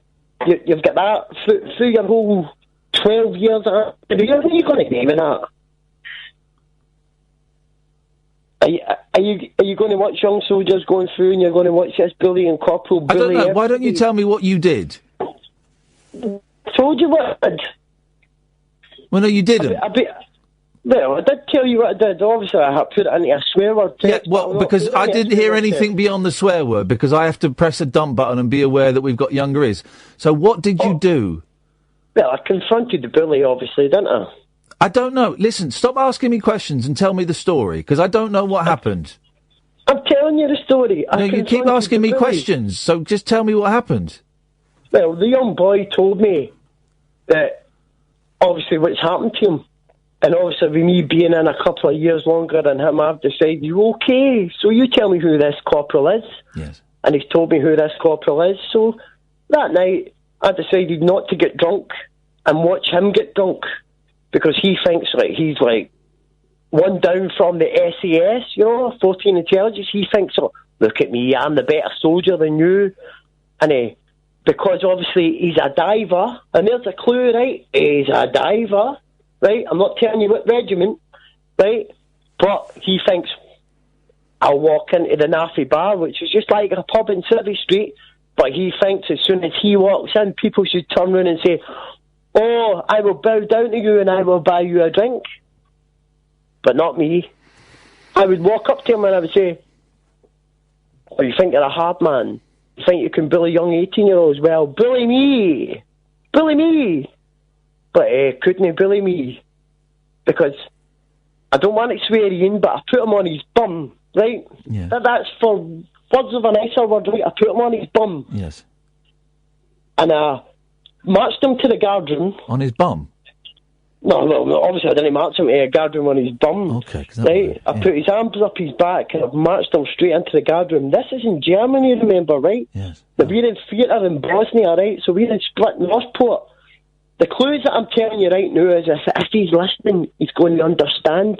you've got that through your whole 12 years. What are you going to do with that? Are you going to watch young soldiers going through and you're going to watch this bully and corporal I bully? don't know. Why don't you tell me what you did? Told you what I did. Well, no, you didn't. Well, I did tell you what I did. Obviously, I had put it into a swear word. Yeah, well, because I didn't hear anything beyond the swear word, because I have to press a dump button and be aware that we've got younger ears. So what did you do? Well, I confronted the bully, obviously, didn't I? I don't know. Listen, stop asking me questions and tell me the story, because I don't know what happened. I'm telling you the story. No, you keep asking me questions, so just tell me what happened. Well, the young boy told me that, obviously, what's happened to him. And obviously, with me being in a couple of years longer than him, I've decided, you okay? So you tell me who this corporal is. Yes. And he's told me who this corporal is. So that night, I decided not to get drunk and watch him get drunk, because he thinks like he's like one down from the SAS, you know, 14 intelligence. He thinks, oh, look at me, I'm the better soldier than you. And because obviously he's a diver, and there's a clue, right? He's a diver. Right, I'm not telling you what regiment, right? But he thinks I'll walk into the Naffy Bar, which is just like a pub in Surrey Street. But he thinks as soon as he walks in, people should turn around and say, "Oh, I will bow down to you and I will buy you a drink." But not me. I would walk up to him and I would say, "Oh, you think you're a hard man? You think you can bully young 18-year-olds? Well, bully me! Bully me!" But couldn't he bully me? Because I don't want to swear in, but I put him on his bum, right? Yeah. That's for words of a nicer word, right? I put him on his bum. Yes. And I marched him to the guard room. On his bum? No, obviously I didn't march him to a guard room on his bum. Okay. Right? I put his arms up his back and I marched him straight into the guard room. This is in Germany, remember, right? Yes. We're in theatre in Bosnia, right? So we're in Split Northport. The clues that I'm telling you right now is if he's listening, he's going to understand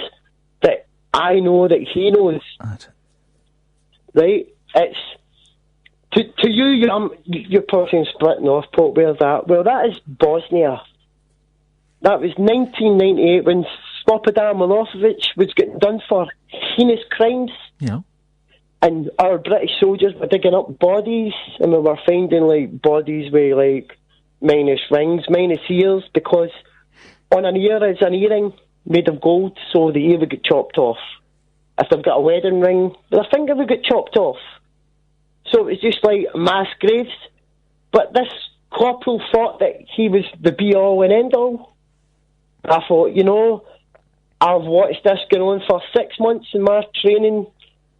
that I know that he knows. Right? It's to you, you're talking Split Northport. Where's that? Well, that is Bosnia. That was 1998 when Slobodan Milosevic was getting done for heinous crimes. Yeah. And our British soldiers were digging up bodies, and we were finding like bodies with like minus rings, minus ears, because on an ear is an earring made of gold, so the ear would get chopped off. If they've got a wedding ring, their finger would get chopped off. So it was just like mass graves. But this corporal thought that he was the be-all and end-all. I thought, you know, I've watched this going on for 6 months in my training,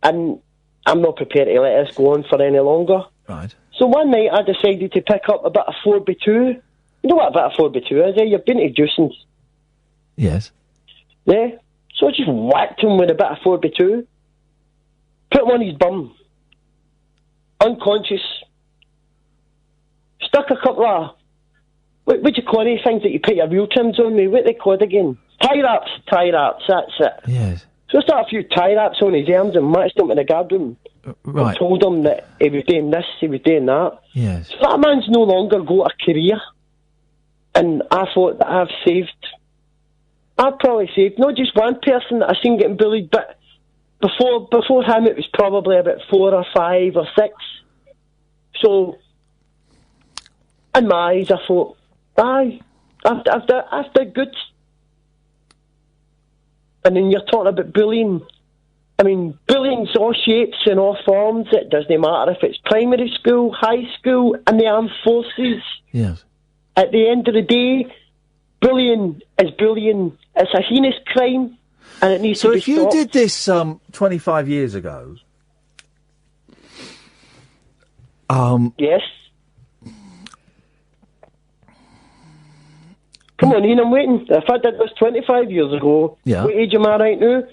and I'm not prepared to let this go on for any longer. Right. So one night I decided to pick up a bit of 4x2. You know what a bit of 4x2 is, eh? You've been to Dewson's. Yes. Yeah? So I just whacked him with a bit of 4x2. Put him on his bum. Unconscious. Stuck a couple of... What do you call these things that you put your wheel trims on me? What are they called again? Tie wraps, that's it. Yes. So I started a few tie wraps on his arms and matched him in the guard room. Right. And told him that he was doing this, he was doing that. Yes. So that man's no longer got a career. And I thought that I've probably saved not just one person that I've seen getting bullied, but before him, it was probably about 4 or 5 or 6. So, in my eyes, I thought, aye, I've done good. And then you're talking about bullying. I mean, bullying's all shapes and all forms. It doesn't matter if it's primary school, high school, and the armed forces. Yes. At the end of the day, bullying is bullying. It's a heinous crime, and it needs to be stopped. So if you did this 25 years ago... yes. Come on, Ian, I'm waiting. If I did this 25 years ago, Yeah. what age am I right now?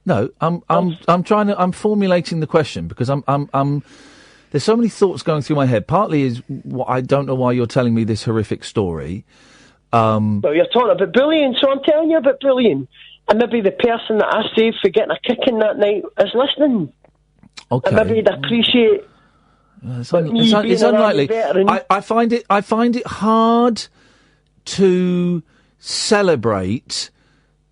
No, I'm formulating the question because there's so many thoughts going through my head. Partly is I don't know why you're telling me this horrific story. Well, you're talking about bullying, so I'm telling you about bullying. And maybe the person that I saved for getting a kicking that night is listening. Okay. And maybe they'd appreciate. It's unlikely. I find it hard to celebrate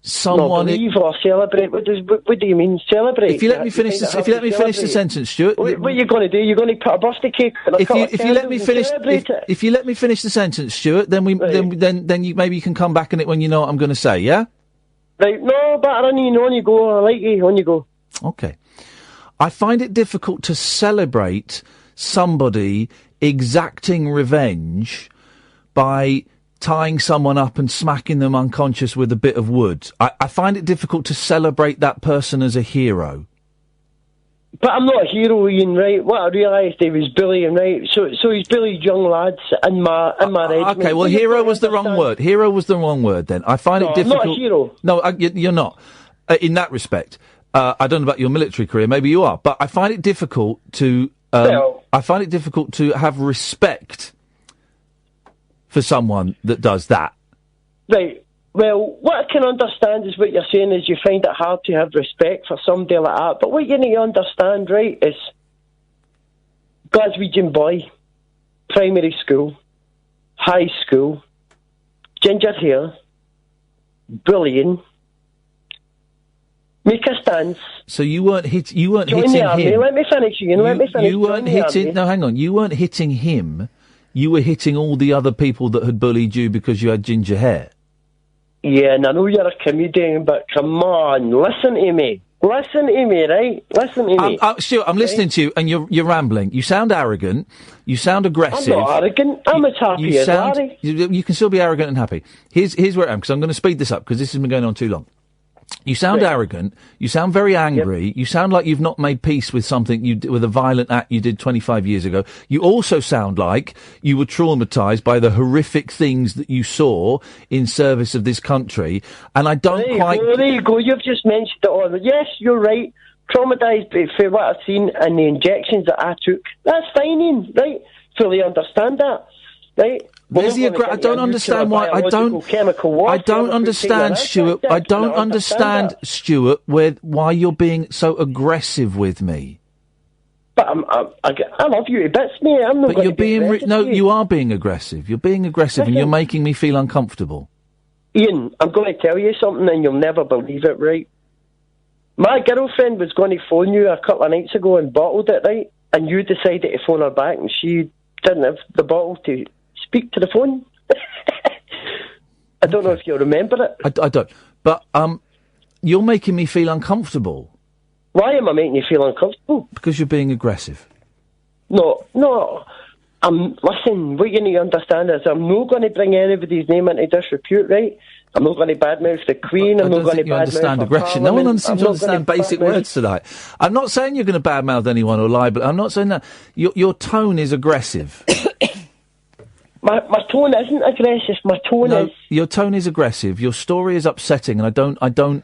someone. No, believe or celebrate. What do you mean celebrate? If you let me finish the sentence, Stuart. What are you going to do? You're going to put a birthday cake on a couple of If you let me candles finish, and celebrate it? if you let me finish the sentence, Stuart, then then you maybe you can come back on it when you know what I'm going to say. Yeah. Right. No, but on you go. I like you. On you go. Okay. I find it difficult to celebrate somebody exacting revenge by tying someone up and smacking them unconscious with a bit of wood. I find it difficult to celebrate that person as a hero. But I'm not a hero, Ian, right? What I realised he was bullying, right? So he's bullied young lads in my regiment. Okay, well, hero was the wrong word. Hero was the wrong word then. I find it difficult. I'm not a hero. No, you're not. In that respect. I don't know about your military career, maybe you are, but I find it difficult to have respect for someone that does that. Right. Well, what I can understand is what you're saying is you find it hard to have respect for somebody like that. But what you need to understand, right, is Glaswegian boy, primary school, high school, ginger hair, bullying, make a stance. So you weren't hitting him. Let me finish, Ian. Let me finish. You weren't hitting. No, hang on. You weren't hitting him. You were hitting all the other people that had bullied you because you had ginger hair. Yeah, and I know you're a comedian, but come on, listen to me. Listen to me, right? Listen to me. Stuart, I'm listening to you, and you're rambling. You sound arrogant. You sound aggressive. I'm not arrogant. I'm as happy as Larry. You can still be arrogant and happy. Here's where I am, because I'm going to speed this up, because this has been going on too long. You sound arrogant. You sound very angry. Yep. You sound like you've not made peace with something with a violent act you did 25 years ago. You also sound like you were traumatised by the horrific things that you saw in service of this country. And I don't There you go. You've just mentioned it all. Yes, you're right. Traumatised for what I've seen and the injections that I took. That's fine, Ian, right? Fully understand that, right? I don't understand why. I don't understand, Stuart. I don't understand, Stuart, why you're being so aggressive with me. But I love you to bits, mate. I'm not. But you're being you are being aggressive. You're being aggressive, and you're making me feel uncomfortable. Ian, I'm going to tell you something, and you'll never believe it, right? My girlfriend was going to phone you a couple of nights ago and bottled it, right? And you decided to phone her back, and she didn't have the bottle to speak to the phone. I don't know if you remember it. I don't. But you're making me feel uncomfortable. Why am I making you feel uncomfortable? Because you're being aggressive. No. Listen, what you need to understand is I'm not going to bring anybody's name into disrepute, right? I'm not going to badmouth the Queen. I'm not going to badmouth understand aggression. No one seems to understand basic words tonight. I'm not saying you're going to badmouth anyone or lie, but I'm not saying that. Your tone is aggressive. My tone isn't aggressive. My tone is. Your tone is aggressive. Your story is upsetting, and I don't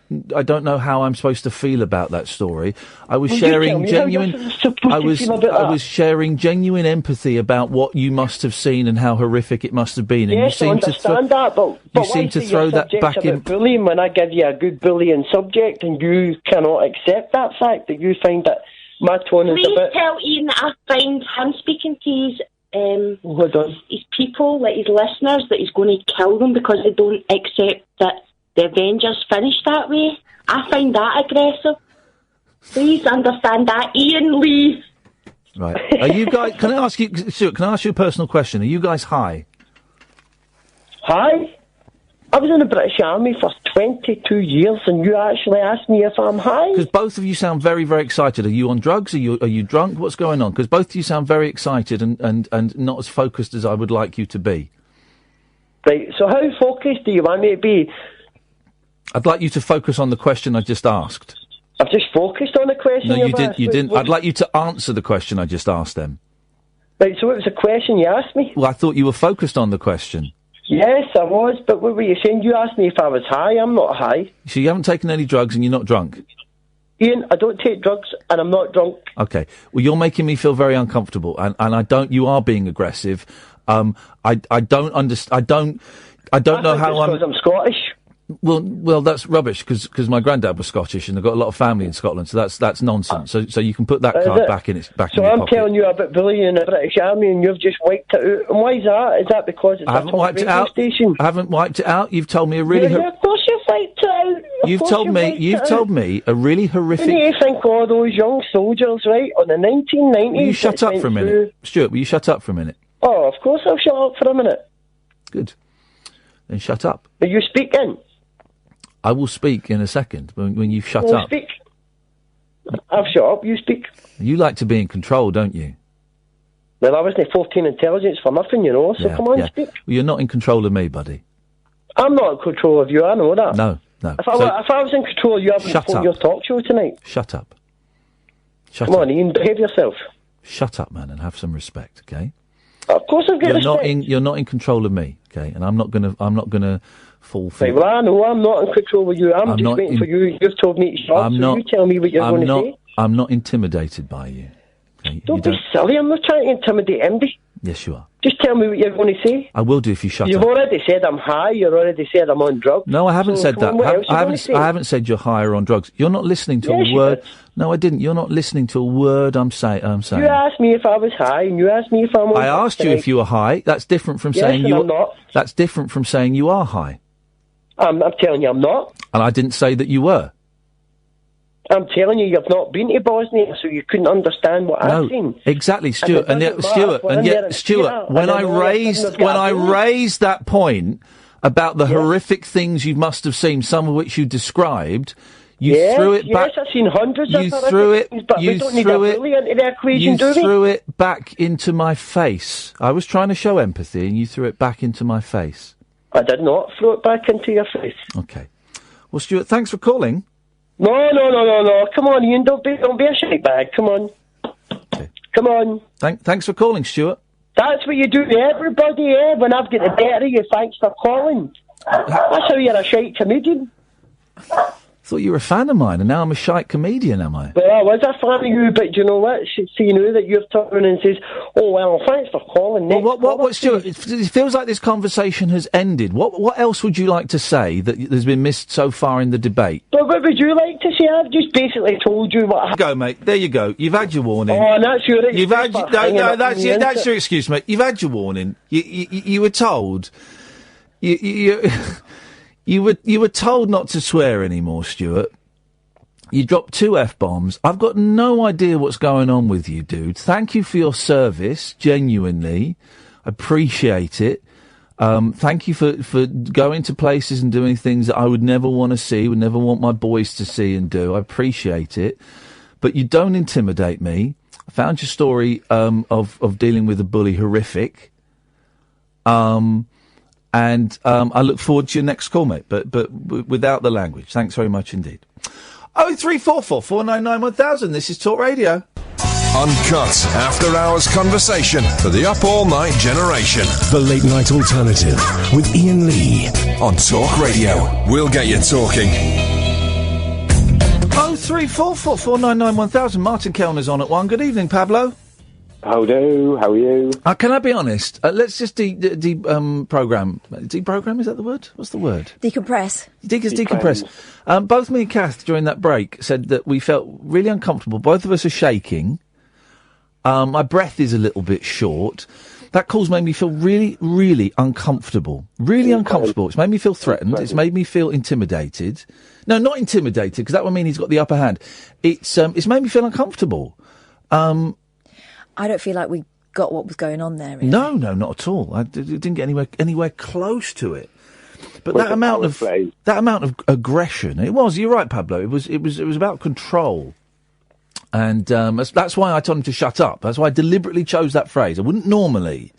know how I'm supposed to feel about that story. I was sharing genuine. I was sharing genuine empathy about what you must have seen and how horrific it must have been. And yes, you seem I understand that, but you seem to throw that back in. Bullying when I give you a good bullying subject, and you cannot accept that fact that you find that my tone is a bit. Please tell Ian that I find him speaking to his people, like his listeners, that he's going to kill them because they don't accept that the Avengers finished that way. I find that aggressive. Please understand that, Iain Lee. Right. Are you guys... Can I ask you... Stewart, can I ask you a personal question? Are you guys high? High? I was in the British Army for 22 years, and you actually asked me if I'm high? Because both of you sound very, very excited. Are you on drugs? Are you drunk? What's going on? Because both of you sound very excited and not as focused as I would like you to be. Right, so how focused do you want me to be? I'd like you to focus on the question I just asked. I've just focused on the question. No, you you've didn't. asked. You didn't. What- I'd like you to answer the question I just asked them. Right, so what was the question you asked me? Well, I thought you were focused on the question. Yes, I was, but what were you saying? You asked me if I was high. I'm not high. So you haven't taken any drugs and you're not drunk? Ian, I don't take drugs and I'm not drunk. Okay. Well, you're making me feel very uncomfortable, and I don't. You are being aggressive. I don't understand. I don't know how because I'm Scottish. Well, that's rubbish because my granddad was Scottish and I've got a lot of family in Scotland, so that's nonsense. So you can put that Is card it? back in its back So in your I'm pocket. telling you about bullying in the British Army and you've just wiped it out. And why is that? Is that because it's I a haven't top wiped it radio out. station? I haven't wiped it out. You've told me a really. Yeah, of course you've wiped it out. Of You've course told you've me. wiped You've it told out. me a really horrific. Didn't you think all those young soldiers, right, on the 1990s... Will you shut up for a minute, Stuart? Will you shut up for a minute? Oh, of course I'll shut up for a minute. Good. Then shut up. Are you speaking? I will speak in a second when you've shut Well, up. speak. I've shut up, you speak. You like to be in control, don't you? Well, I wasn't 14 intelligence for nothing, you know, so come on, speak. Well, you're not in control of me, buddy. I'm not in control of you, I know that. No. If I was in control of you, I wouldn't Shut phone up. your talk show tonight. Shut up. Come on, Ian, behave yourself. Shut up, man, and have some respect, okay? Of course I've got respect. You're not in control of me, okay? And I'm not gonna fall for. Right, well, I know I'm not in control of you. I'm just not waiting for you. You've told me to shut up, so you tell me what you're going to say. I'm not intimidated by you. Okay? Don't be silly. I'm not trying to intimidate anybody. Yes, you are. Just tell me what you're going to say. I will do if you shut You've up. already said I'm high. You've already said I'm on drugs. No, I haven't So said come that. on, what else you gonna say? I haven't said you're high or on drugs. You're not listening to Yes, a you word. did. No, I didn't. You're not listening to a word I'm saying. You asked me if I was high, and you asked me if I'm on I drugs asked you tonight. if you were high. That's different from Yes, saying and you. I'm not. That's different from saying you are high. I'm telling you I'm not. And I didn't say that you were. I'm telling you you've not been to Bosnia, so you couldn't understand what I've seen. Exactly, Stuart. And it doesn't matter, we're in there in Stuart, theatre, when and I then all of a sudden they've got a bully. raised that point about the horrific things you must have seen, some of which you described, you threw it back. Yes, I've seen hundreds of You horrific threw it. things, but you we don't need a threw it. bully into the equation, You do we? threw it back into my face. I was trying to show empathy, and you threw it back into my face. I did not throw it back into your face. Okay. Well, Stuart, thanks for calling. No. Come on, Ian, don't be a shite bag. Come on. Okay. Come on. Thanks for calling, Stuart. That's what you do to everybody, when I've got the better of you, thanks for calling. That's how you're a shite comedian. I thought you were a fan of mine, and now I'm a shite comedian, am I? Well, I was a fan of you, but do you know what? See now that you've turned around and says, oh, well, thanks for calling. Well, what, Stuart? It feels like this conversation has ended. What else would you like to say that has been missed so far in the debate? But what would you like to say? I've just basically told you what happened. Go, mate. There you go. You've had your warning. Oh, and that's your excuse. You've had for no, hanging up that's on the your excuse, mate. You've had your warning. You were told. You were told not to swear anymore, Stuart. You dropped 2 F-bombs. I've got no idea what's going on with you, dude. Thank you for your service, genuinely. Appreciate it. Thank you for going to places and doing things that I would never want to see, would never want my boys to see and do. I appreciate it. But you don't intimidate me. I found your story of dealing with a bully horrific. And I look forward to your next call, mate, but without the language. Thanks very much indeed. 03444 499 1000. This is Talk Radio. Uncut after-hours conversation for the up-all-night generation. The Late Night Alternative with Iain Lee on Talk Radio. We'll get you talking. 03444 499 1000. Martin Kellner's on at 1. Good evening, Pablo. How are you? Can I be honest? Let's just program. Deprogram, is that the word? What's the word? Decompress. Decompress. Both me and Kath, during that break, said that we felt really uncomfortable. Both of us are shaking. My breath is a little bit short. That call's made me feel really, really uncomfortable. Really uncomfortable. It's made me feel threatened. It's made me feel intimidated. No, not intimidated, because that would mean he's got the upper hand. It's made me feel uncomfortable. I don't feel like we got what was going on there. Really. No, not at all. I didn't get anywhere close to it. But that amount of aggression, it was. You're right, Pablo. It was about control. And that's why I told him to shut up. That's why I deliberately chose that phrase. I wouldn't normally,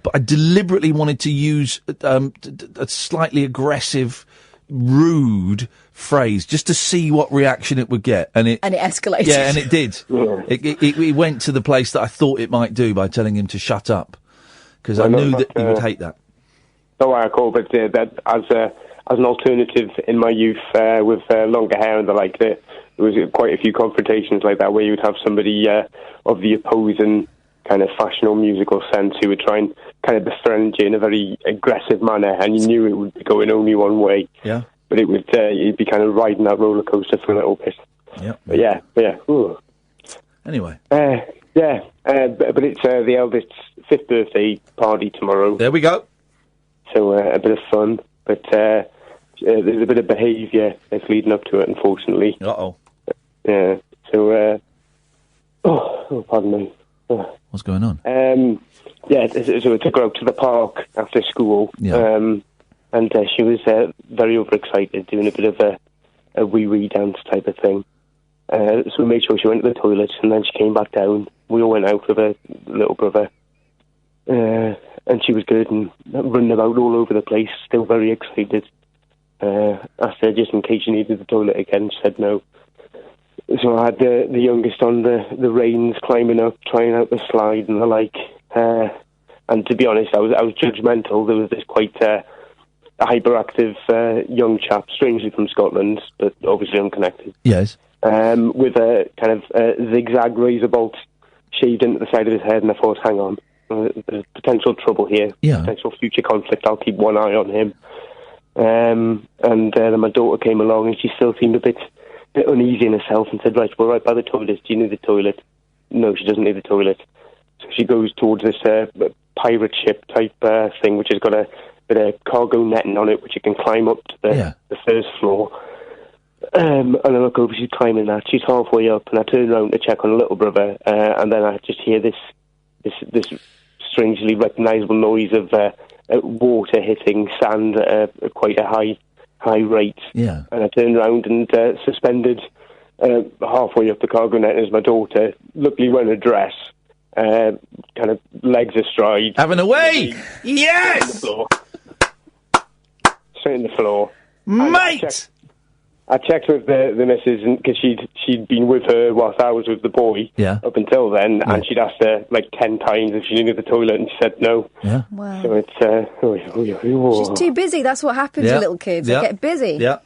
but I deliberately wanted to use a slightly aggressive, rude phrase just to see what reaction it would get. And it escalated. Yeah, and it did. It went to the place that I thought it might do by telling him to shut up. Because I knew that he would hate that. That's why I called it that as an alternative in my youth with longer hair and the like. There was quite a few confrontations like that where you would have somebody of the opposing kind of fashion or musical sense who would try and kind of befriend you in a very aggressive manner, and you knew it would be going only one way. Yeah. But it would you'd be kind of riding that roller coaster for a little bit. Yeah. But yeah. Ooh. Anyway. But it's the eldest's 5th birthday party tomorrow. There we go. So a bit of fun, but there's a bit of behaviour that's leading up to it, unfortunately. Uh-oh. Yeah. So, pardon me. What's going on? So I took her out to the park after school. Yeah. And she was very overexcited, doing a bit of a wee dance type of thing. So we made sure she went to the toilet, and then she came back down. We all went out with her little brother. And she was good and running about all over the place, still very excited. Asked her just in case she needed the toilet again. She said no. So I had the youngest on the reins, climbing up, trying out the slide and the like. And to be honest, I was judgmental. There was this quite hyperactive young chap, strangely from Scotland, but obviously unconnected. Yes. With a kind of zigzag razor bolt shaved into the side of his head, and I thought, hang on, there's potential trouble here, potential future conflict. I'll keep one eye on him. And then my daughter came along, and she still seemed a bit uneasy in herself, and said, right, we're right by the toilet. Do you need the toilet? No, she doesn't need the toilet. So she goes towards this pirate ship type thing, which has got a bit of cargo netting on it, which you can climb up to the first floor. And I look over, she's climbing that. She's halfway up, and I turn around to check on a little brother, and then I just hear this strangely recognisable noise of water hitting sand at quite a high rate. Yeah. And I turned around and suspended halfway up the cargo net is my daughter, luckily wearing a dress, kind of legs astride. Having a way! Yes! Straight in the floor. Mate! I checked with the missus, because she'd been with her whilst I was with the boy up until then, and she'd asked her like 10 times if she needed the toilet, and she said no. Yeah. Wow. So it's... She's too busy. That's what happens with little kids. They get busy. Yeah.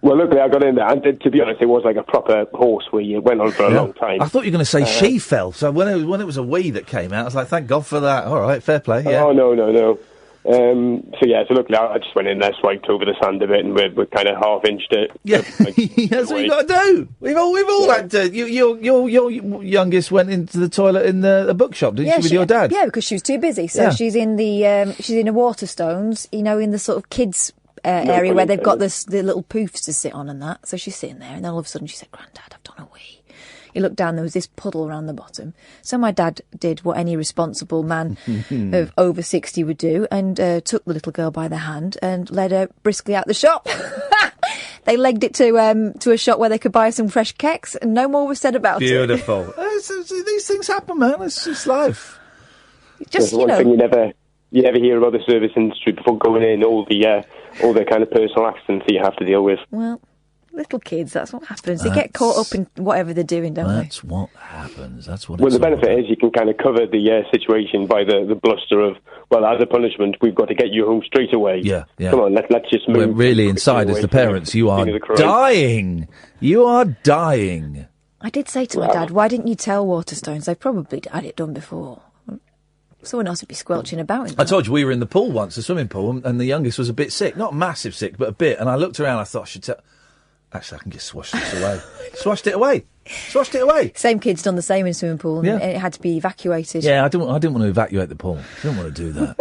Well, luckily I got in there, and to be honest, it was like a proper horse where you went on for a long time. I thought you were going to say she fell, so when it was a we that came out, I was like, thank God for that. All right, fair play, yeah. Oh, no. So luckily I just went in there, swiped over the sand a bit, and we're kind of half-inched it. Yeah, that's what you got to do. We've all had to. Your youngest went into the toilet in the bookshop, didn't she, with your dad? Yeah, because she was too busy. So she's in the she's in a Waterstones, in the sort of kids area where they've got the little poofs to sit on and that. So she's sitting there, and then all of a sudden she said, "Grandad, I've done a wee." He looked down, there was this puddle around the bottom. So my dad did what any responsible man of over 60 would do, and took the little girl by the hand and led her briskly out the shop. They legged it to a shop where they could buy some fresh keks, and no more was said about it. Beautiful. These things happen, man. It's just life. Just, one thing you never hear about the service industry before going in, all the kind of personal accidents that you have to deal with. Well, little kids, that's what happens. They get caught up in whatever they're doing, don't they? That's what happens. That's what. Well, the benefit is you can kind of cover the situation by the bluster of, well, as a punishment, we've got to get you home straight away. Yeah. Come on, let's just move. We're really inside as the parents. You are dying. You are dying. I did say to my dad, why didn't you tell Waterstones? They probably had it done before. Someone else would be squelching about. I told you we were in the pool once, the swimming pool, and the youngest was a bit sick. Not massive sick, but a bit. And I looked around, I thought I should tell... Actually, I can just swash this away. Swashed it away. Swashed it away. Same kid's done the same in swimming pool, and Yeah. it had to be evacuated. Yeah, I didn't want to evacuate the pool. I didn't want to do that.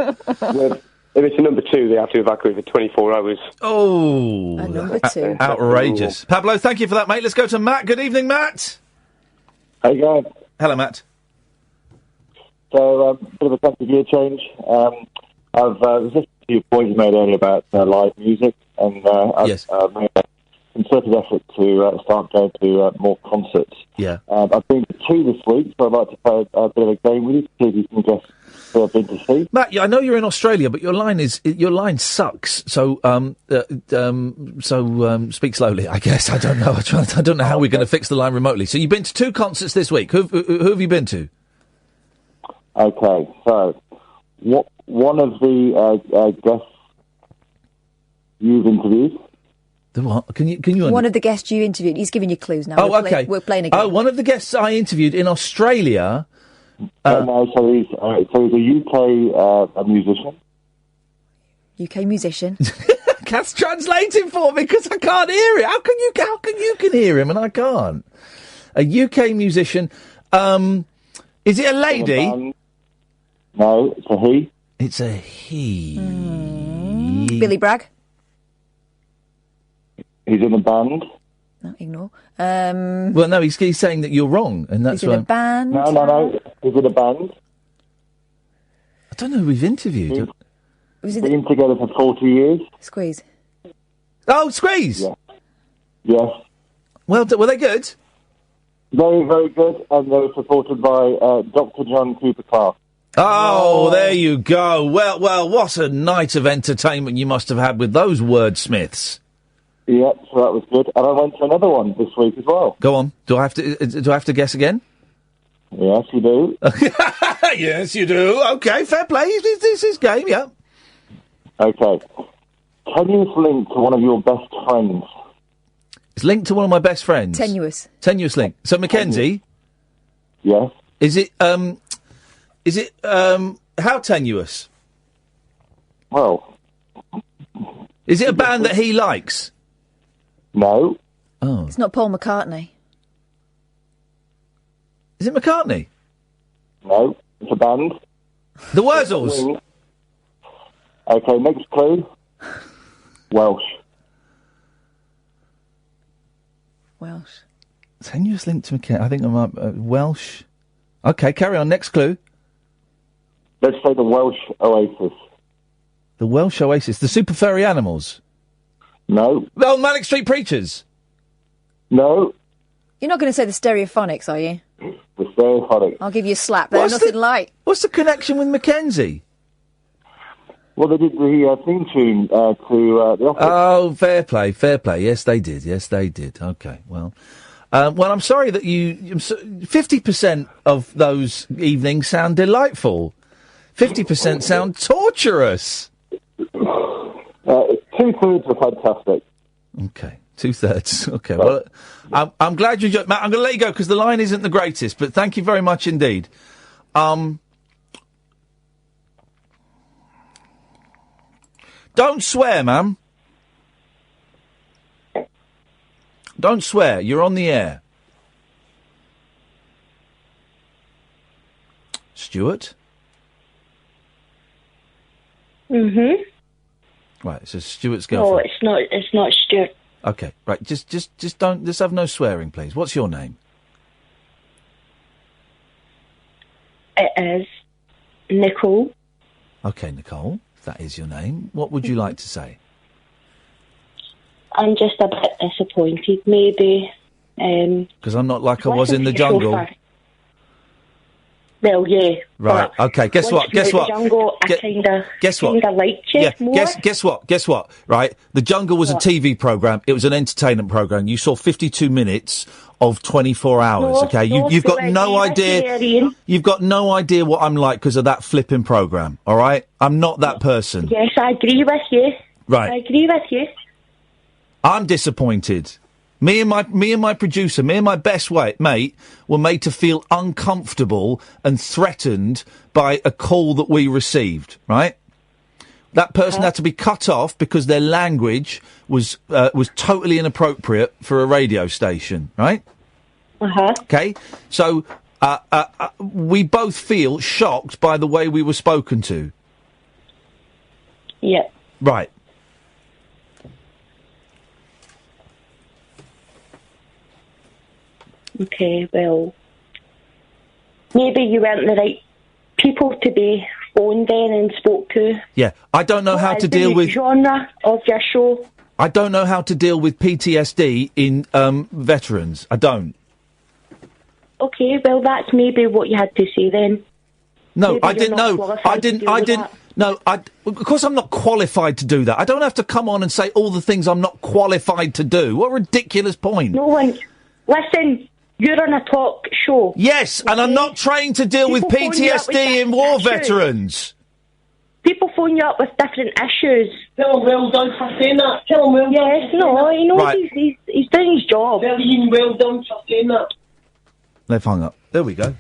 Well, if it's a number 2, they have to evacuate for 24 hours. Oh, A number 2. Outrageous. Pablo, thank you for that, mate. Let's go to Matt. Good evening, Matt. How you going? Hello, Matt. So, bit of a country gear change. I've listened to your point you made earlier about live music, and I've made a concerted effort to start going to more concerts. Yeah. I've been to 2 this week, so I'd like to play a bit of a game with you to see if you can guess who I've been to see. Matt, I know you're in Australia, but your line sucks. So, speak slowly. I guess I don't know. I don't know how we're going to fix the line remotely. So, you've been to 2 concerts this week. Who have you been to? Okay, so one of the guests you've interviewed. The what? Can you? One of the guests you interviewed. He's giving you clues now. Oh, okay. We're playing a game. Oh, one of the guests I interviewed in Australia. No, so he's a UK musician. UK musician. Kath's translating for me because I can't hear it. How can you hear him and I can't? A UK musician. Is it a lady? No, it's a he. It's a he. Billy Bragg. He's in a band. No, ignore. Well, no, he's saying that you're wrong, and that's He's in a band. No. He's in a band. I don't know who we've interviewed. Was Been together for 40 years. Squeeze. Oh, Squeeze. Yeah. Yes. Well, were they good? Very, very good, and they were supported by Dr. John Cooper Clarke. Oh, there you go. Well, what a night of entertainment you must have had with those wordsmiths. Yeah, so that was good. And I went to another one this week as well. Go on. Do I have to guess again? Yes, you do. Yes, you do. Okay, fair play. This is game, yeah. Okay. Can you link to one of your best friends? It's linked to one of my best friends. Tenuous. Tenuous link. So, Mackenzie? Yes. Is it, how tenuous? Well. Is it a band that he likes? No. Oh. It's not Paul McCartney. Is it McCartney? No. It's a band. The Wurzels? Okay, next clue. Welsh. Welsh. Tenuous link to Mackenzie. I think I might... Welsh. Okay, carry on. Next clue. Let's say the Welsh Oasis. The Welsh Oasis. The Super Furry Animals? No. Oh, Manic Street Preachers? No. You're not going to say the Stereophonics, are you? The Stereophonics. I'll give you a slap. They're nothing like. What's the connection with Mackenzie? Well, they did the theme tune to The Office. Oh, fair play, fair play. Yes, they did. Okay, well... I'm sorry that 50% of those evenings sound delightful. 50% sound torturous. 2/3 are fantastic. Okay, 2/3. Okay, well, I'm glad you... Matt, I'm going to let you go because the line isn't the greatest, but thank you very much indeed. Don't swear, ma'am. Don't swear. You're on the air. Stewart? Mm-hmm. Right, so Stuart's No, girlfriend. it's not Stewart. Okay, right. Just don't. Let's have no swearing, please. What's your name? It is Nicole. Okay, Nicole. If that is your name, what would you like to say? I'm just a bit disappointed, maybe. Because I'm not like I was in the jungle. Well, yeah. Right. Okay. Guess what? Guess what? The jungle, I Guess what? kinda liked you more. Guess what? Guess what? Right. The Jungle was a TV program. It was an entertainment program. You saw 52 minutes of 24 hours. No, okay. no, You've got so no I agree with idea. you, Iain. You've got no idea what I'm like because of that flipping program. All right. I'm not that person. Yes, I agree with you. Right. I agree with you. I'm disappointed. Me and my producer, me and my best mate were made to feel uncomfortable and threatened by a call that we received, right? That person had to be cut off because their language was totally inappropriate for a radio station, right? Okay, so we both feel shocked by the way we were spoken to. Yeah. Right. Okay, well, maybe you weren't the right people to be phoned then and spoke to. Yeah, I don't know how to deal with genre of your show. I don't know how to deal with PTSD in veterans. I don't. Okay, well, that's maybe what you had to say then. No, Maybe I you're didn't not know. qualified I to didn't. deal I with didn't. that. No, of course I'm not qualified to do that. I don't have to come on and say all the things I'm not qualified to do. What a ridiculous point. No one. Listen, you're on a talk show. Yes, and I'm not trained to deal with People phone you up with PTSD in war issues. veterans. People phone you up with different issues. Tell him well done for saying that. Tell him well done. Yes, no, he knows Right. he's doing his job. Tell Iain well done for saying that. They've hung up. There we go.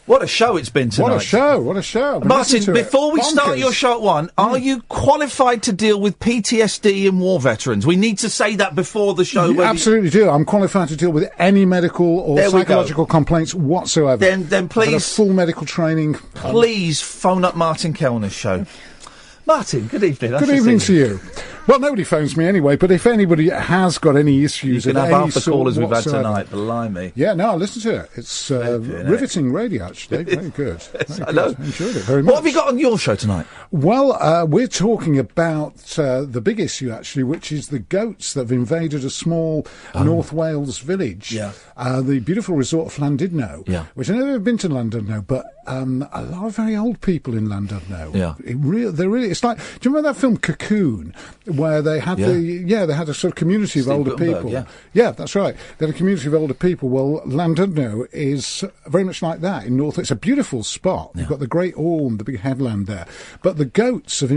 What a show it's been tonight. What a show, what a show. But Martin, listen to it. before we start Bonkers. your show at 1, are you qualified to deal with PTSD in war veterans? We need to say that before the show. You absolutely do. I'm qualified to deal with any medical or There we go. psychological complaints whatsoever. Then I've had a please- full medical training. Please phone up Martin Kellner's show. Martin, good evening. Nice Good to evening see to you. Well, nobody phones me anyway, but if anybody has got any issues You can of have any half the sort callers we've had whatsoever- tonight, blimey. Yeah, no, I listen to it. It's riveting radio, actually. Very good. Yes, Very I know. good. I enjoyed it very much. What have you got on your show tonight? Well, we're talking about the big issue, actually, which is the goats that have invaded a small North Wales village. Yeah. The beautiful resort of Llandudno, Yeah. which I've never been to Llandudno, but a lot of very old people in Llandudno. Yeah. They're really. It's like, do you remember that film Cocoon, where they had they had a sort of community of Steve older Guttenberg, people. yeah. That's right. They had a community of older people. Well, Llandudno is very much like that in North. It's a beautiful spot. You've got the Great Orme, the big headland there, but the goats have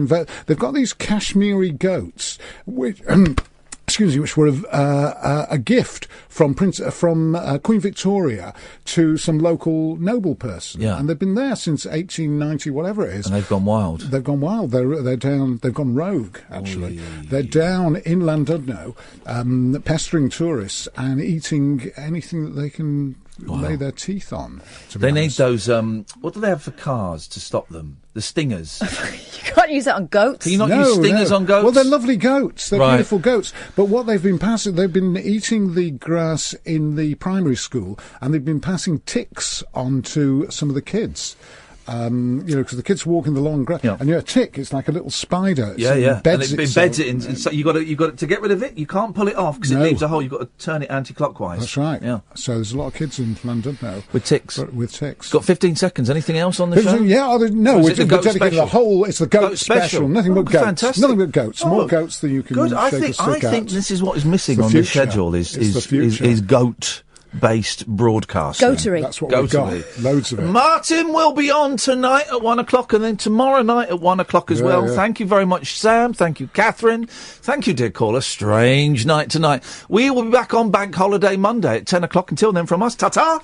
they've got these Kashmiri goats, which. Excuse me, which were a gift from Queen Victoria to some local noble person, and they've been there since 1890, whatever it is. And they've gone wild. They've gone wild. They're down. They've gone rogue. Actually, they're down in Llandudno, pestering tourists and eating anything that they can lay their teeth on. They need those, what do they have for cars to stop them? The stingers. You can't use that on goats. Can you not use stingers on goats? Well, they're lovely goats. They're Right. beautiful goats. But what they've been eating the grass in the primary school, and they've been passing ticks on to some of the kids. Because the kids walk in the long grass, and a tick, it's like a little spider. Yeah. And Beds it embeds it in. So you got to get rid of it. You can't pull it off because it leaves a hole. You've got to turn it anti-clockwise. That's right. Yeah. So there's a lot of kids in London now with ticks. With ticks. Got 15 seconds. Anything else on the show? Yeah. No, Or is we're it the goat dedicated special? the whole. It's the goat special. Nothing but goats. Fantastic. Nothing but goats. Oh, More goats than you can good. shake I a stick think at. this is what is missing It's on the the future. schedule. It's the future. Is goat-based broadcasting. Goatery. That's what we've got. Loads of it. Martin will be on tonight at 1 o'clock and then tomorrow night at 1 o'clock as well. Yeah. Thank you very much, Sam. Thank you, Catherine. Thank you, dear caller. Strange night tonight. We will be back on Bank Holiday Monday at 10 o'clock. Until then, from us, ta-ta!